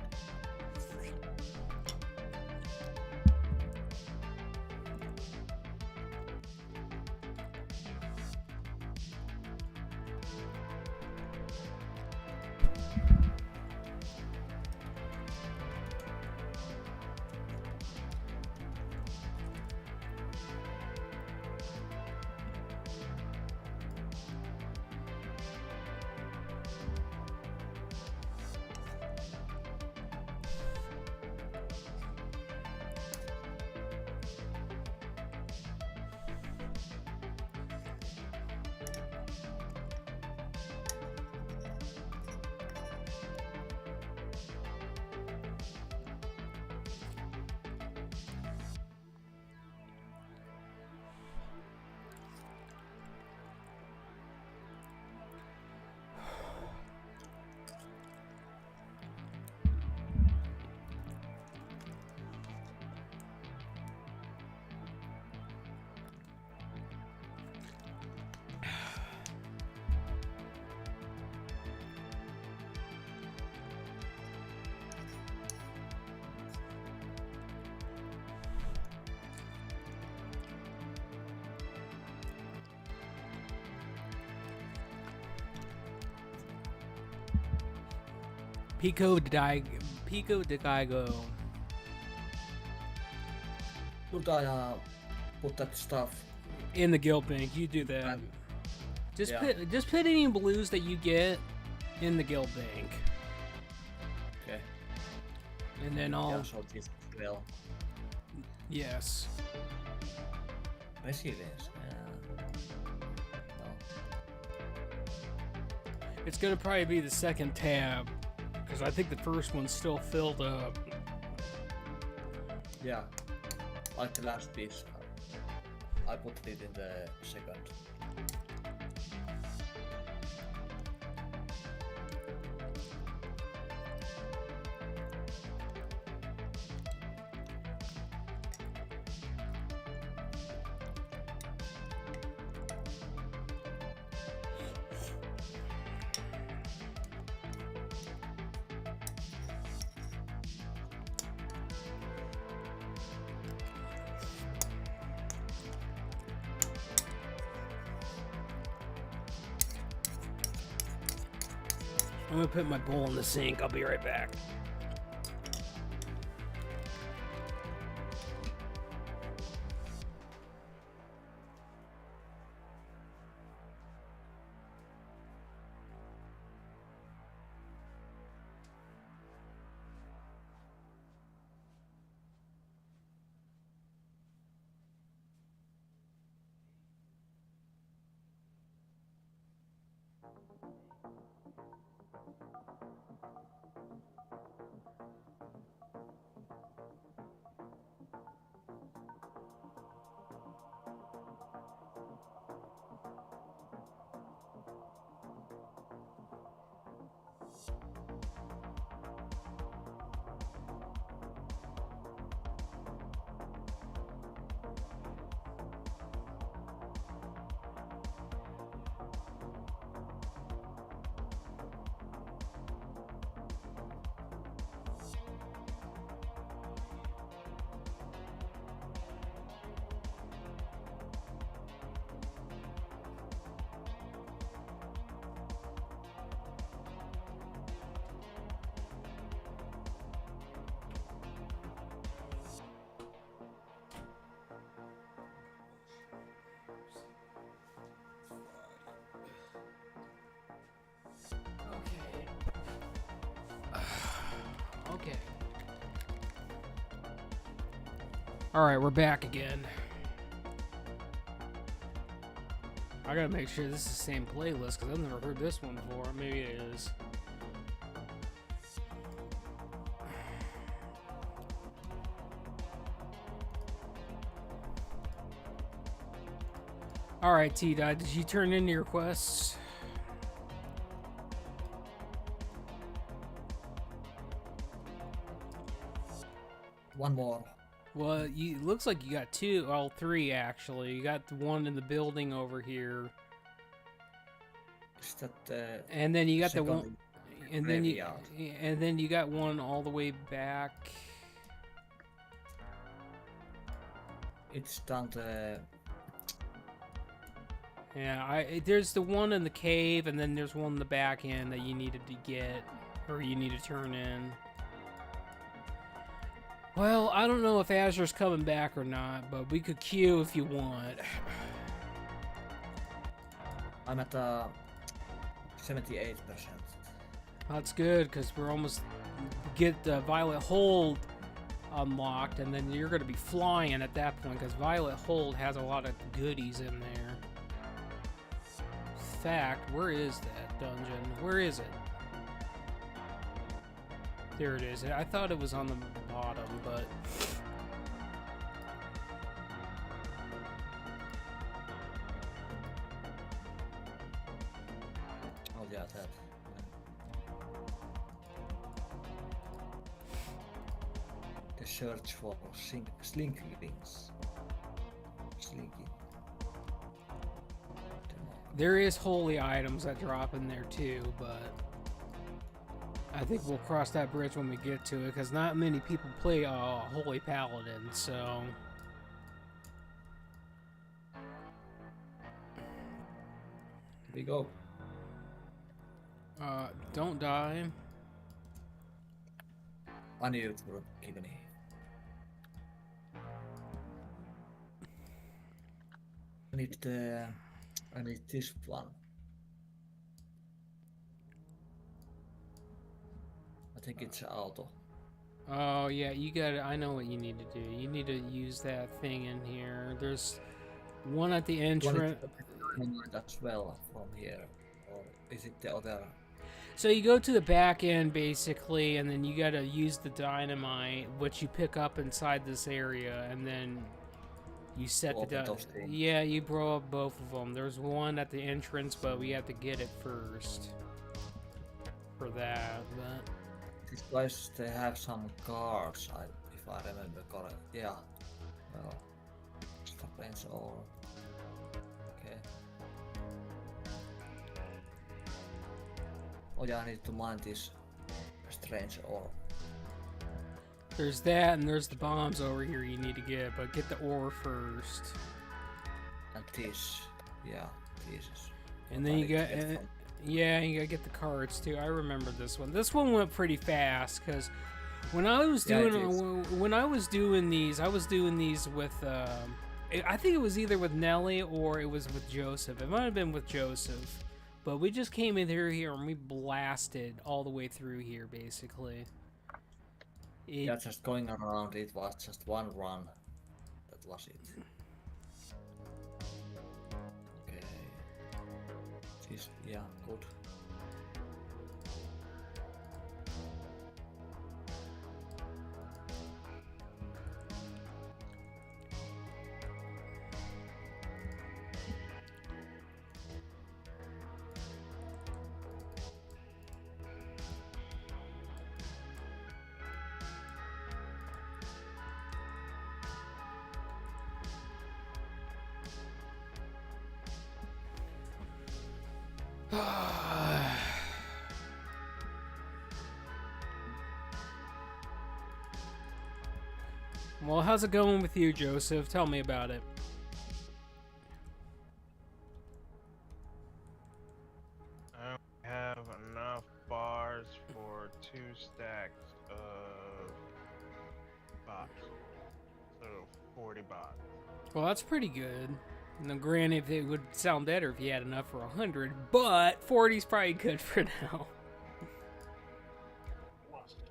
Pico de Gaigo. Should I put that stuff? In the guild bank, you do that. Just Yeah. put any blues that you get in the guild bank, Okay. and then I'll Yeah, so this will. yes. Resilience. No. It's gonna probably be the second tab, because I think the first one's still filled up. Yeah. Like the last piece. I put it in the second. I'm gonna put my bowl in the sink. I'll be right back. Okay. Alright, we're back again. I gotta make sure this is the same playlist, because I've never heard this one before. Maybe it is. Alright, T-Dot, did you turn in your quests? One more. Well, it looks like you got two, well, three actually. You got the one in the building over here, Is that and then you got the one, second and then you got one all the way back. It's down the Yeah, there's the one in the cave, and then there's one in the back end that you needed to get, or you need to turn in. Well, I don't know if Azure's coming back or not, but we could queue if you want. I'm at 78%. That's good, because we're almost get the Violet Hold unlocked, and then you're going to be flying at that point, because Violet Hold has a lot of goodies in there. In fact, where is that dungeon? Where is it? There it is. I thought it was on the bottom, but... Oh yeah, that. The search for slinky wings. Slinky. There is holy items that drop in there too, but I think we'll cross that bridge when we get to it, because not many people play Holy Paladin, so... Here we go. Don't die. I knew it would give me. I need this one. I think it's auto. Oh, yeah, you gotta... I know what you need to do. You need to use that thing in here. There's one at the entrance. As well from here, or is it the other? So you go to the back end, basically, and then you gotta use the dynamite, which you pick up inside this area, and then you set the dynamite. Yeah, you blow up both of them. There's one at the entrance, but we have to get it first for that. But These guys, they have some guards, if I remember correctly. Yeah. Well, stop range all. Okay. Oh yeah, I need to mine this strange ore. there's that, and there's the bombs over here you need to get, but get the ore first. And this, yeah, Jesus. And then you got, yeah, you gotta get the cards too. I remember this one. This one went pretty fast, because when I was doing these, I was doing these with, I think it was either with Nelly or it was with Joseph. It might have been with Joseph, but we just came in here and we blasted all the way through here, basically. Yeah, just going around. It was just one run. That was it. Okay. Jeez, yeah, good. Well, how's it going with you, Joseph? Tell me about it. I don't have enough bars for 2 stacks of bots. So 40 bots. Well, that's pretty good. Now, granted, it would sound better if you had enough for 100, but 40's probably good for now.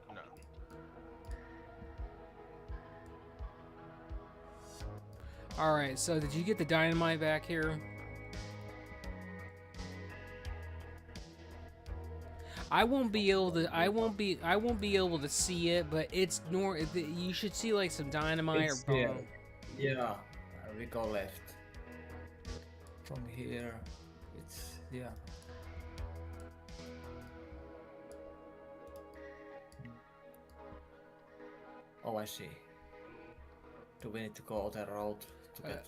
No. Alright, so did you get the dynamite back here? I won't be able to see it, but it's you should see like some dynamite It's or here. bomb. Yeah, we go left. From here, it's yeah. Oh, I see. Do we need to go other road to get?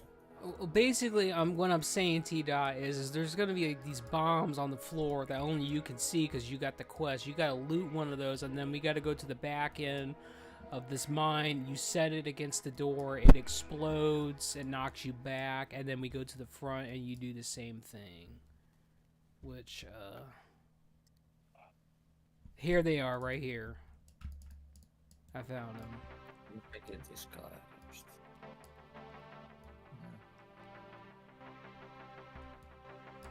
Well, basically, what I'm saying, T-Dot, is there's gonna be like, these bombs on the floor that only you can see because you got the quest. You gotta loot one of those, and then we gotta go to the back end of this mine. You set it against the door, it explodes, it knocks you back, and then we go to the front and you do the same thing. Which, here they are, right here. I found them. I get this guy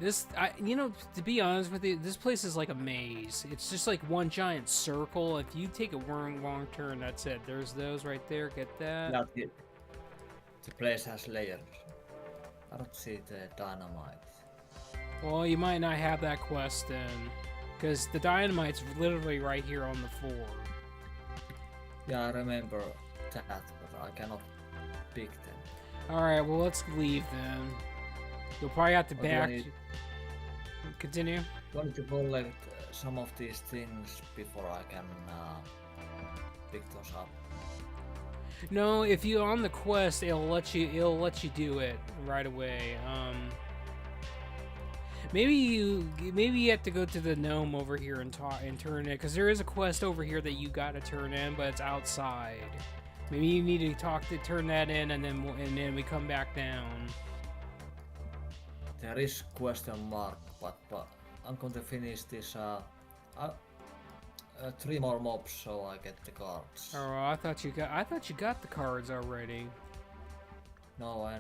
first. You know, to be honest with you, this place is like a maze. It's just like one giant circle. If you take a wrong turn, that's it. There's those right there. Get that? Yeah, the place has layers. I don't see the dynamite. Well, you might not have that quest then, because the dynamite's literally right here on the floor. Yeah, I remember that, but I cannot pick them. All right, well let's leave then. You'll probably have to Or do I back. need- Continue. Want to collect some of these things before I can pick those up. No, if you're on the quest, it'll let you do it right away. Maybe you have to go to the gnome over here and turn it, because there is a quest over here that you got to turn in, but it's outside. Maybe you need to turn that in, and then we come back down. There is question mark, but I'm going to finish this 3 more mobs so I get the cards. Oh, I thought you got the cards already. No, I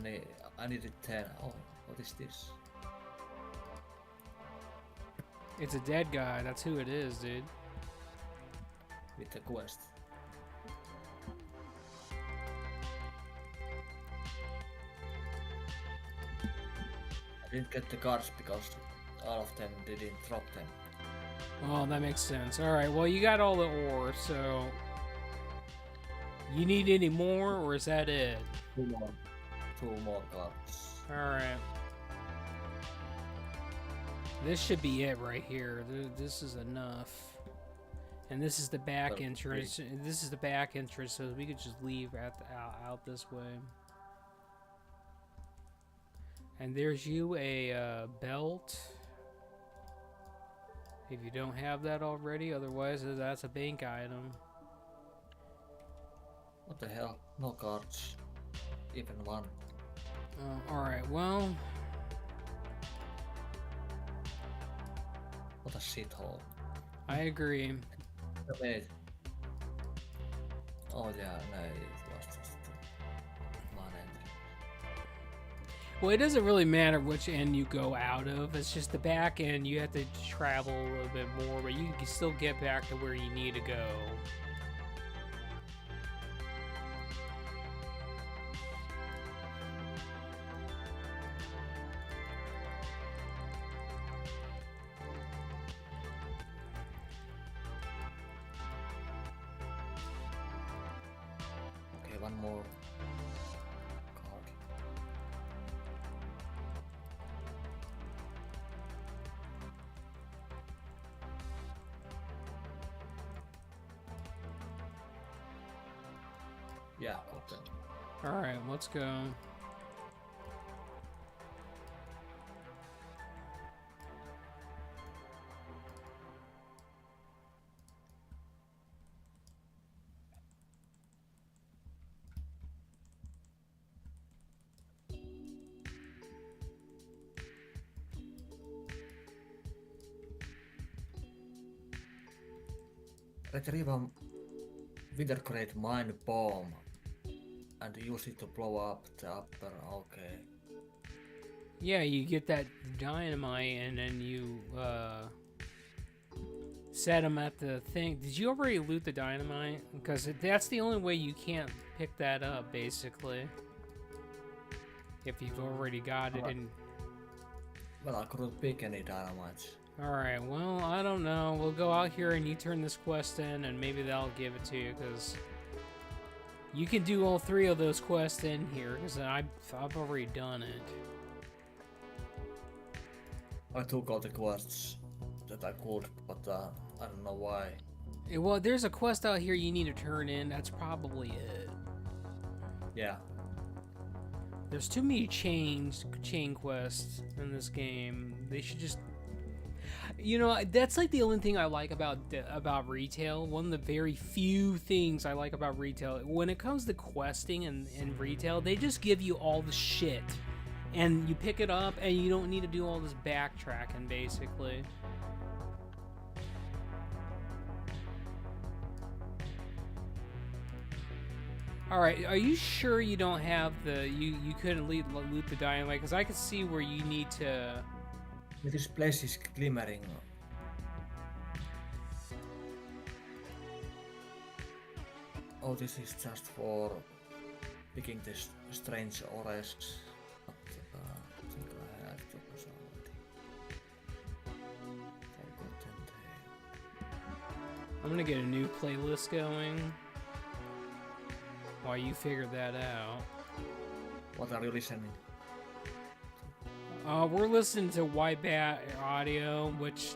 needed 10. Oh, what is this? It's a dead guy. That's who it is, dude. With the quest. I didn't get the cards because all of them didn't drop them. Oh, that makes sense. All right. Well, you got all the ore, so you need any more, or is that it? 2 more. 2 more cards. All right. This should be it right here. This is enough. And this is the back Perfect. entrance. This is the back entrance, so we could just leave out this way. And there's you a belt. If you don't have that already, otherwise that's a bank item. What the hell? No cards. Even one. Alright, well... What a shithole. I agree. Wait. Oh yeah, no, it was just one entry. Well, it doesn't really matter which end you go out of. It's just the back end, you have to travel a little bit more, but you can still get back to where you need to go. Okay, one more card. Yeah, got them. Alright, let's go. Retrieve a Wintergrade mine bomb and use it to blow up the upper. Okay. Yeah, you get that dynamite and then you set them at the thing. Did you already loot the dynamite? Because that's the only way you can't pick that up, basically. If you've already got it in. Well, I couldn't pick any dynamites. Alright, well, I don't know. We'll go out here and you turn this quest in, and maybe that'll give it to you, because you can do all 3 of those quests in here, because I've already done it. I took all the quests that I could, but I don't know why. Well, there's a quest out here you need to turn in. That's probably it. Yeah. There's too many chain quests in this game. They should just... You know, that's like the only thing I like about retail. One of the very few things I like about retail. When it comes to questing and retail, they just give you all the shit. And you pick it up and you don't need to do all this backtracking, basically. Alright, are you sure you don't have the... You couldn't loot the dynamite? Because I could see where you need to... This place is glimmering. Oh, this is just for picking this strange ores. But I think I have to do something. I'm gonna get a new playlist going while you figure that out. What are you listening? We're listening to White Bat audio, which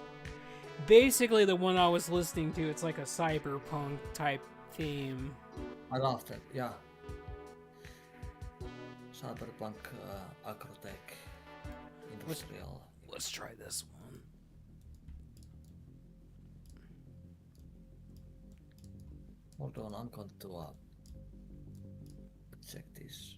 basically the one I was listening to, it's like a cyberpunk type theme. I love that, yeah. Cyberpunk, agrotech, industrial. Let's try this one. Hold on, I'm going to check this.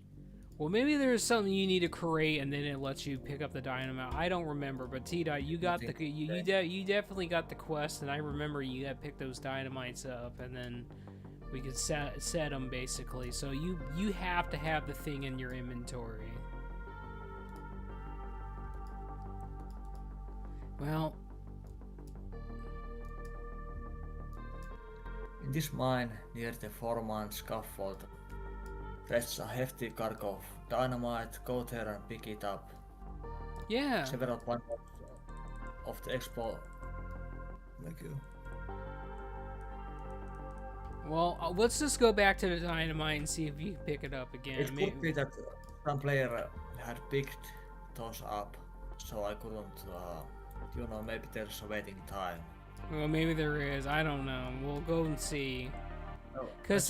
Well, maybe there's something you need to create, and then it lets you pick up the dynamite. I don't remember, but T-Dot, you got you definitely got the quest, and I remember you had picked those dynamites up, and then we could set them basically. So you have to have the thing in your inventory. Well, in this mine near the foreman scaffold, there's a hefty cargo of dynamite. Go there and pick it up. yeah. Several points of the expo. Thank you. Well, let's just go back to the dynamite and see if you can pick it up again. It could be that some player had picked those up, so I couldn't, you know, maybe there's a waiting time. Well, maybe there is. I don't know. We'll go and see. No, Because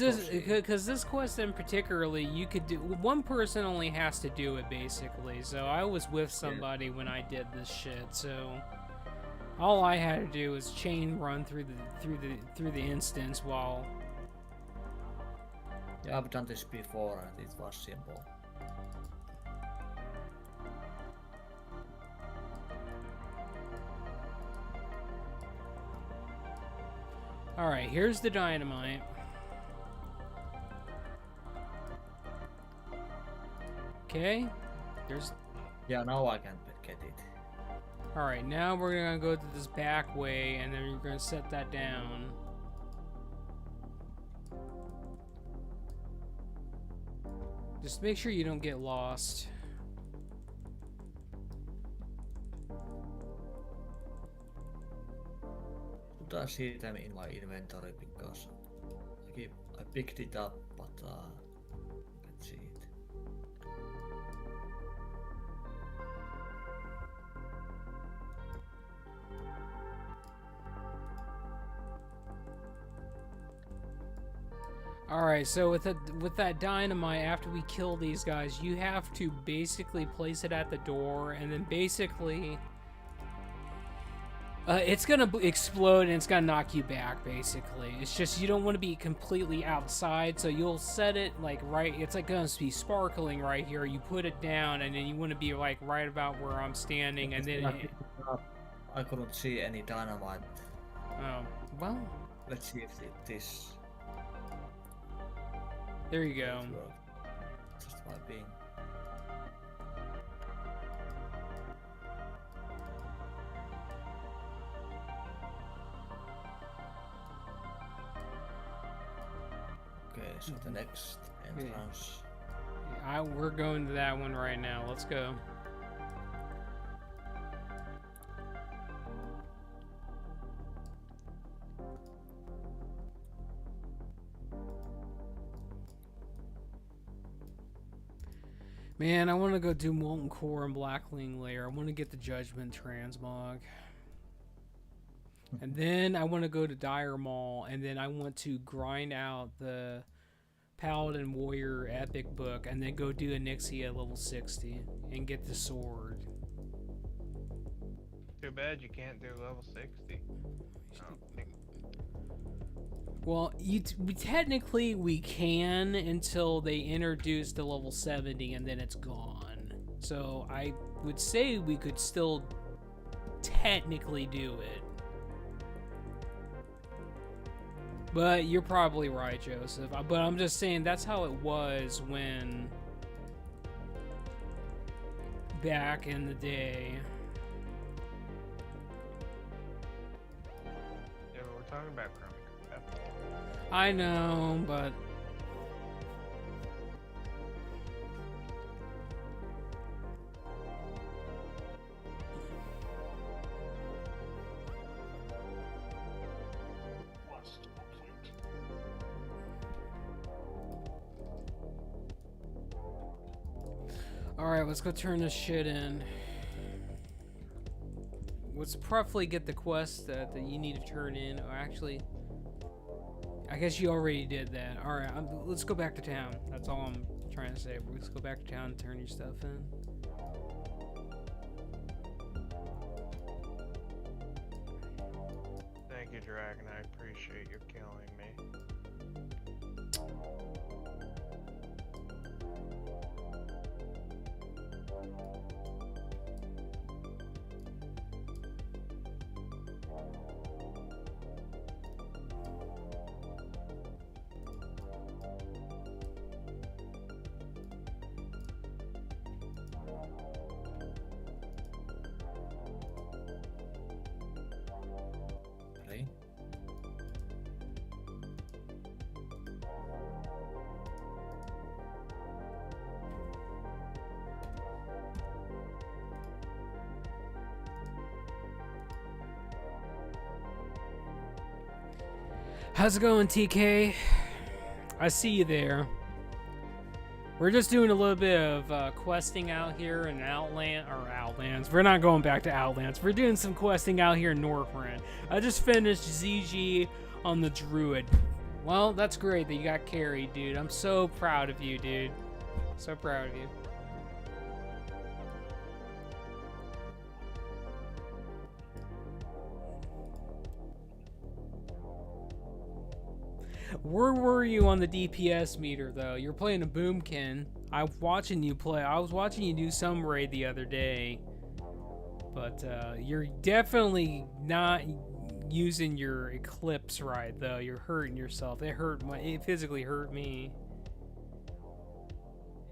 this quest in particularly, you could do... One person only has to do it, basically. So I was with somebody when I did this shit, so... All I had to do was chain run through the instance while... Yeah, I've done this before and it was simple. Alright, here's the dynamite. Okay, there's... Yeah, now I can get it. Alright, now we're gonna go to this back way, and then you're gonna set that down. Just make sure you don't get lost. Could I see them in my inventory because I picked it up, but I can't see it. Alright, so with that dynamite, after we kill these guys, you have to basically place it at the door, and then basically... it's gonna explode and it's gonna knock you back, basically. It's just you don't want to be completely outside, so you'll set it like right... It's like gonna be sparkling right here. You put it down, and then you want to be like right about where I'm standing, and then... I couldn't see any dynamite. Oh, well... Let's see if this... There you go. Just by being. Okay, so the next entrance. We're going to that one right now. Let's go. Man, I want to go do Molten Core and Blackling Lair. I want to get the Judgment transmog. And then I want to go to Dire Maul, and then I want to grind out the Paladin Warrior Epic book, and then go do Onyxia level 60 and get the sword. Too bad you can't do level 60. I don't think. Well, technically we can until they introduce the level 70, and then it's gone. So I would say we could still technically do it. But you're probably right, Joseph. But I'm just saying that's how it was when back in the day. Yeah, but we're talking about Chrome. I know, but alright, let's go turn this shit in. Let's probably get the quest that you need to turn in. Or actually, I guess you already did that. Alright, let's go back to town. That's all I'm trying to say. Let's go back to town and turn your stuff in. Thank you, Dragon. I appreciate you killing me. Really? How's it going, TK? I see you there. We're just doing a little bit of questing out here in Outlands. We're not going back to Outlands. We're doing some questing out here in Northrend. I just finished ZG on the Druid. Well, that's great that you got carried, dude. I'm so proud of you, dude. So proud of you. Where were you on the DPS meter, though? You're playing a Boomkin. I was watching you play. I was watching you do some raid the other day. But you're definitely not using your Eclipse right, though. You're hurting yourself. It physically hurt me.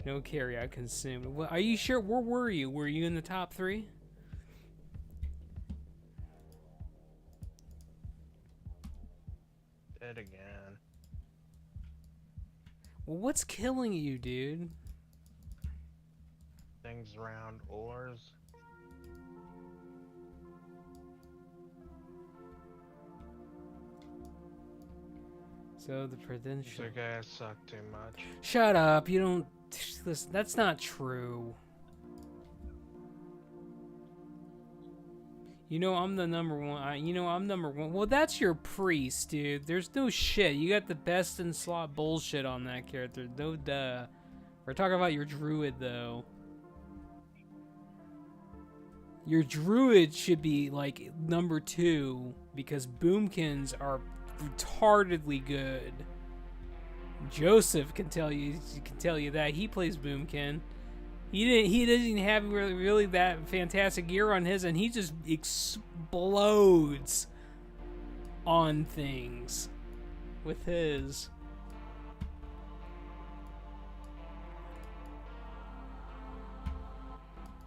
No carry I consumed. Well, are you sure? Where were you? Were you in the top 3? Dead again. Well, what's killing you, dude? Things around ores. So the Prudential. These guys suck too much. Shut up! You don't. Listen, that's not true. You know I'm the number one. I'm number one. Well, that's your priest, dude. There's no shit. You got the best in slot bullshit on that character. No duh. We're talking about your druid, though. Your druid should be like number 2 because boomkins are retardedly good. Joseph can tell you that he plays boomkin. He doesn't have really that fantastic gear on his, and he just explodes on things with his.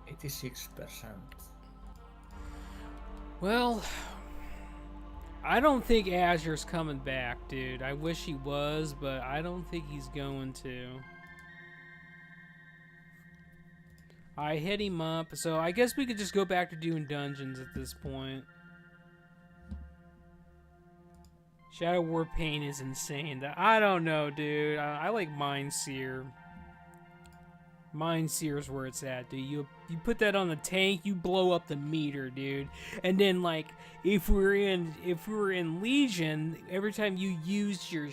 %86. Well, I don't think Azure's coming back, dude. I wish he was, but I don't think he's going to. I hit him up, so I guess we could just go back to doing dungeons at this point. Shadow War Pain is insane. I don't know, dude. I like Mind Seer. Mind Seer's where it's at, dude. You put that on the tank, you blow up the meter, dude. And then like if we were in Legion, every time you used your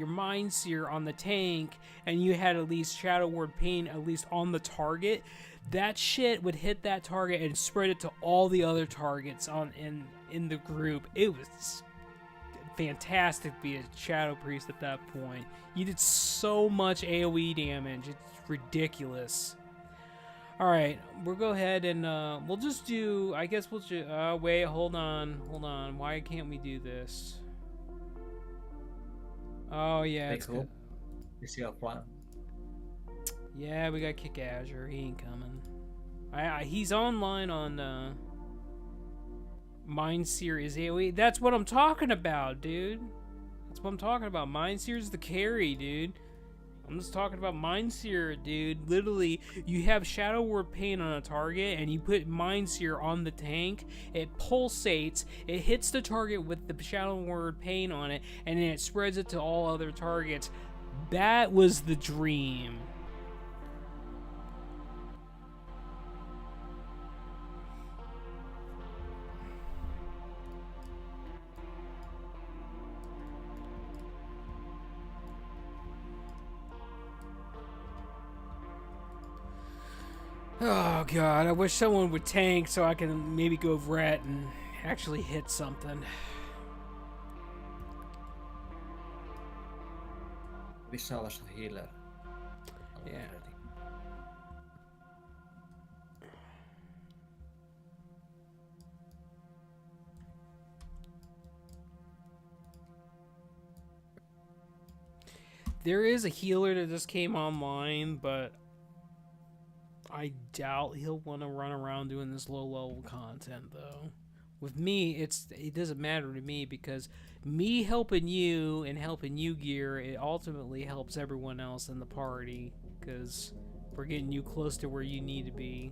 Mind Seer on the tank and you had at least Shadow Ward Pain at least on the target, that shit would hit that target and spread it to all the other targets in the group. It was fantastic to be a Shadow Priest at that point. You did so much AoE damage. It's ridiculous. Alright, we'll go ahead and we'll just do, I guess we'll just, wait, hold on. Why can't we do this? Oh, yeah, it's cool. You see our plan? Yeah, we got Kick Azure. He ain't coming. He's online on Mind Seer is AoE. That's what I'm talking about, dude. That's what I'm talking about. Mind Seer's the carry, dude. I'm just talking about Mind Seer, dude. Literally, you have Shadow Ward Pain on a target, and you put Mind Seer on the tank. It pulsates. It hits the target with the Shadow Ward Pain on it, and then it spreads it to all other targets. That was the dream. Oh god, I wish someone would tank so I can maybe go Vret and actually hit something. Wish I was a healer. Yeah. There is a healer that just came online, but I doubt he'll want to run around doing this low-level content, though. With me, it doesn't matter to me, because me helping you and helping you gear, it ultimately helps everyone else in the party, because we're getting you close to where you need to be.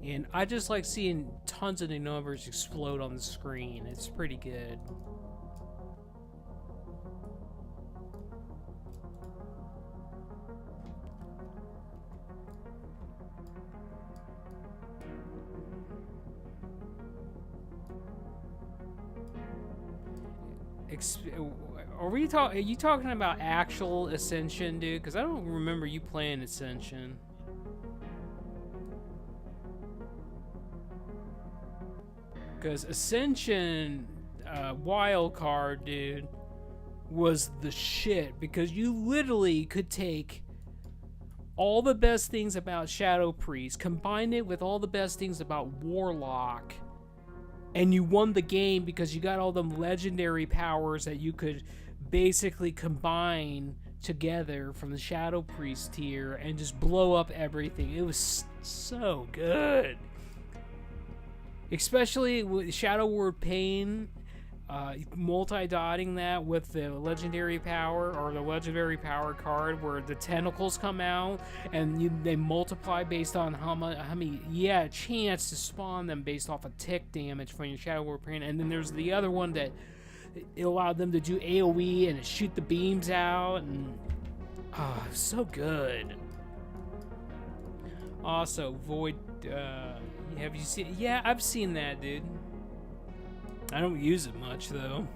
And I just like seeing tons of the numbers explode on the screen. It's pretty good. Are you talking about actual Ascension, dude? Because I don't remember you playing Ascension. Because Ascension wildcard, dude, was the shit. Because you literally could take all the best things about Shadow Priest, combine it with all the best things about Warlock, and you won the game because you got all them legendary powers that you could basically combine together from the Shadow Priest tier and just blow up everything. It was so good. Especially with Shadow Ward Pain, multi-dotting that with the legendary power or the legendary power card where the tentacles come out and they multiply based on how many chance to spawn them based off of tick damage from your Shadow Ward Pain. And then there's the other one that it allowed them to do AoE and shoot the beams out, and so good. Also, Void, have you seen? Yeah, I've seen that, dude. I don't use it much, though.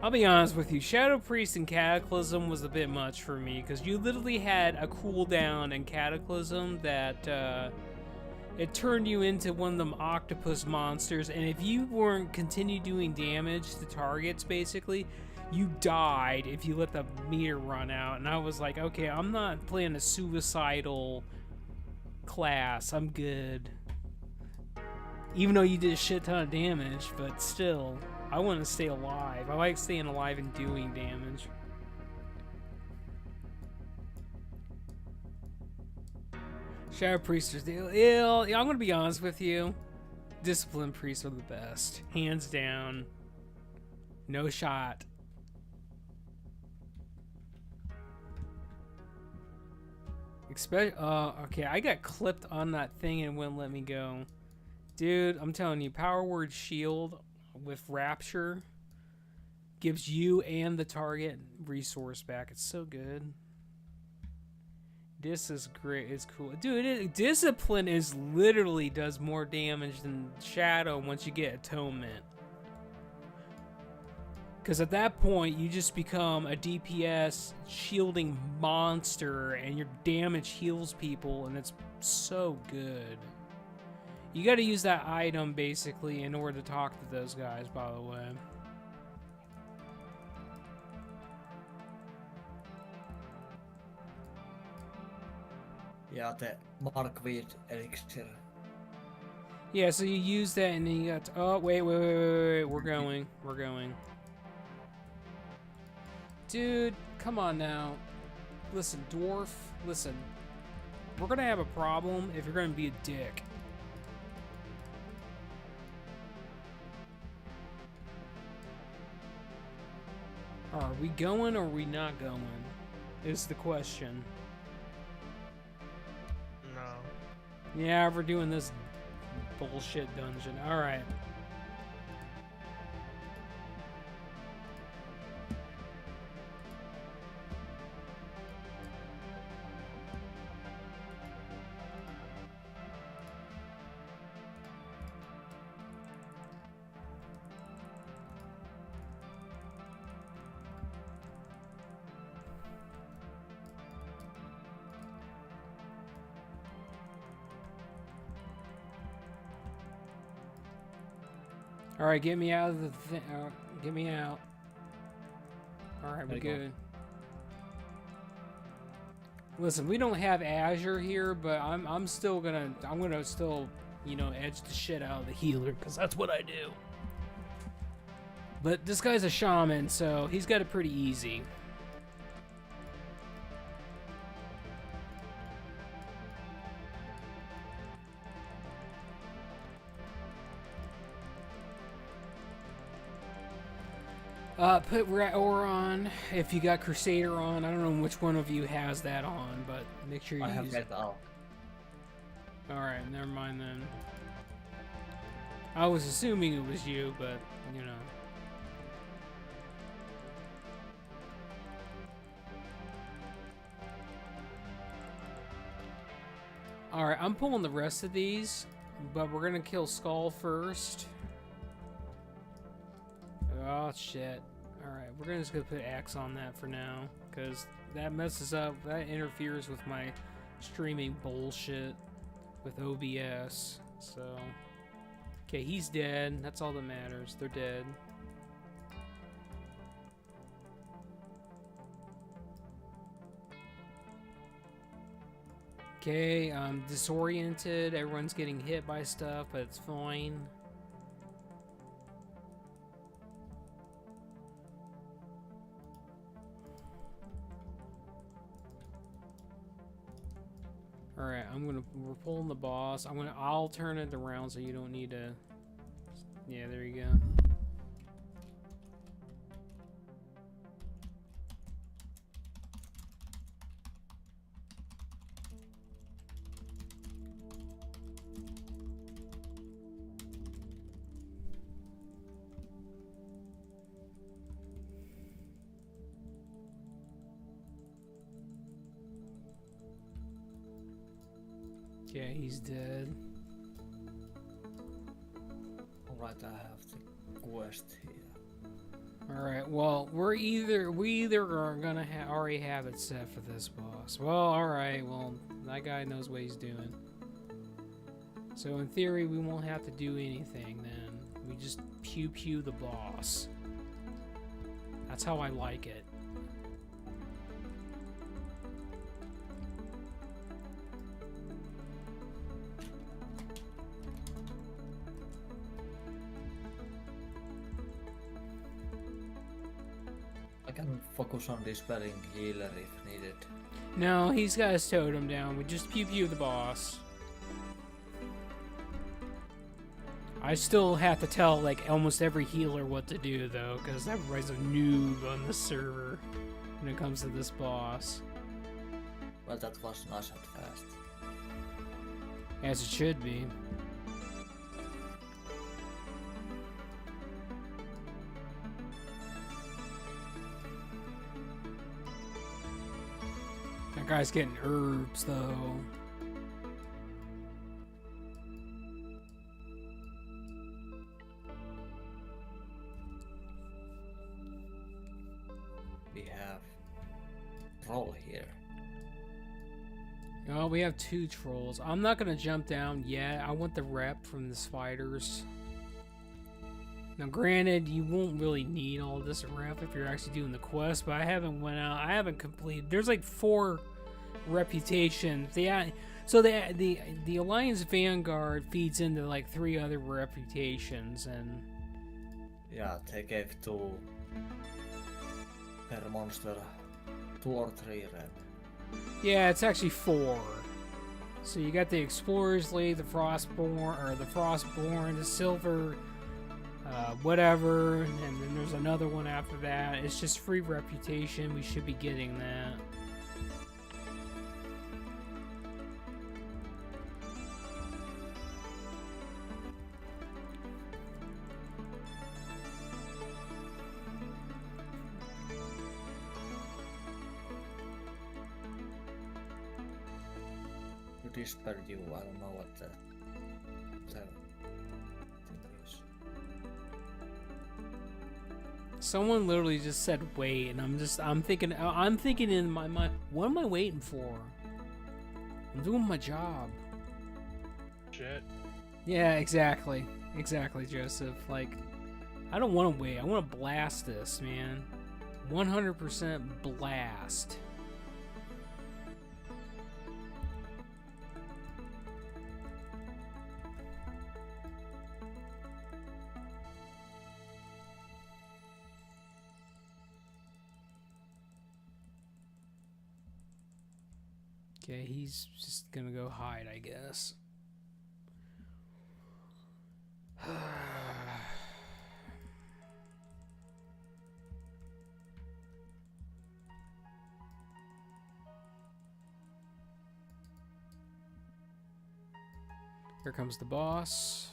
I'll be honest with you, Shadow Priest and Cataclysm was a bit much for me, because you literally had a cooldown in Cataclysm that, it turned you into one of them octopus monsters, and if you weren't continue doing damage to targets, basically, you died if you let the meter run out. And I was like, okay, I'm not playing a suicidal class, I'm good. Even though you did a shit ton of damage, but still, I want to stay alive. I like staying alive and doing damage. Shadow Priests are ill. I'm gonna be honest with you. Discipline Priests are the best, hands down. No shot. Okay, I got clipped on that thing and it wouldn't let me go. Dude, I'm telling you, Power Word Shield with Rapture gives you and the target resource back. It's so good. This is great. It's cool. Dude, Discipline is literally does more damage than Shadow once you get Atonement. Because at that point, you just become a DPS shielding monster and your damage heals people, and it's so good. You got to use that item, basically, in order to talk to those guys, by the way. Yeah, the Markweed elixir. Yeah, so you use that, and then you got... oh, wait. We're going. Dude, come on now. Listen, Dwarf, listen. We're gonna have a problem if you're gonna be a dick. Are we going or are we not going? Is the question. No. Yeah, we're doing this bullshit dungeon. Alright. Alright, get me out of the thing. Get me out. Alright, we're good. Listen, we don't have Azure here, but I'm still gonna still, you know, edge the shit out of the healer, because that's what I do. But this guy's a shaman, so he's got it pretty easy. Put Rat-Or on if you got Crusader on. I don't know which one of you has that on, but make sure you I have use it. that out. Alright, never mind then. I was assuming it was you, but, you know. Alright, I'm pulling the rest of these, but we're gonna kill Skull first. Oh, shit. Alright, we're just gonna put Axe on that for now, because that messes up, that interferes with my streaming bullshit with OBS, so... Okay, he's dead. That's all that matters. They're dead. Okay, I'm disoriented. Everyone's getting hit by stuff, but it's fine. Alright, we're pulling the boss. I'll turn it around so you don't need to... Yeah, there you go. Okay, he's dead. Alright, I have the quest here. Alright, well, we either are gonna already have it set for this boss. Well, alright, well, that guy knows what he's doing. So in theory, we won't have to do anything then. We just pew-pew the boss. That's how I like it. I can focus on dispelling healer if needed. No, he's got his totem down. We just pew-pew the boss. I still have to tell, like, almost every healer what to do, though, because everybody's a noob on the server when it comes to this boss. Well, that was nice and fast. As it should be. That guy's getting herbs, though. We have troll here. Oh, we have 2 trolls. I'm not gonna jump down yet. I want the rep from the spiders. Now, granted, you won't really need all this rep if you're actually doing the quest, but I haven't completed. There's like 4 reputations. So the Alliance Vanguard feeds into like 3 other reputations, and Yeah, they gave 2 per monster, 2 or 3 rep. yeah, it's actually 4. So you got the Explorer's League, the Frostborn, the Silver, whatever, and then there's another one after that. It's just free reputation. We should be getting that. To dispel you, I don't know what the thing is. Someone literally just said wait, and I'm thinking in my mind, what am I waiting for? I'm doing my job. Shit. Yeah, exactly, Joseph. Like, I don't want to wait. I want to blast this, man. 100% blast. Okay, he's just gonna go hide, I guess. Here comes the boss.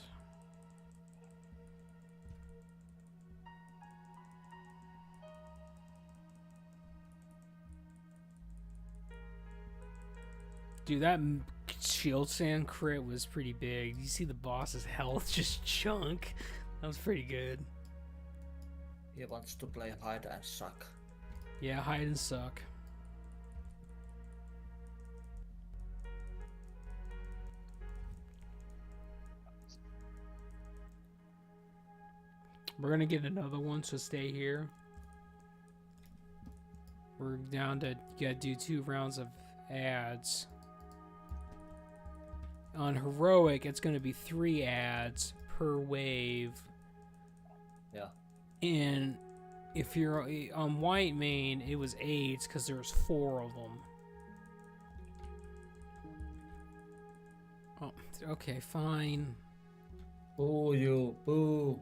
Dude, that shield sand crit was pretty big. You see the boss's health just chunk. That was pretty good. He wants to play hide and suck. Yeah, hide and suck. We're gonna get another one, so stay here. We're down to, you gotta do 2 rounds of ads. On heroic, it's going to be 3 ads per wave. Yeah. And if you're on white main, it was 8 because there's 4 of them. Oh, okay, fine. Boo you, boo.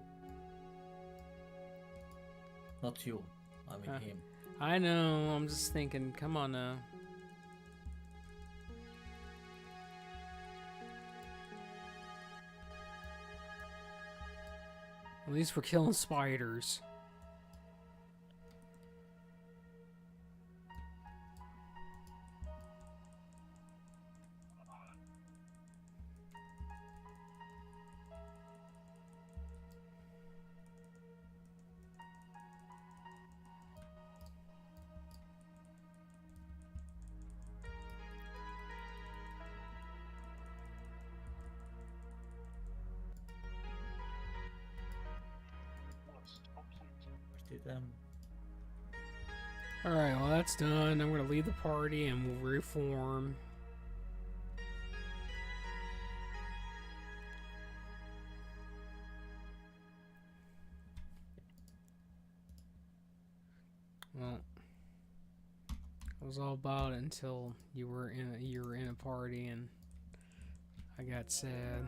Not you, I mean him. I know, I'm just thinking, come on now. At least we're killing spiders. Alright, well that's done. I'm going to leave the party and we'll reform. Well, it was all about it until you were in a party and I got sad.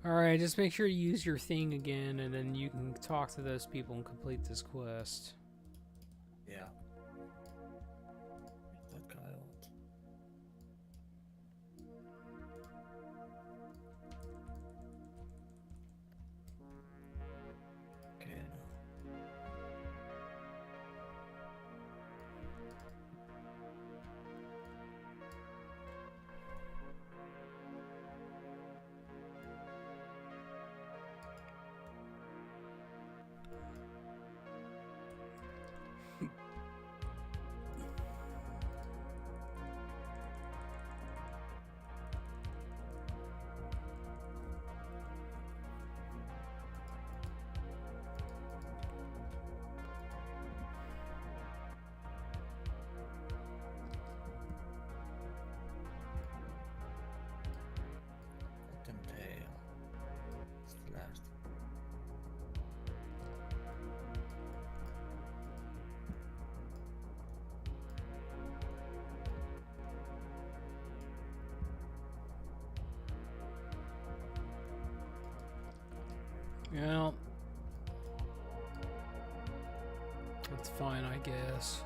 Alright, just make sure you use your thing again and then you can talk to those people and complete this quest. Yeah. Yeah. That's fine, I guess.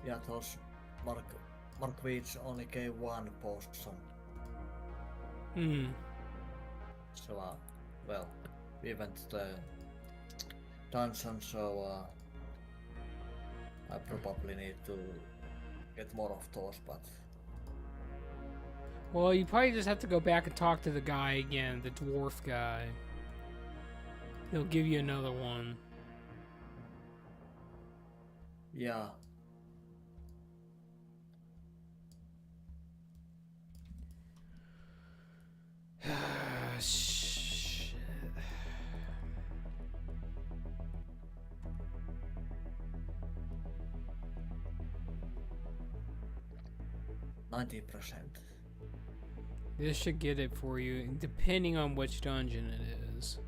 Yeah, those Markweeds only gave one potion. Hmm. So, well, we went to the dungeon, so I probably need to get more of those, but Well, you probably just have to go back and talk to the guy again, the dwarf guy. He'll give you another one. yeah. Shit. 90%. This should get it for you, depending on which dungeon it is.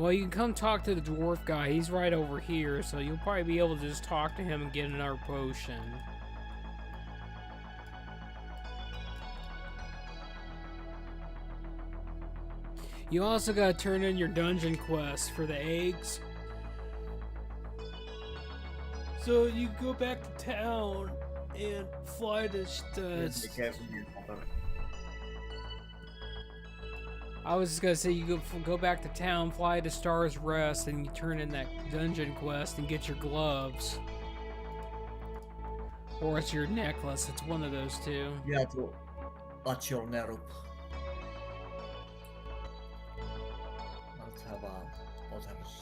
Well, you can come talk to the dwarf guy. He's right over here, so you'll probably be able to just talk to him and get another potion. You also gotta turn in your dungeon quest for the eggs. So you go back to town and fly to I was just gonna say you go back to town, fly to Star's Rest, and you turn in that dungeon quest and get your gloves. Or it's your necklace, it's one of those two. Yeah, to touch your Nerup. Let's have others.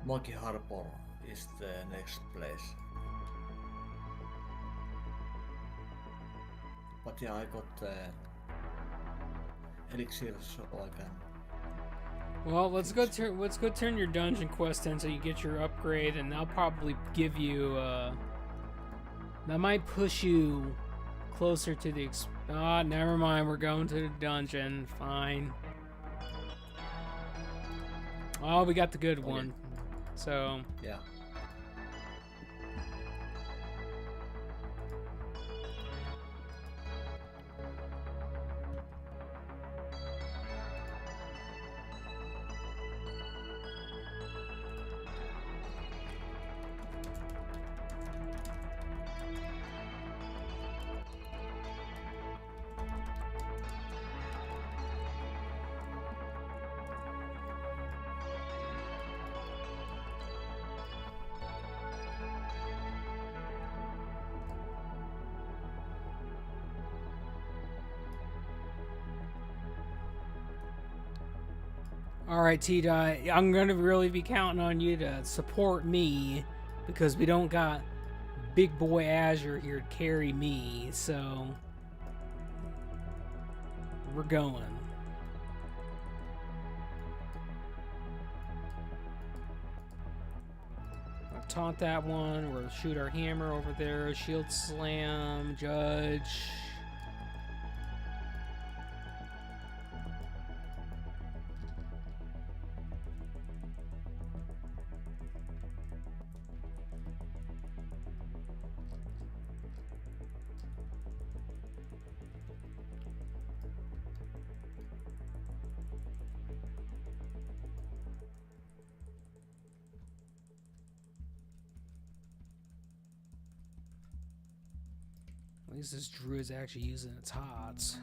Monkey Harbor is the next place. But yeah, I got elixir, so I can. Well, let's go turn your dungeon quest in so you get your upgrade, and they'll probably give you that might push you closer to the never mind, we're going to the dungeon. Fine. Oh, we got the good one. So Yeah. alright, T-Dot, I'm gonna really be counting on you to support me because we don't got big boy Azure here to carry me, so we're going. taunt that one. We'll shoot our hammer over there. Shield slam. Judge. At least this druid's actually using its hots.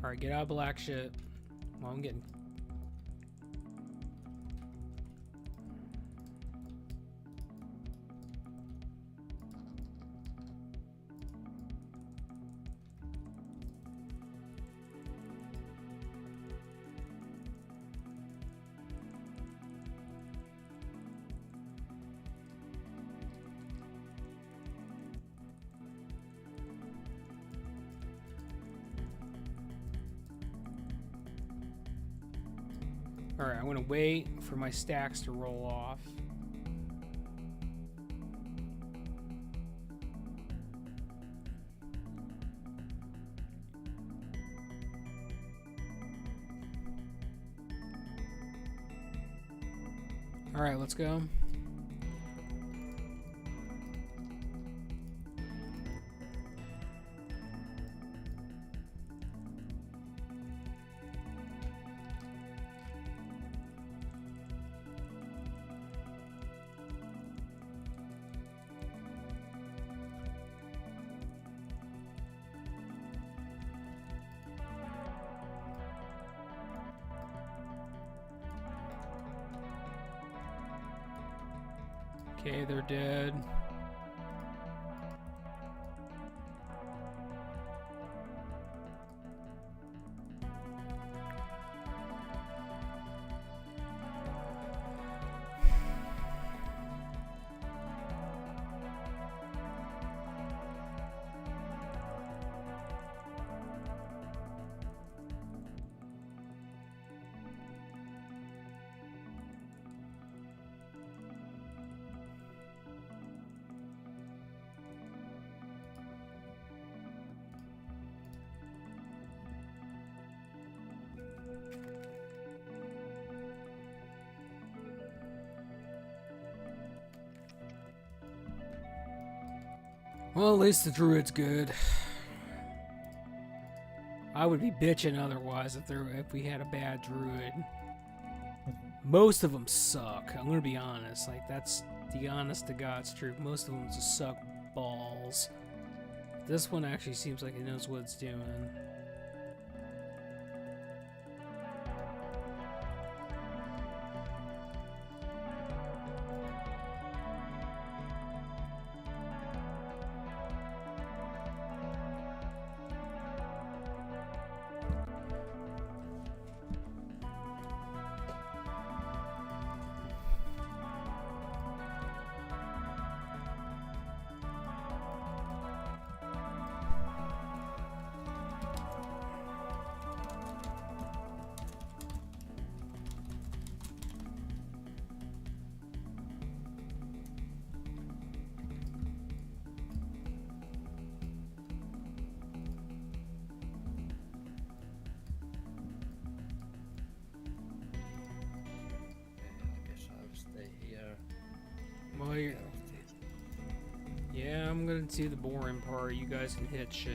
Alright, get out of black shit. Well, I'm getting... Alright, I'm gonna wait for my stacks to roll off. Alright, let's go. Okay, they're dead. Well, at least the druid's good. I would be bitching otherwise if we had a bad druid. Most of them suck. I'm gonna be honest. Like, that's the honest to God's truth. Most of them just suck balls. This one actually seems like it knows what it's doing. Well, yeah, I'm gonna do the boring part. You guys can hit shit.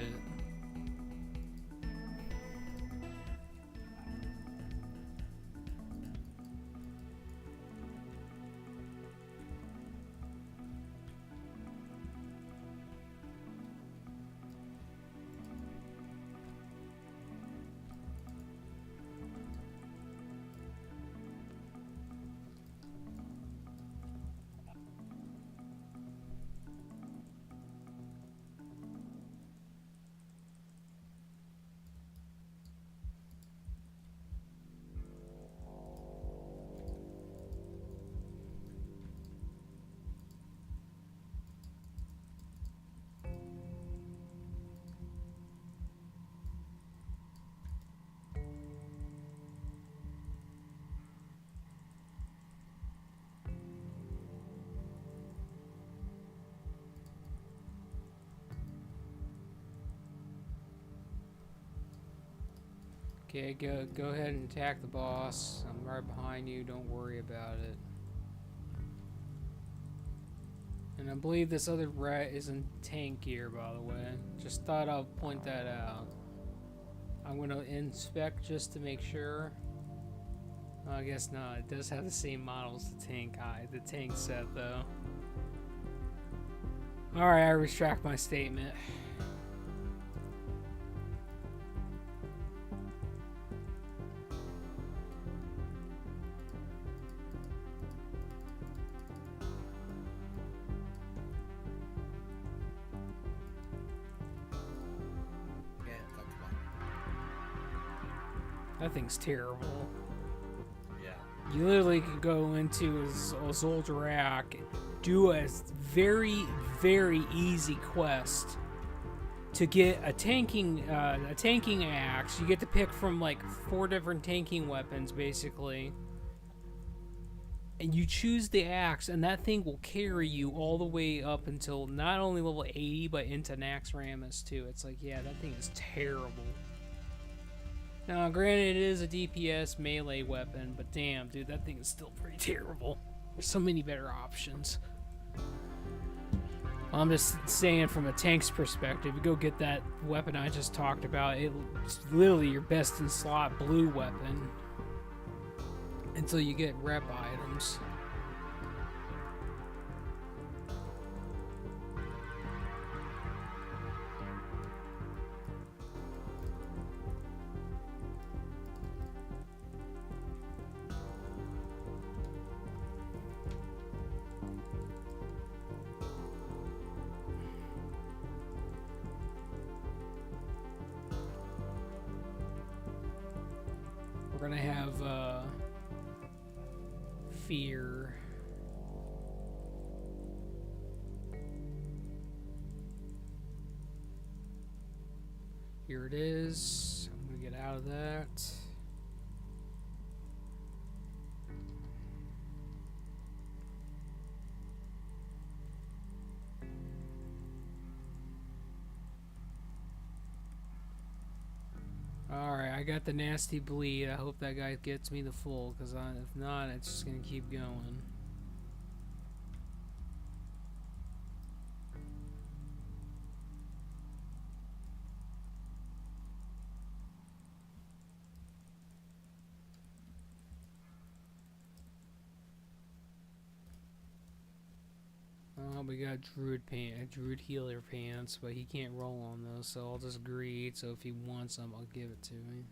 Okay, go ahead and attack the boss. I'm right behind you. Don't worry about it. And I believe this other rat is in tank gear, by the way. Just thought I'll point that out. I'm gonna inspect just to make sure. Oh, I guess not. It does have the same model as the tank set, though. All right, I retract my statement. Yeah, that's one. That thing's terrible. Yeah. You literally can go into a Zoldraak, do a very, very easy quest to get a tanking axe. You get to pick from like 4 different tanking weapons, basically. And you choose the axe, and that thing will carry you all the way up until not only level 80, but into Naxxramas too. It's like, yeah, that thing is terrible. Now, granted, it is a DPS melee weapon, but damn, dude, that thing is still pretty terrible. There's so many better options. I'm just saying from a tank's perspective, you go get that weapon I just talked about, it's literally your best in slot blue weapon until you get rep items. We're gonna have fear. Here it is. I'm gonna get out of that. Alright, I got the nasty bleed. I hope that guy gets me the full, because if not, it's just going to keep going. Oh, we got druid healer pants, but he can't roll on those, so I'll just greed. So if he wants them, I'll give it to him.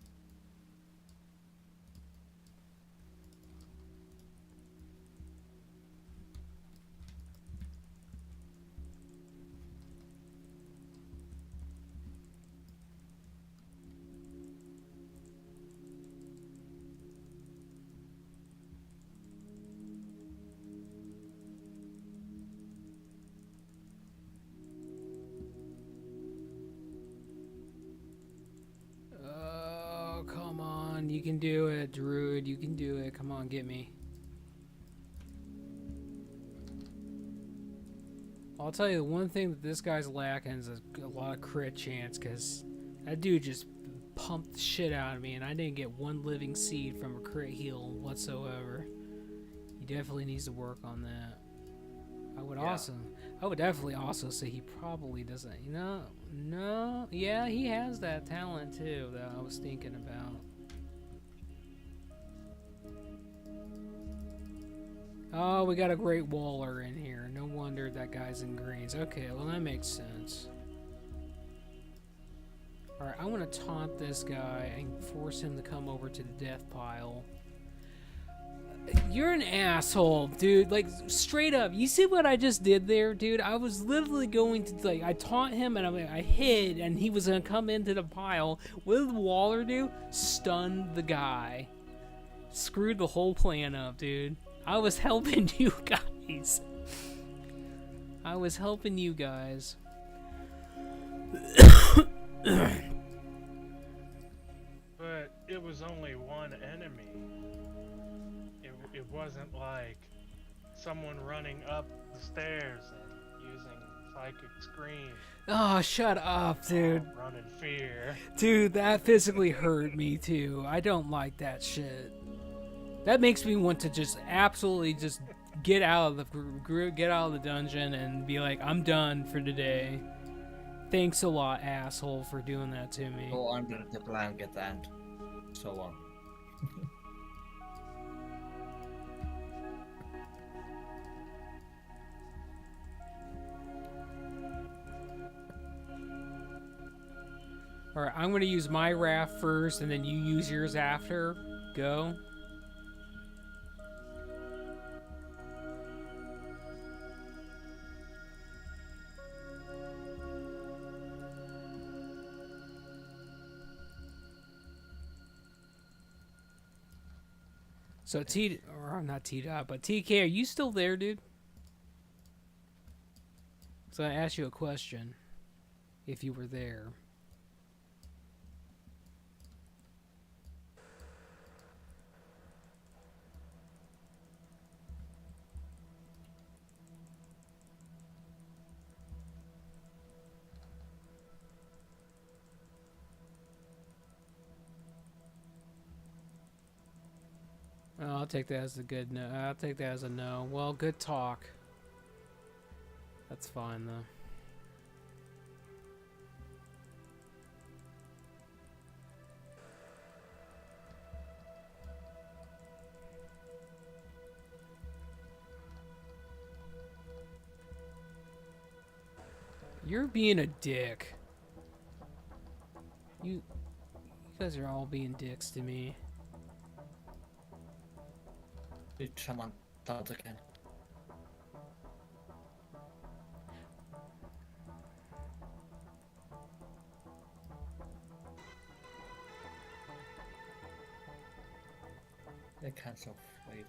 You can do it, Druid. You can do it. Come on, get me. I'll tell you, the one thing that this guy's lacking is a lot of crit chance, because that dude just pumped the shit out of me, and I didn't get one living seed from a crit heal whatsoever. He definitely needs to work on that. I would definitely also say he probably doesn't. You know, no, yeah, he has that talent too that I was thinking about. Oh, we got a Great Waller in here. No wonder that guy's in greens. Okay, well that makes sense. Alright, I want to taunt this guy and force him to come over to the death pile. You're an asshole, dude. Like, straight up. You see what I just did there, dude? I was literally going to, like, I taunt him and I hid and he was going to come into the pile. What did the Waller do? Stunned the guy. Screwed the whole plan up, dude. I was helping you guys. I was helping you guys. But it was only one enemy. It wasn't like someone running up the stairs and using psychic scream. Oh, shut up, dude. Running fear. Dude, that physically hurt me too. I don't like that shit. That makes me want to just absolutely just get out of the dungeon and be like, I'm done for today. Thanks a lot, asshole, for doing that to me. Go under the blanket and so on. Alright, I'm going to use my raft first, and then you use yours after. Go. So or not T-Dot, but TK, are you still there, dude? So I asked you a question. If you were there. Oh, I'll take that as a good no. I'll take that as a no. Well, good talk. That's fine, though. You're being a dick. You guys are all being dicks to me. Did someone thought again? They cancel freedom.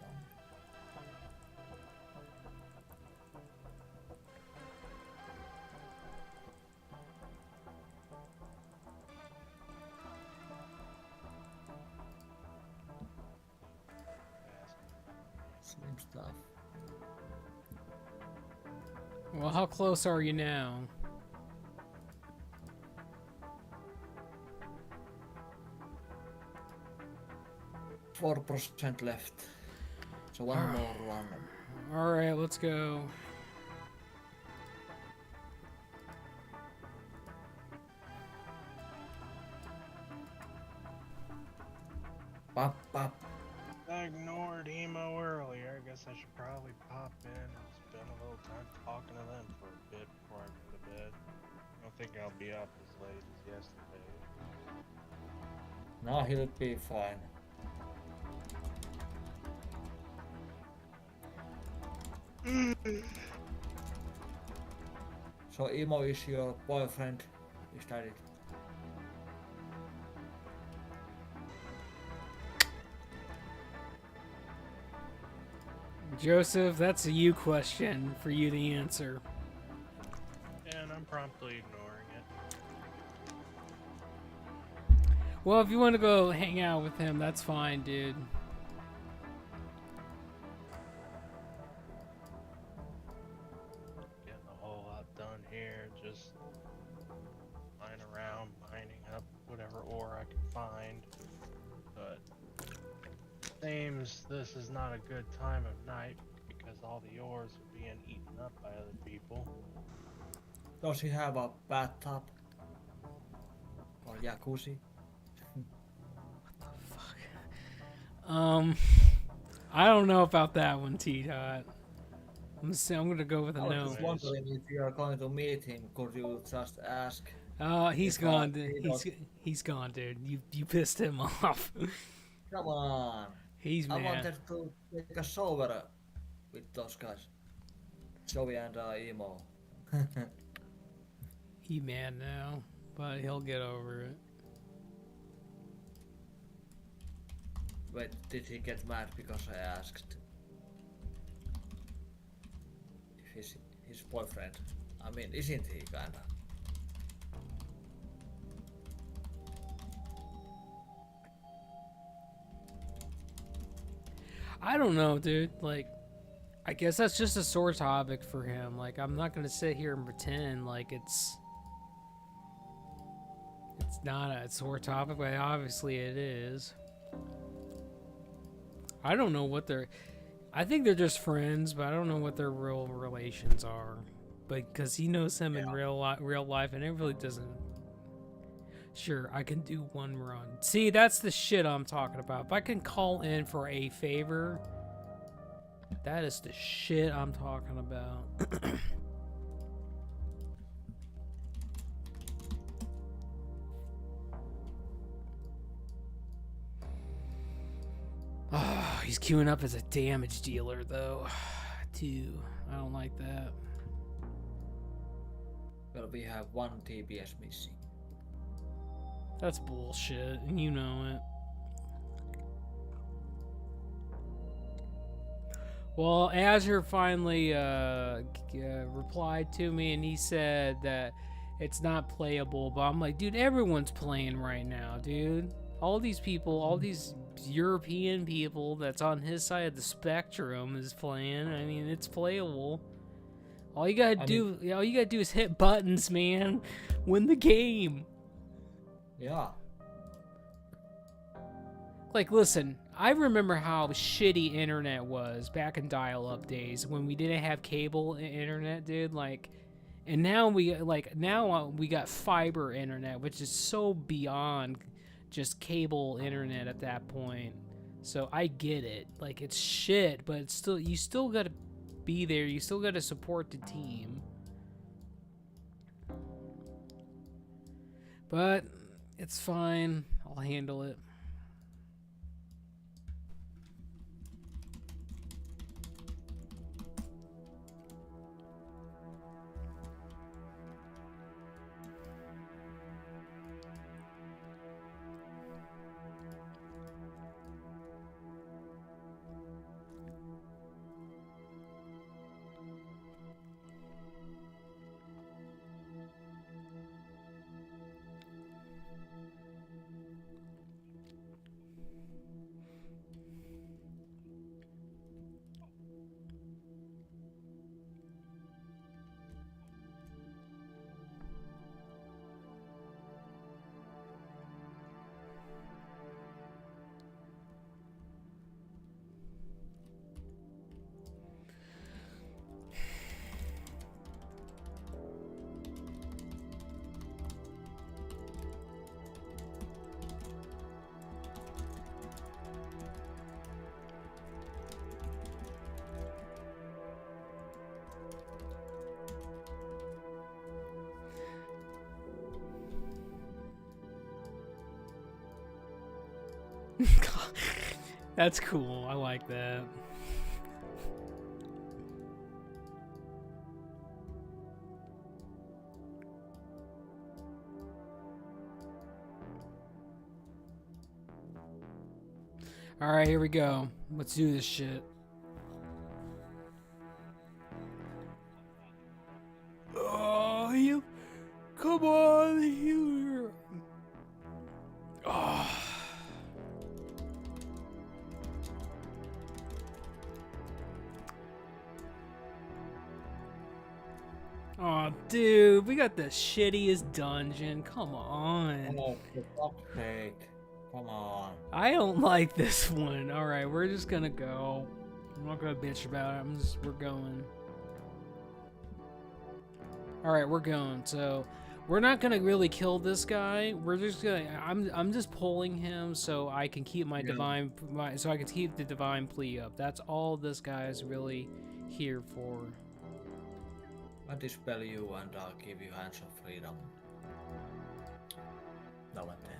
Same stuff. Well, how close are you now? %4 left. So one more run. Alright, let's go. Pop, pop. I ignored emo earlier. I guess I should probably pop in and spend a little time talking to them for a bit before I go to bed. I don't think I'll be up as late as yesterday. No, he'll be fine. So Emo is your boyfriend? Is that it? Joseph, that's a you question for you to answer. And I'm promptly ignoring it. Well, if you want to go hang out with him, that's fine, dude. Getting a whole lot done here. Just lying around, mining up whatever ore I can find. But seems this is not a good time of night because all the ores are being eaten up by other people. Does he have a bathtub? Or jacuzzi? I don't know about that one, T-Dot. I'm gonna go with a I was no. just wondering if you are going to meet him, could you just ask? He's If gone. He's he gone, dude. You pissed him off. Come on! He's I mad. wanted to take a shower with those guys. Joey and Emo. He mad now, but he'll get over it. Wait, did he get mad because I asked? If his boyfriend. I mean, isn't he kinda? I don't know, dude. Like, I guess that's just a sore topic for him. Like, I'm not gonna sit here and pretend like it's It's not a sore topic, but obviously it is. I don't know what they're... I think they're just friends, but I don't know what their real relations are. But because he knows him in real life, and it really doesn't... Sure, I can do one run. See, that's the shit I'm talking about. If I can call in for a favor, that is the shit I'm talking about. Oh, he's queuing up as a damage dealer, though. Too. I don't like that. Well, we have one TBS missing. That's bullshit, and you know it. Well, Azure finally replied to me, and he said that it's not playable. But I'm like, dude, everyone's playing right now, dude. All these people, all these European people that's on his side of the spectrum is playing. I mean, it's playable. All you gotta do is hit buttons, man. Win the game. Yeah. Like, listen, I remember how shitty internet was back in dial-up days when we didn't have cable internet, dude. Like, and now we got fiber internet, which is so beyond just cable internet at that point. So I get it. Like, it's shit, but it's still, you still gotta be there. You still gotta support the team. But it's fine. I'll handle it. That's cool. I like that. All right, here we go. Let's do this shit. Oh, you come on here. Oh. Oh, dude, we got the shittiest dungeon. Come on. Oh, for fuck's sake. Come on. I don't like this one. All right, we're just gonna go. I'm not gonna bitch about it. We're going. All right, we're going. So we're not gonna really kill this guy. We're just gonna. I'm just pulling him so I can keep my so I can keep the divine plea up. That's all this guy is really here for. I dispel you and I'll give you hands of freedom. Now and then.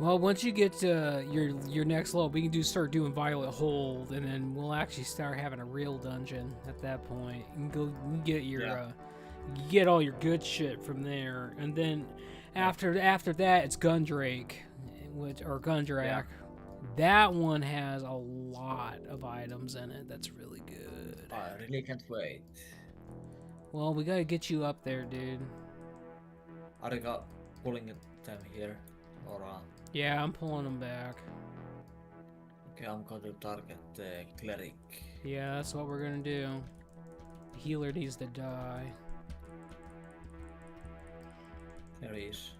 Well, once you get to your next level, we can start doing Violet Hold, and then we'll actually start having a real dungeon at that point. You can get your you get all your good shit from there, and then after that, it's Gundrake, Gundrak. Yeah. That one has a lot of items in it. That's really good. I really can't wait. Well, we gotta get you up there, dude. Are you pulling them here? Or Yeah, I'm pulling them back. okay, I'm going to target the cleric. Yeah, that's what we're gonna do. The healer needs to die. There he is.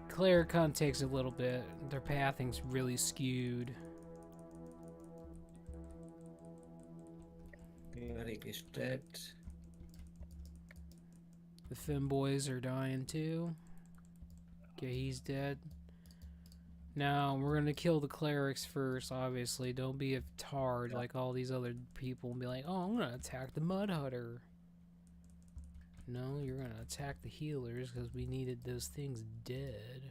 Cleric kind of takes a little bit. Their pathing's really skewed. Cleric is dead. The femboys are dying too. Okay, he's dead. Now, we're gonna kill the clerics first, obviously. Don't be a tard like all these other people and be like, oh, I'm gonna attack the Mud Hutter. No, you're gonna attack the healers because we needed those things dead.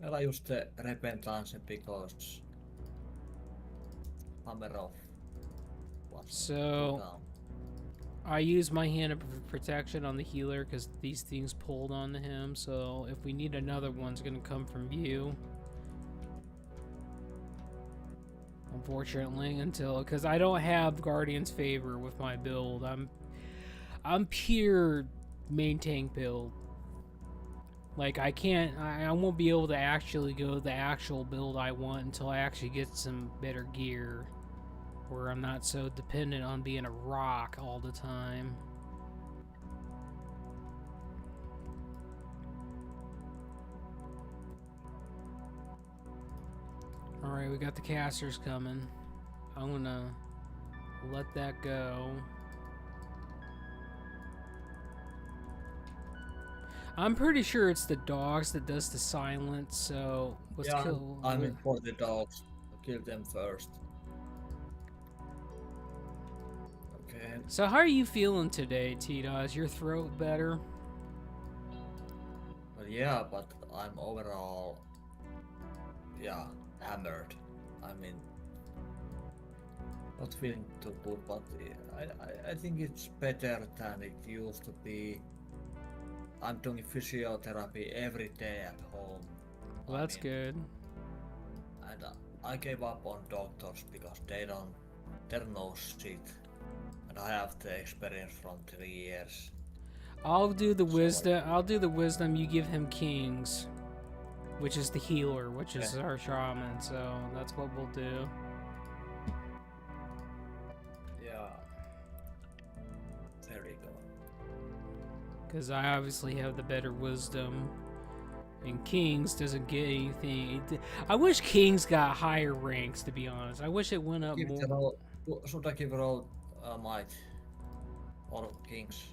Well, I used the repentance because hammer off. So I use my hand of protection on the healer because these things pulled onto him. So if we need another one, it's gonna come from you. Unfortunately, because I don't have Guardian's Favor with my build. I'm pure main tank build. Like I won't be able to actually go the actual build I want until I actually get some better gear, where I'm not so dependent on being a rock all the time. Alright, we got the casters coming. I'm gonna let that go. I'm pretty sure it's the dogs that does the silence, so let's kill... I'm in for the dogs. Kill them first. Okay. So how are you feeling today, Tita? Is your throat better? Well, yeah, but I'm overall, hammered. I mean, not feeling too good, but I think it's better than it used to be. I'm doing physiotherapy every day at home. Well, that's good. And I gave up on doctors because they're no shit. And I have the experience from 3 years. I'll do the wisdom. I'll do the wisdom. You give him kings, which is the healer, which is our shaman. So that's what we'll do. Yeah. There we go. Because I obviously have the better wisdom, and kings doesn't get anything. I wish kings got higher ranks. To be honest, I wish it went up more. Should I give roll might or kings?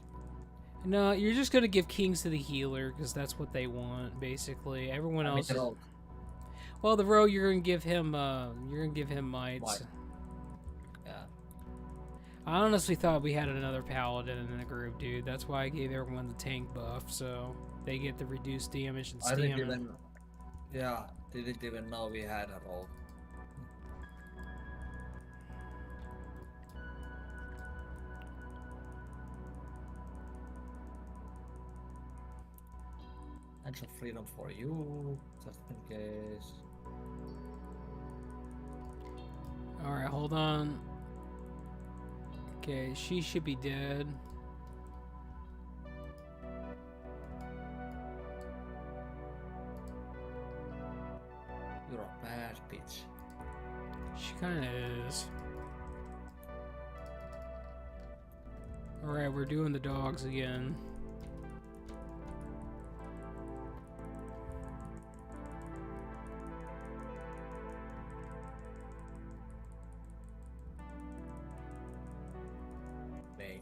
No, you're just gonna give kings to the healer because that's what they want, basically. Everyone else. Well, the rogue you're gonna give him mites. Might. Yeah. I honestly thought we had another paladin in the group, dude. That's why I gave everyone the tank buff, so they get the reduced damage and stamina. Didn't even know we had a rogue. Hands of freedom for you, just in case. Alright, hold on. Okay, she should be dead. You're a bad bitch. She kinda is. Alright, we're doing the dogs again.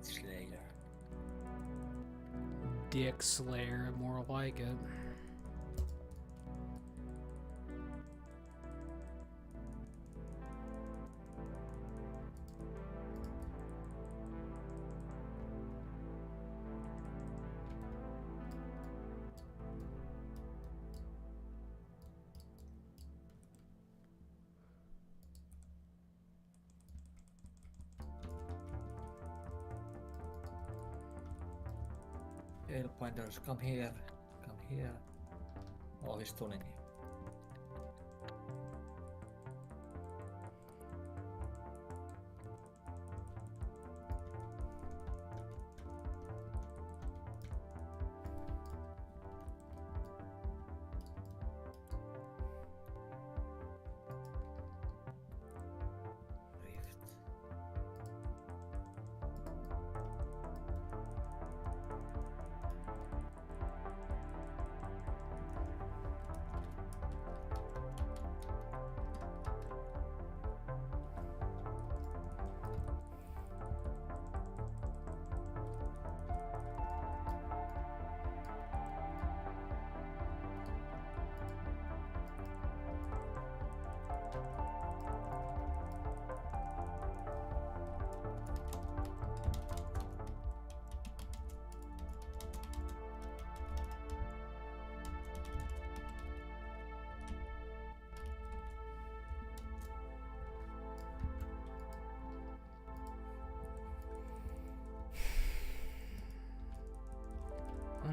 Slayer. Dick Slayer, more like it. Hellbinders, come here. Come here. Oh, he's stunning me.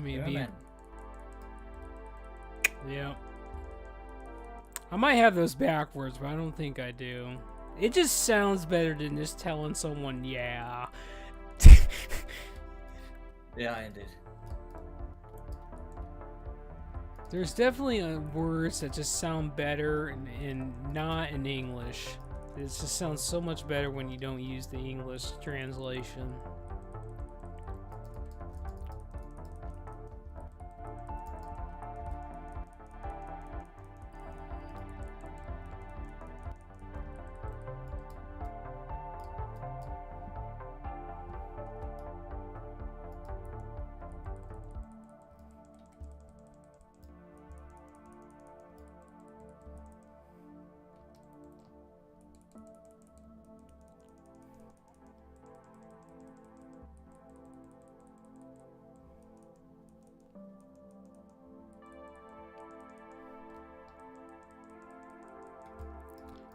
mean, German. yeah. I might have those backwards, but I don't think I do. It just sounds better than just telling someone, yeah. Yeah, indeed. There's definitely words that just sound better and not in English. It just sounds so much better when you don't use the English translation.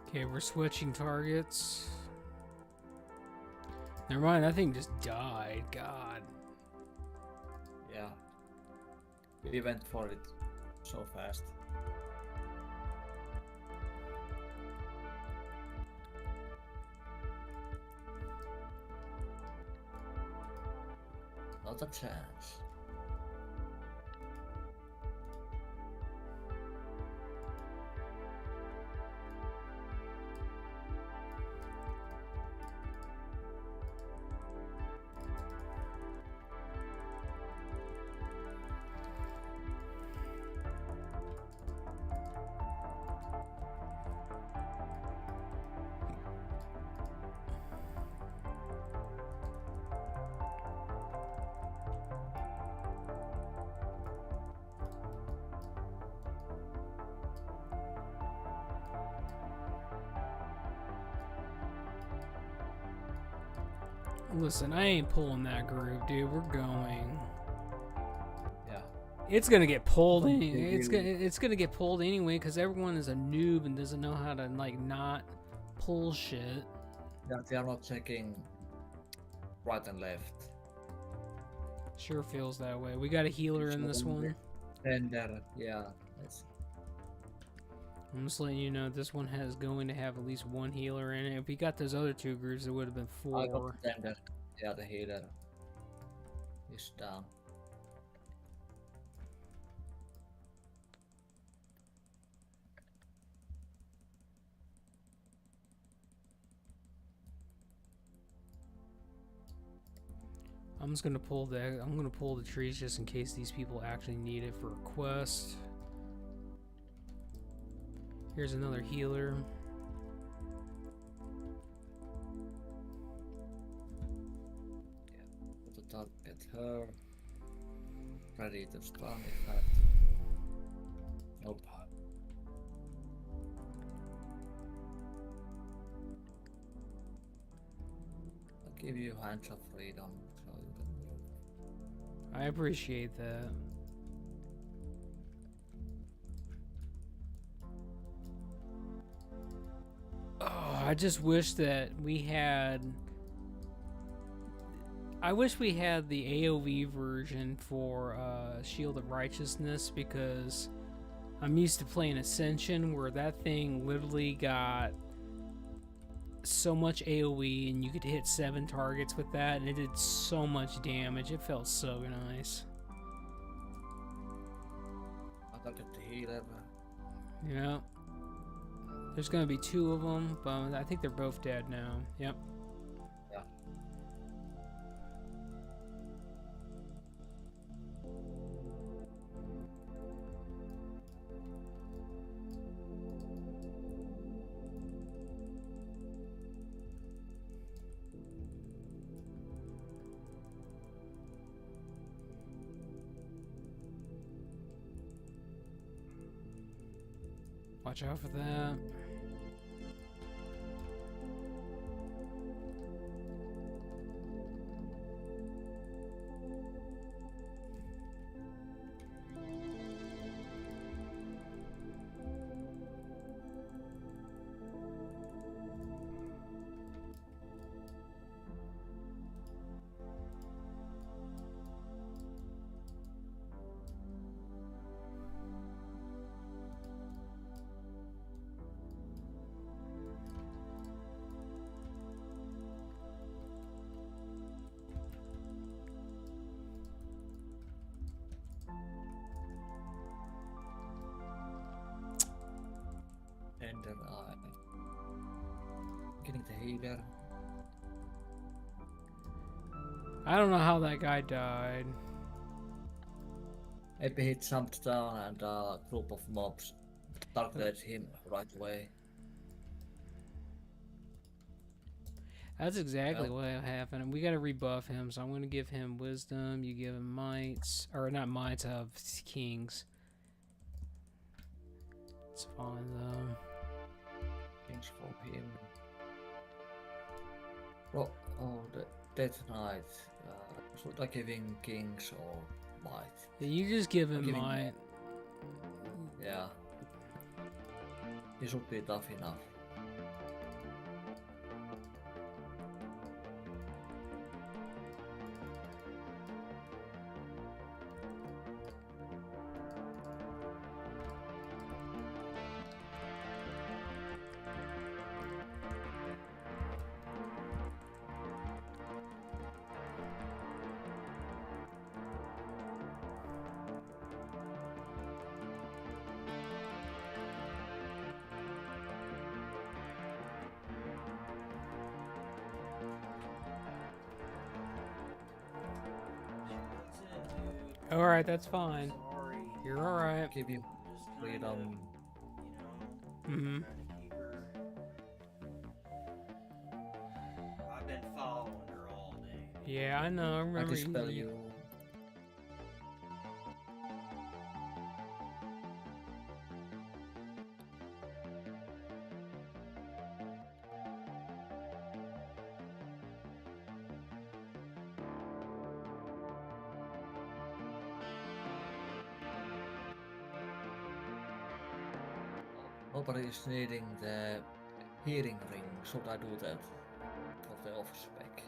Okay, we're switching targets. Never mind, that thing just died. God. Yeah. We went for it so fast. Not a chance. Listen, I ain't pulling that group, dude. We're going. Yeah. It's gonna get pulled. Don't Any- you it's really- gonna it's gonna get pulled anyway because everyone is a noob and doesn't know how to like not pull shit. Yeah, they are not checking right and left. Sure feels that way. We got a healer in this one. Tender, yeah. It's, I'm just letting you know this one has going to have at least one healer in it. If we got those other two groups, it would have been I got four. the tender. Yeah, the healer is down. I'm just gonna pull the. I'm gonna pull the trees just in case these people actually need it for a quest. Here's another healer. Put the target her. Ready to stun if I have to. Nope. I'll give you hands of freedom so you can move. I appreciate that. Oh, I just wish that we had. I wish we had the AoV version for Shield of Righteousness because I'm used to playing Ascension where that thing literally got so much AoE and you could hit 7 targets with that and it did so much damage. It felt so nice. I got the healer. Yeah. There's gonna be 2 of them, but I think they're both dead now. Yep. Yeah. Watch out for that. I don't know how that guy died. Maybe he jumped down and a group of mobs targeted him right away. That's exactly Well. what happened. We gotta rebuff him, so I'm gonna give him wisdom. You give him mites, or not mites, of kings. It's fine though. Kings for him. Oh, the Death Knight. Should I give him kings or might? Yeah, you just give him Give him- might. Yeah. He should be tough enough. All right, that's fine. Sorry. You're all right. Give him Just kinda, freedom. Mhm. trying to keep her. I've been following her all day. Yeah, I know. I I remember dispel you. Nobody is needing the hearing ring. Should I do that for the off spec?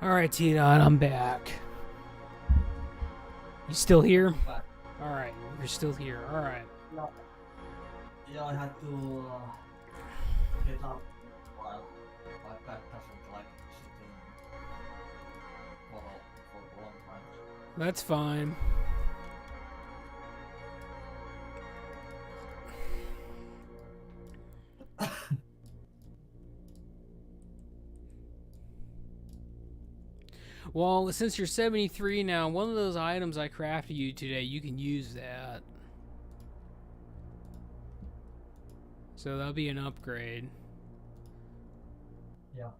Alright, T-Dot, I'm back. You still here? Back. Alright, you're still here. Alright. Yeah, I had to get up while my back doesn't like sitting for a long time. That's fine. Well, since you're 73 now, one of those items I crafted you today, you can use that. So that'll be an upgrade. Yeah. I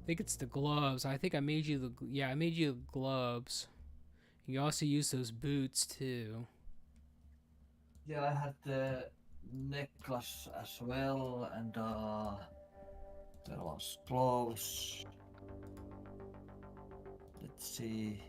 think it's the gloves. I think I made you the I made you the gloves. You can also use those boots too. Yeah, I had the necklace as well, and there was gloves. Let's see.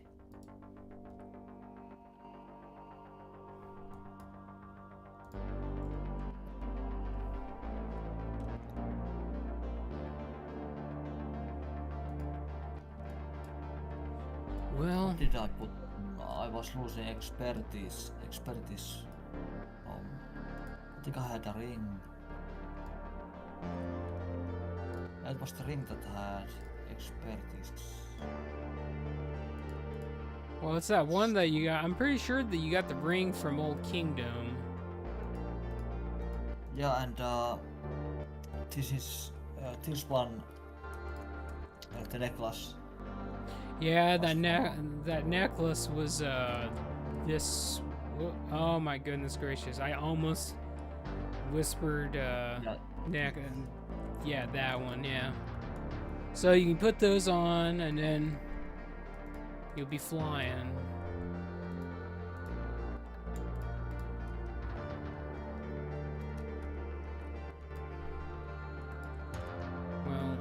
Well, What did I put? I was losing expertise. I think I had a ring. It was the ring that had expertise. well, it's that one that you got. I'm pretty sure that you got the ring from Old Kingdom. Yeah, and this is this one, the necklace. Yeah, that necklace was this. Oh my goodness gracious! I almost whispered neck. Yeah, that one. Yeah. So you can put those on, and then you'll be flying. Well.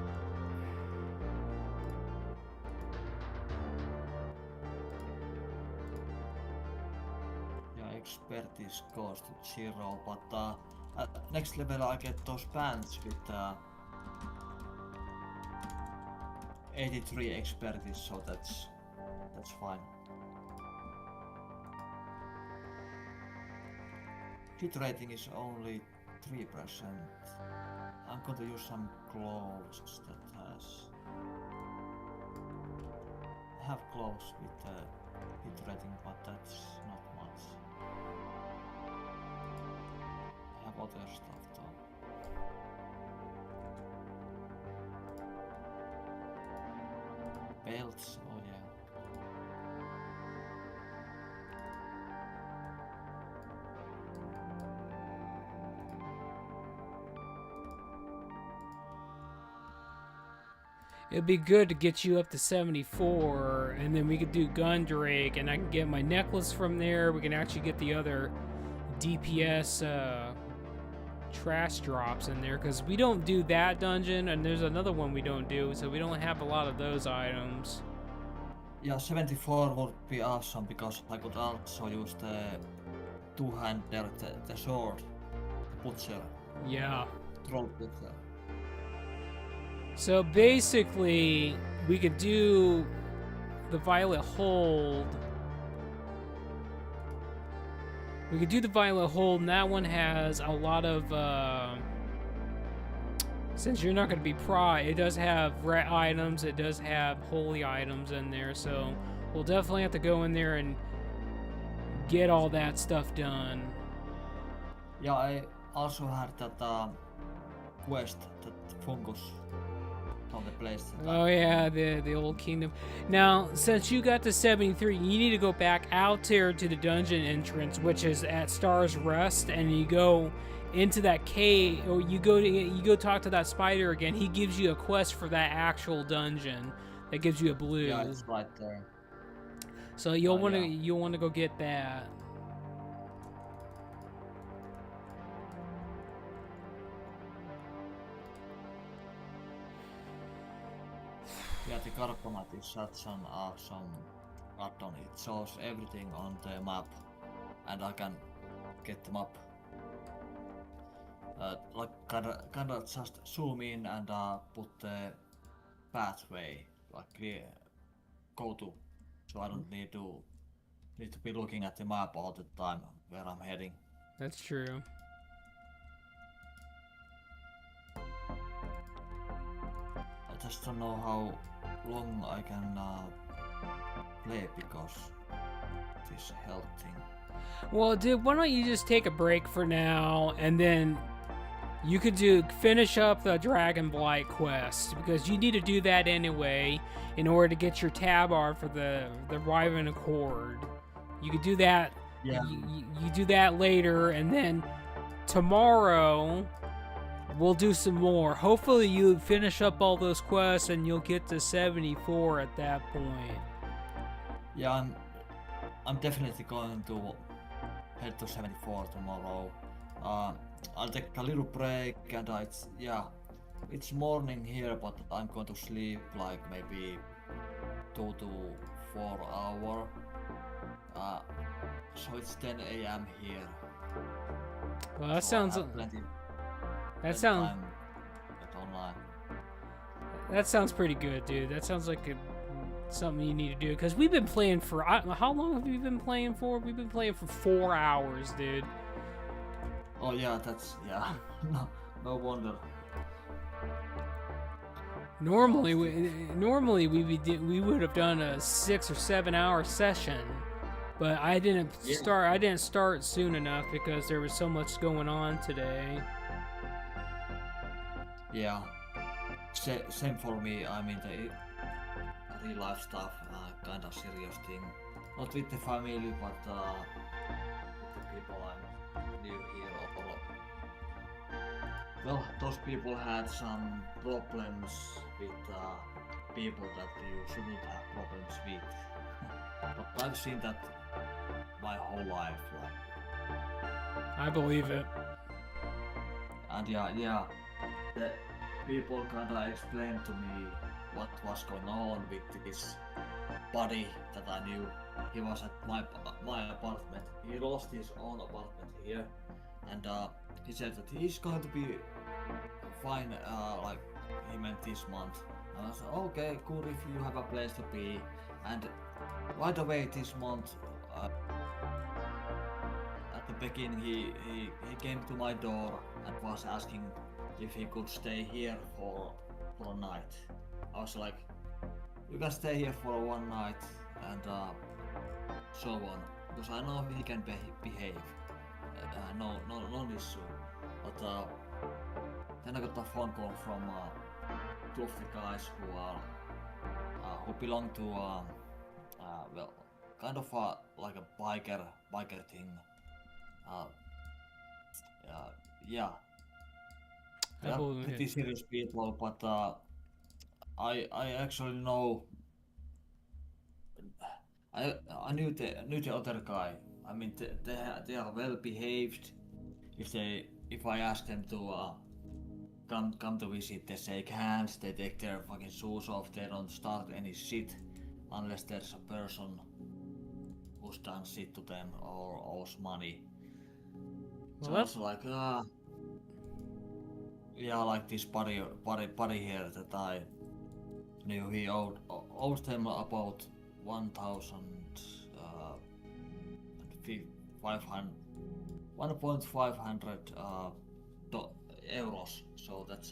Yeah, expertise goes to 0, but at next level I get those pants with 83 expertise, so that's fine. Hit rating is only 3%. I'm going to use some gloves that has. I have gloves with hit rating, but that's not much. I have other stuff though. Belts, oh yeah. It'd be good to get you up to 74, and then we could do Gundrake, and I can get my necklace from there. We can actually get the other DPS trash drops in there, because we don't do that dungeon, and there's another one we don't do, so we don't have a lot of those items. Yeah, 74 would be awesome, because I could also use the two-hander, the sword, the butcher, Yeah. troll butcher. So basically, we could do the Violet Hold. We could do the Violet Hold, and that one has a lot of, since you're not going to be Pry, it does have ret items, it does have holy items in there, so we'll definitely have to go in there and get all that stuff done. Yeah, I also had that quest, that fungus on the place. Oh yeah, the Old Kingdom. Now, since you got to 73, you need to go back out there to the dungeon entrance, which is at Star's Rest, and you go into that cave, or you go talk to that spider again. He gives you a quest for that actual dungeon that gives you a blue. Yeah, it's right there. So you'll want to go get that. Yeah, the Carcomat is such an awesome add-on. It shows everything on the map, and I can get the map. Like kinda just zoom in and put the pathway, like clear, go to, so I don't need to be looking at the map all the time where I'm heading. That's true. I just don't know how long I can play because this health thing. Well, dude, why don't you just take a break for now, and then you could finish up the Dragon Blight quest, because you need to do that anyway in order to get your Tabar for the Riven Accord. You could do that. Yeah. You do that later, and then tomorrow we'll do some more. Hopefully you finish up all those quests and you'll get to 74 at that point. Yeah, I'm definitely going to head to 74 tomorrow. I'll take a little break, and it's morning here, but I'm going to sleep like maybe 2 to 4 hours. So it's 10 a.m. here. Well, that So sounds. I have plenty That sounds. time at online. That sounds pretty good, dude. That sounds like something you need to do, because we've been playing for. How long have you been playing for? We've been playing for 4 hours, dude. Oh yeah, that's no wonder. Normally, we would have done a 6 or 7 hour session, but I didn't start. I didn't start soon enough because there was so much going on today. Yeah, same for me. I mean, the real life stuff, kind of serious thing. Not with the family, but with the people I'm new here. Well, those people had some problems with people that you shouldn't have problems with. But I've seen that my whole life. I believe it. And yeah, the people kinda explained to me what was going on with this buddy that I knew. He was at my apartment. He lost his own apartment here, and he said that he's going to be fine. Like he meant this month. And I said, okay, cool if you have a place to be. And right away this month, at the beginning, he came to my door and was asking if he could stay here for a night. I was like, you can stay here for one night, and so on, because I know he can behave. No issue. But then I got a phone call from 2 of the guys who belong to well, kind of like a biker thing. Yeah. They are pretty serious people, but I actually know. I knew the other guy. I mean, they are well behaved. If I ask them to come to visit, they shake hands. They take their fucking shoes off. They don't start any shit unless there's a person who's done shit to them or owes money. So I was like, yeah, like this buddy here that I knew, he owed them about 1,500 euros. So that's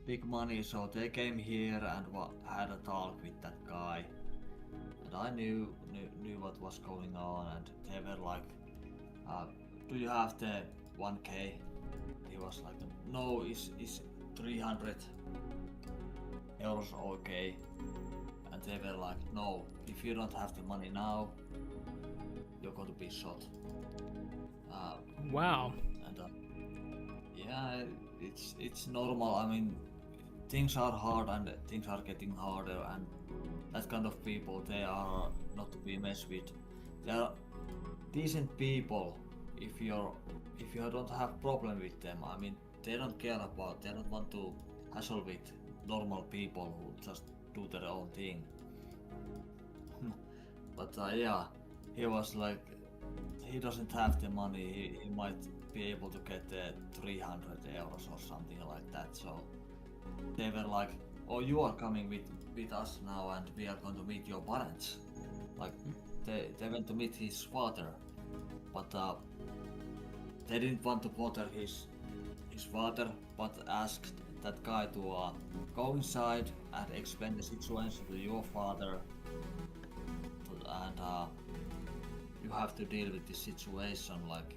big money. So they came here and had a talk with that guy, and I knew what was going on, and they were like, do you have the 1k? He was like, no, is 300 euros okay? And they were like, no, if you don't have the money now, you're going to be shot. Wow. And yeah, it's normal. I mean, things are hard and things are getting harder, and that kind of people, they are not to be messed with. They are decent people if you don't have problem with them. I mean, they don't want to hassle with normal people who just do their own thing. But yeah, he was like, he doesn't have the money. He might be able to get 300 euros or something like that. So they were like, "Oh, you are coming with us now, and we are going to meet your parents." Like they went to meet his father, but they didn't want to bother his father, but asked that guy to go inside and explain the situation to your father, and you have to deal with this situation. Like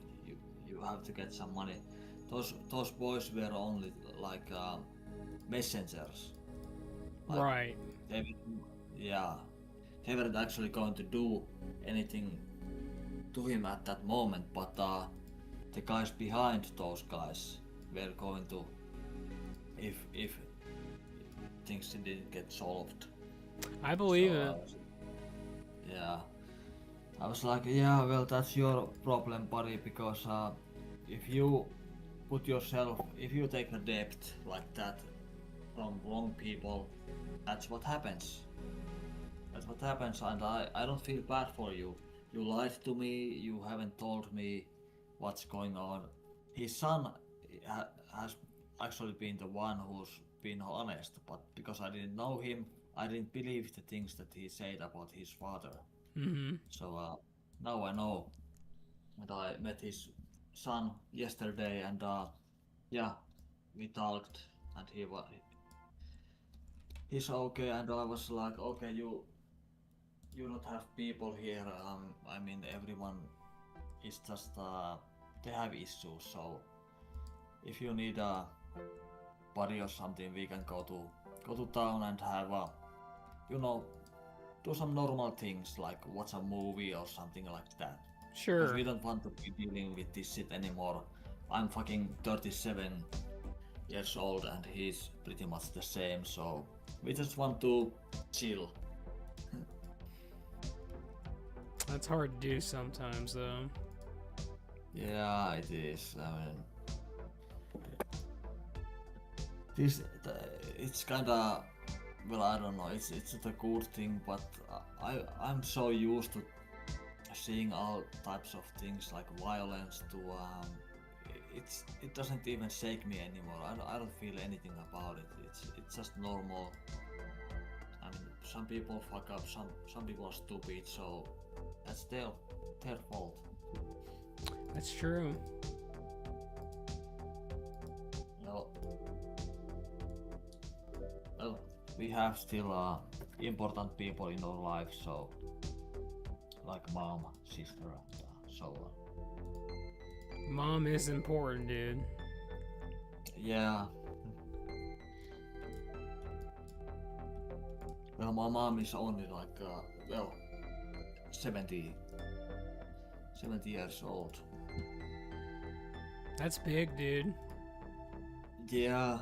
you have to get some money. Those boys were only like messengers. Like, Right. yeah, they weren't actually going to do anything to him at that moment, but the guys behind those guys were going to, if things didn't get solved. I believe So, it. yeah, I was like, yeah, well, that's your problem, buddy, because if you if you take a debt like that from wrong people, that's what happens. That's what happens, and I don't feel bad for you. You lied to me, you haven't told me what's going on. His son has actually been the one who's been honest, but because I didn't know him, I didn't believe the things that he said about his father. Mm-hmm. So now I know. And I met his son yesterday, and yeah, we talked, and he's okay. And I was like, okay, you don't have people here. I mean, everyone is just they have issues. So if you need a buddy or something, we can go to town and have do some normal things like watch a movie or something like that. Sure. Because we don't want to be dealing with this shit anymore. I'm fucking 37 years old and he's pretty much the same, so we just want to chill. That's hard to do sometimes, though. Yeah, it is. I mean, it's kinda, well, I don't know. It's a good thing, but I'm so used to seeing all types of things like violence to it doesn't even shake me anymore. I don't feel anything about it. It's just normal. I mean, some people fuck up, some people are stupid, so that's their fault. That's true. Well, we have still important people in our lives, so like mom, sister, and so on. Mom is important, dude. Yeah. Well, my mom is only like, 70 years old. That's big, dude. Yeah.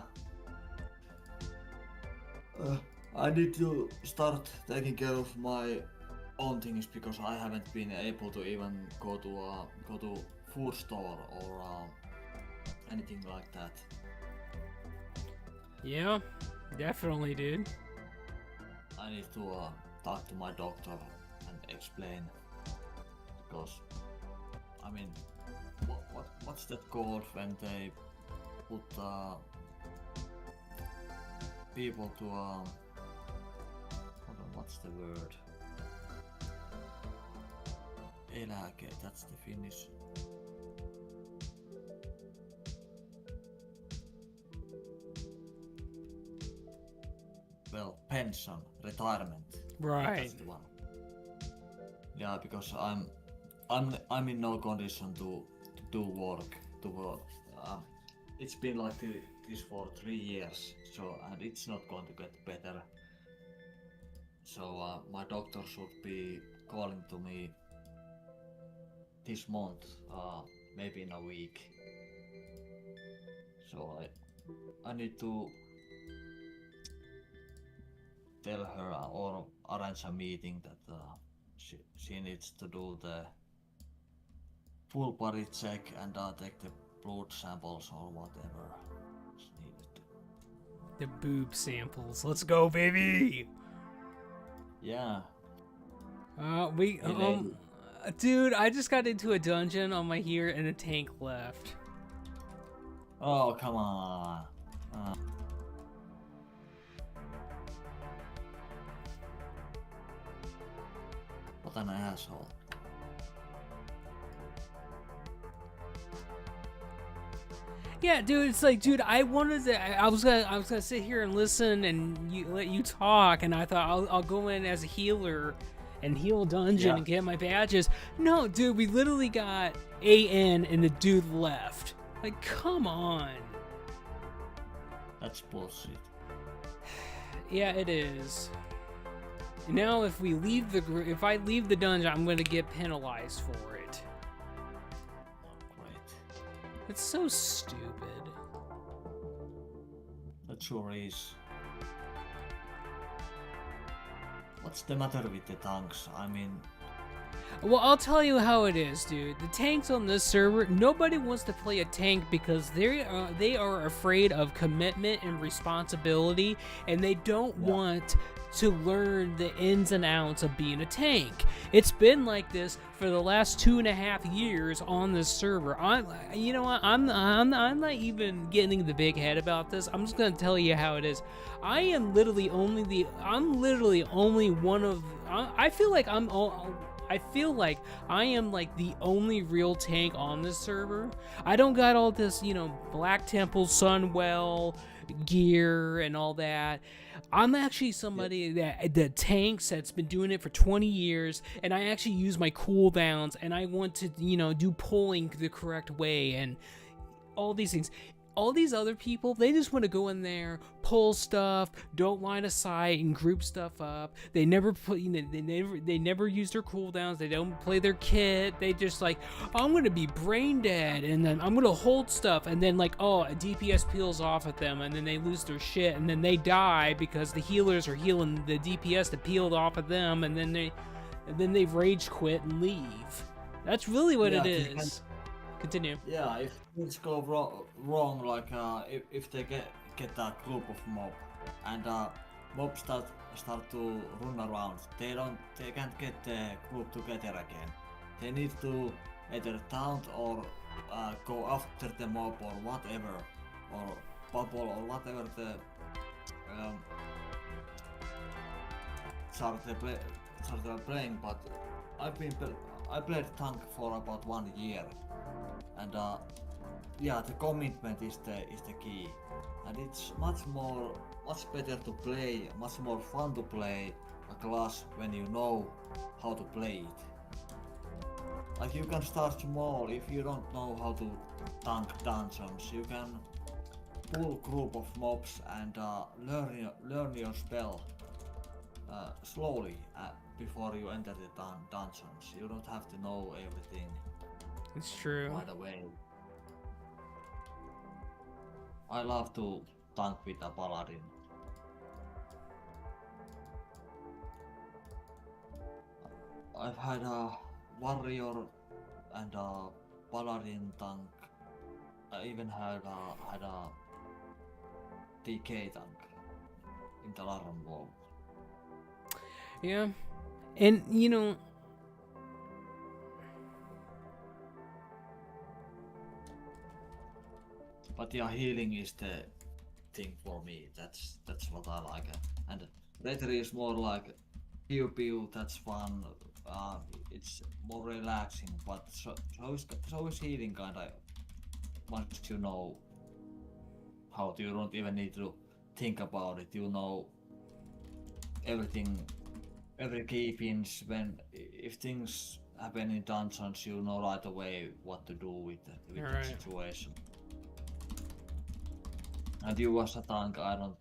I need to start taking care of my own things because I haven't been able to even go to food store or anything like that. Yeah, definitely, dude. I need to talk to my doctor and explain because I mean, what's that called when they put people to hold on, what's the word? Eläke, that's the Finnish. Well, pension, retirement. Right. That's the one. Yeah, because I'm in no condition to do work. It's been like this for 3 years, so and it's not going to get better. So my doctor should be calling to me this month, maybe in a week. So I need to tell her or arrange a meeting that she needs to do the full body check and take the blood samples or whatever is needed. The boob samples. Let's go, baby. Yeah. Dude, I just got into a dungeon on my here and a tank left. Oh, come on. What an asshole. Yeah, dude, it's like, dude, I wanted to. I was gonna sit here and listen and let you talk, and I thought I'll go in as a healer and heal a dungeon and get my badges. No, dude, we literally got AN and the dude left. Like, come on. That's bullshit. Yeah, it is. Now, if we leave if I leave the dungeon, I'm gonna get penalized for it. Great. It's so stupid. That sure is. What's the matter with the tanks? I mean, Well, I'll tell you how it is, dude. The tanks on this server, nobody wants to play a tank because they are afraid of commitment and responsibility, and they don't want to learn the ins and outs of being a tank. It's been like this for the last 2.5 years on this server. You know what? I'm not even getting the big head about this. I'm just gonna tell you how it is. I'm literally only one of. I feel like I am like the only real tank on this server. I don't got all this, Black Temple, Sunwell gear and all that. I'm actually somebody that tanks that's been doing it for 20 years, and I actually use my cooldowns, and I want to, do pulling the correct way and all these things. All these other people, they just want to go in there, pull stuff, don't line of sight, and group stuff up. They never put, they never use their cooldowns. They don't play their kit. They just like, I'm gonna be brain dead, and then I'm gonna hold stuff, and then like, a DPS peels off at them, and then they lose their shit, and then they die because the healers are healing the DPS that peeled off of them, and then they rage quit and leave. That's really what it is. Continue. yeah, if things go wrong, like if they get that group of mob, and mobs start to run around, they can't get the group together again. They need to either taunt or go after the mob or whatever, or bubble or whatever the start playing. But I played tank for about 1 year, and the commitment is the key, and it's much better to play, much more fun to play a class when you know how to play it. Like, you can start small. If you don't know how to tank dungeons, you can pull group of mobs and learn your spell slowly before you enter the dungeons. You don't have to know everything It's true. right away. I love to tank with a paladin. I've had a warrior and a paladin tank. I even had a DK tank in the Larron WoW. Yeah, and But yeah, healing is the thing for me. That's what I like. And Retri is more like pew, that's fun. It's more relaxing, but so is healing kinda. Once you know how to, you don't even need to think about it. You know everything, every key pins. If things happen in dungeons, you know right away what to do with the situation. And you as a tank, I don't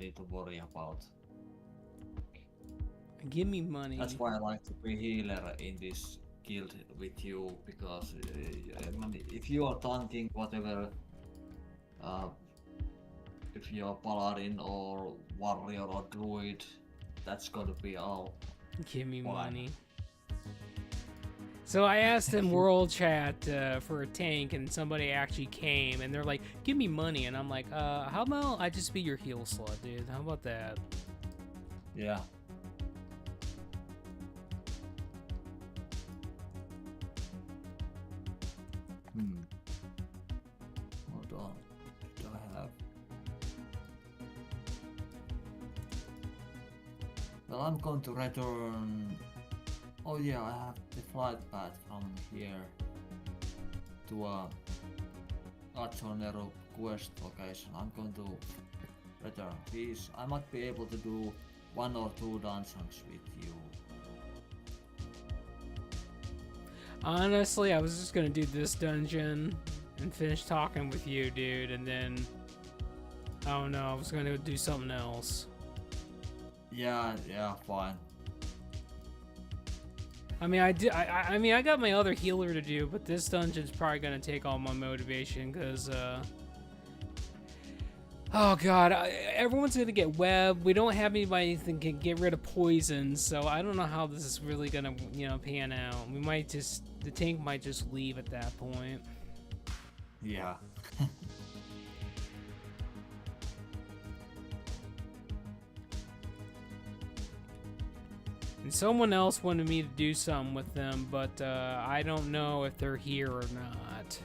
need to worry about. give me money. That's why I like to be healer in this guild with you, because if you are tanking whatever, if you're paladin or warrior or druid, that's gonna be all. Give me Why? money. So I asked in World Chat for a tank, and somebody actually came, and they're like, "Give me money," and I'm like, "How about I just be your heal slut, dude? How about that?" Yeah. Hold on. Do I have? Well, I'm going to return Oh yeah, I have the flight path from here to Archwarden Aefre quest location. I'm going to return. I might be able to do 1 or 2 dungeons with you. Honestly, I was just gonna do this dungeon and finish talking with you, dude, and then I don't know, I was gonna do something else. Yeah, fine. I mean, I mean, I got my other healer to do, but this dungeon's probably gonna take all my motivation, because, oh god, everyone's gonna get web. We don't have anybody that can get rid of poison, so I don't know how this is really gonna, pan out. We might just, the tank might just leave at that point. Yeah. And someone else wanted me to do something with them, but I don't know if they're here or not.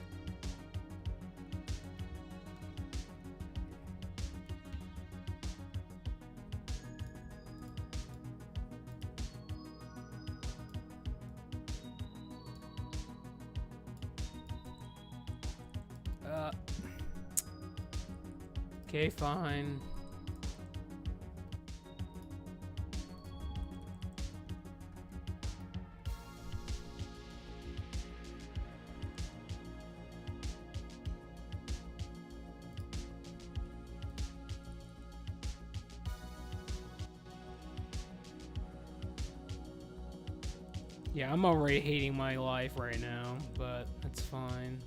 Okay, fine. Yeah, I'm already hating my life right now, but that's fine.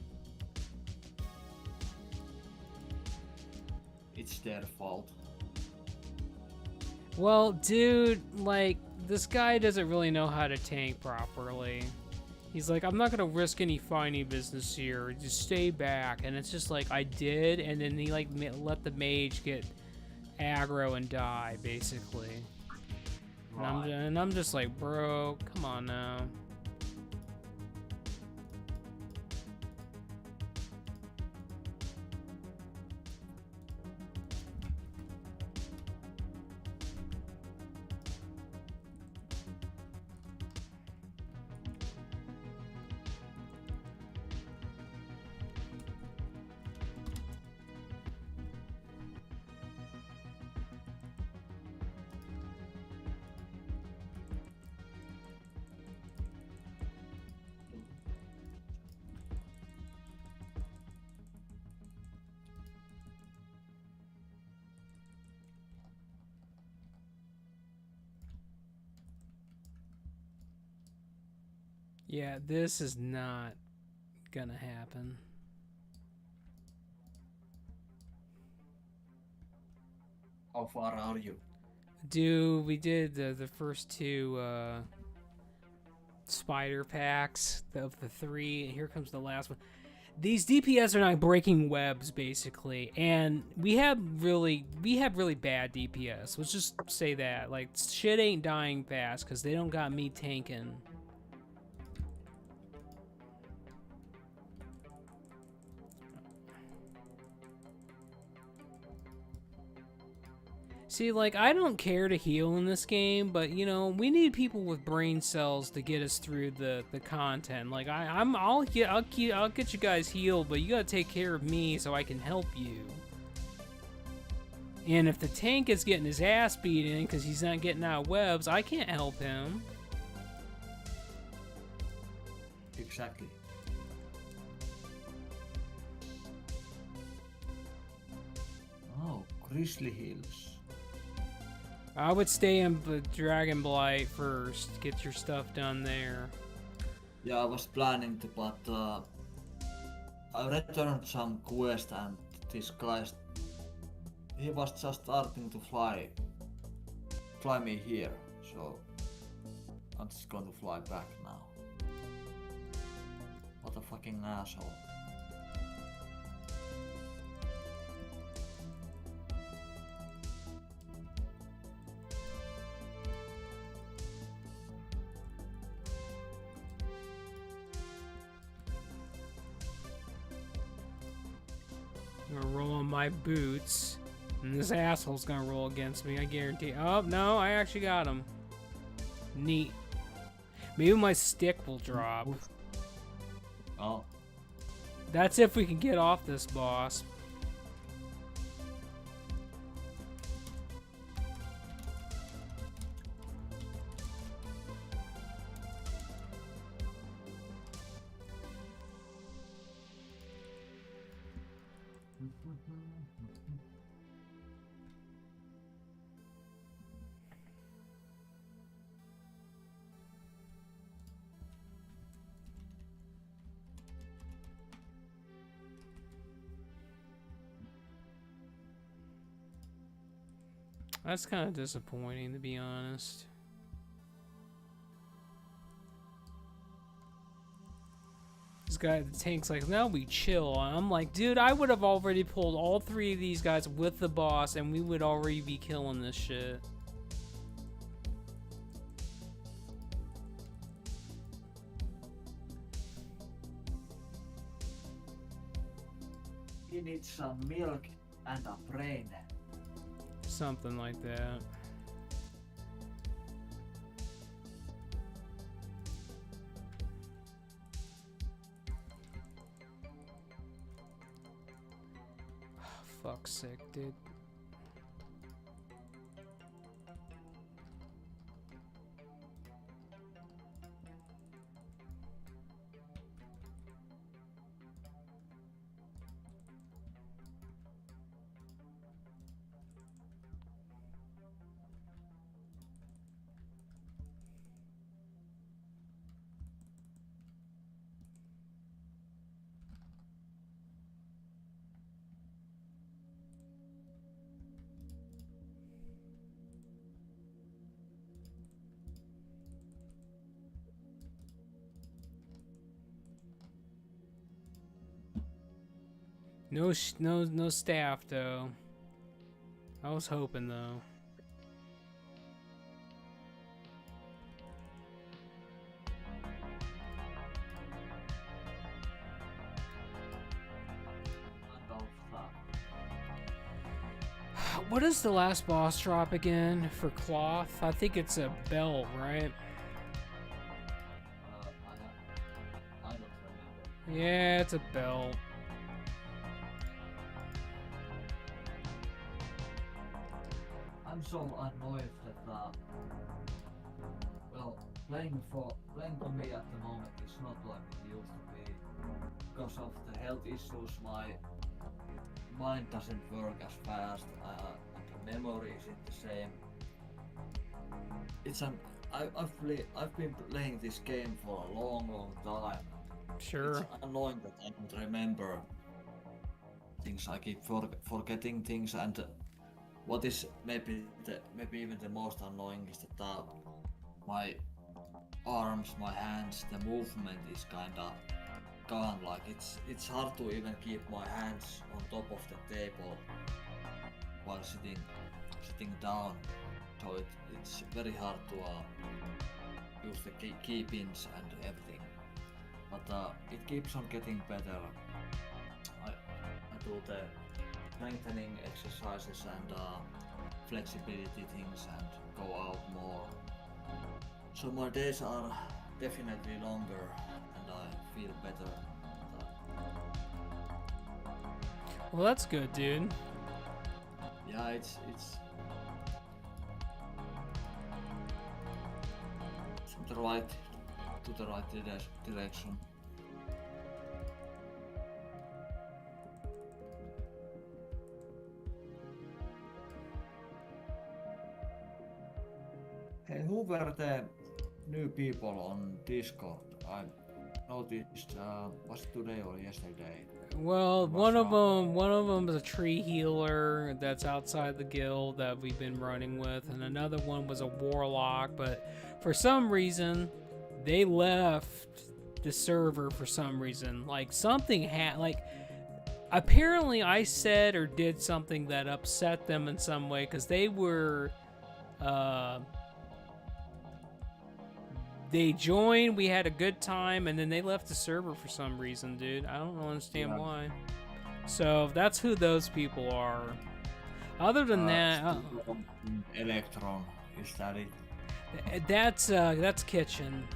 It's their fault. Well, dude, like, this guy doesn't really know how to tank properly. He's like, I'm not gonna risk any finding business here, just stay back. And it's just like, I did, and then he, like, let the mage get aggro and die, basically. Right. And I'm just like, bro, come on now. Yeah, this is not gonna happen. How far are you? Dude, we did the first 2 spider packs of the 3, and here comes the last one. These DPS are not breaking webs, basically, and we have really bad DPS. Let's just say that, like, shit ain't dying fast because they don't got me tanking. See, like, I don't care to heal in this game, but, we need people with brain cells to get us through the content. Like, I'll get you guys healed, but you gotta take care of me so I can help you. And if the tank is getting his ass beat in because he's not getting out webs, I can't help him. Exactly. Oh, Grizzly Hills. I would stay in the Dragon Blight first. Get your stuff done there. Yeah, I was planning to, but I returned some quest and this guy, he was just starting to fly me here, so I'm just going to fly back now. What a fucking asshole. I'm gonna roll on my boots, and this asshole's gonna roll against me, I guarantee. Oh, no, I actually got him. Neat. Maybe my stick will drop. Oh, That's if we can get off this boss. That's kind of disappointing, to be honest. This guy, the tank's like, now we chill. And I'm like, dude, I would have already pulled all 3 of these guys with the boss, and we would already be killing this shit. he needs some milk and a brain. Something like that. Fuck's sake, dude. No staff though. I was hoping though. What is the last boss drop again for cloth? I think it's a belt, right? I don't remember. Yeah, it's a belt. I'm so annoyed that well, playing for me at the moment is not like it used to be. Because of the health issues, my mind doesn't work as fast, and the memory isn't the same. It's I've been playing this game for a long time. Sure. It's annoying that I don't remember things. I keep forgetting things, and what is maybe even the most annoying is that my arms, my hands, the movement is kinda gone. Like it's hard to even keep my hands on top of the table while sitting down. So it's very hard to use the key pins and everything. But it keeps on getting better. I do the strengthening exercises and flexibility things and go out more. So my days are definitely longer and I feel better. Well, that's good, dude. Yeah, it's to the right direction. Hey, who were the new people on Discord? I noticed, was it today or yesterday? Well, one of them is a tree healer that's outside the guild that we've been running with, and another one was a warlock. But for some reason, they left the server. For some reason, like something apparently I said or did something that upset them in some way, because they were. They joined, we had a good time, and then they left the server for some reason, dude. I don't understand why. So that's who those people are. Other than that, Electron, is that it? that's Kitchen.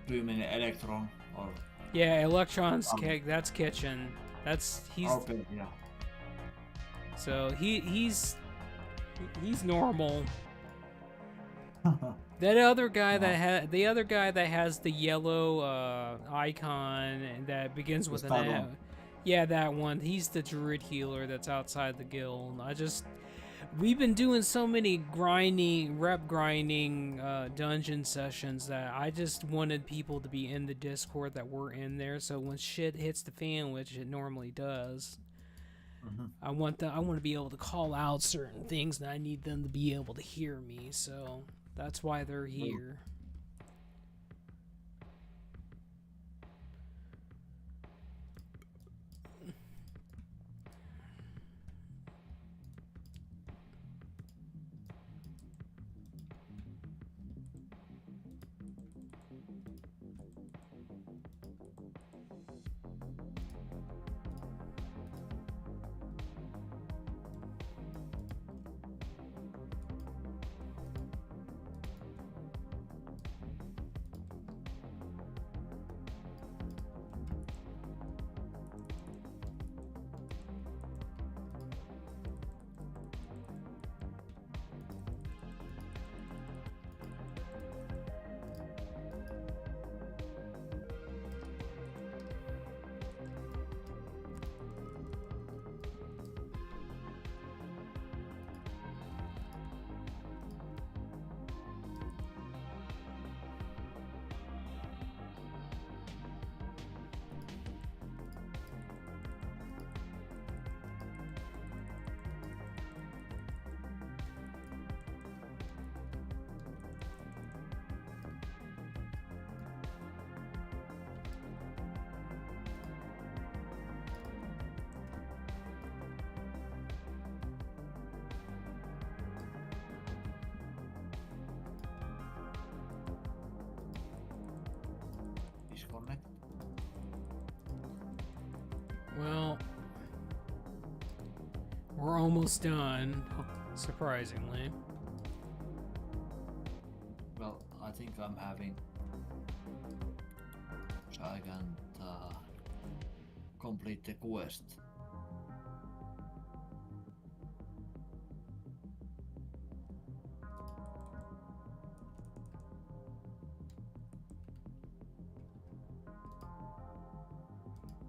Do you mean Electron or? Yeah, Electron's that's Kitchen. He's Okay, yeah. so he's normal. That other guy the other guy that has the yellow icon and that begins with an A. Yeah, that one. He's the druid healer that's outside the guild. We've been doing so many rep grinding dungeon sessions that I just wanted people to be in the Discord that we're in there, so when shit hits the fan, which it normally does, I want to be able to call out certain things, and I need them to be able to hear me. So that's why they're here. Disconnect. Well, we're almost done, surprisingly. Well, I think I'm having. So I can complete the quest.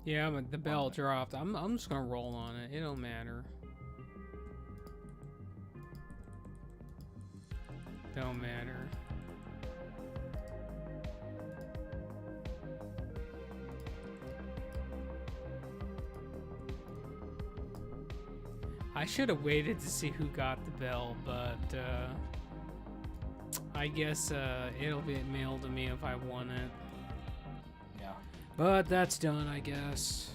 Yeah, but the bell dropped. I'm just gonna roll on it. It don't matter. Don't matter. I should have waited to see who got the bell, but I guess it'll be mailed to me if I want it. Yeah. But that's done, I guess.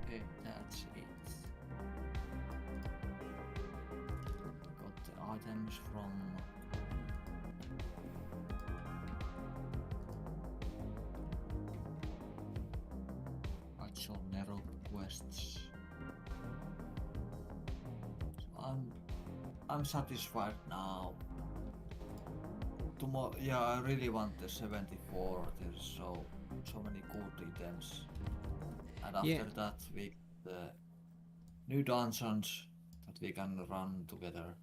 Okay, that's it. Got the items from actual Nero quests. So I'm satisfied now. Tomorrow, yeah, I really want the 74. There's so many good items. And after Yeah. that, we the new dungeons that we can run together.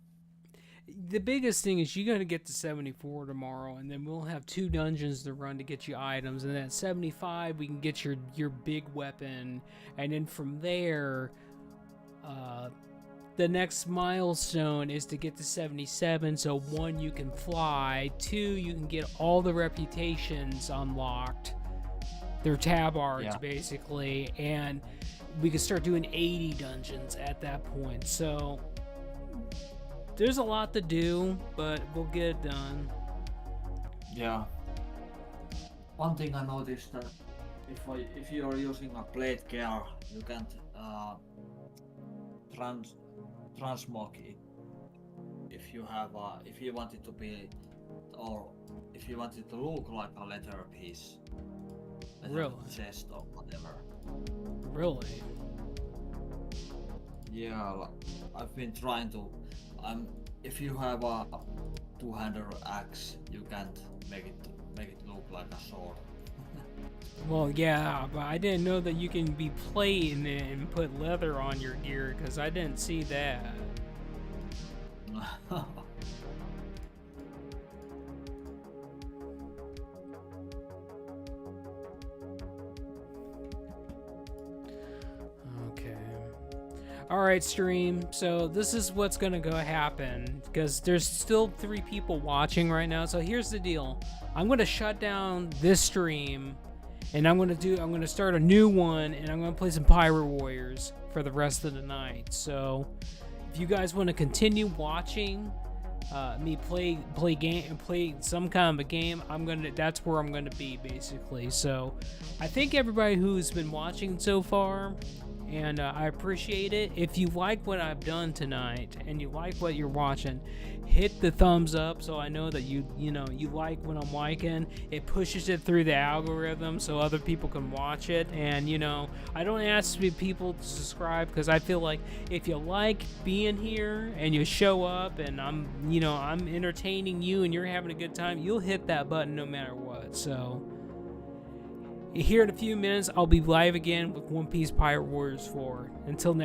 The biggest thing is you got to get to 74 tomorrow, and then we'll have 2 dungeons to run to get you items, and then at 75 we can get your big weapon, and then from there, the next milestone is to get to 77. So 1, you can fly. 2, you can get all the reputations unlocked. They're tabards, Yeah. basically, and we can start doing 80 dungeons at that point. So there's a lot to do, but we'll get it done. Yeah. One thing I noticed that if you're using a blade gear, you can't transmog it. If you want it to be, or if you want it to look like a letter piece, as Really? a chest or whatever. Really? Yeah, I've been trying to. If you have a two-hander axe, you can't make it look like a sword. Well, yeah, but I didn't know that you can be plating it and put leather on your gear, because I didn't see that. Okay. Alright, stream. So this is what's gonna go happen, because there's still 3 people watching right now. So here's the deal. I'm gonna shut down this stream, and I'm gonna start a new one, and I'm gonna play some Pirate Warriors for the rest of the night. So if you guys want to continue watching me play some kind of a game, that's where I'm gonna be, basically. So I thank everybody who's been watching so far, and I appreciate it. If you like what I've done tonight and you like what you're watching, hit the thumbs up so I know that you like what I'm liking. It pushes it through the algorithm so other people can watch it. And I don't ask people to subscribe, because I feel like if you like being here and you show up and I'm entertaining you and you're having a good time, you'll hit that button no matter what. So here in a few minutes, I'll be live again with One Piece Pirate Warriors 4. Until next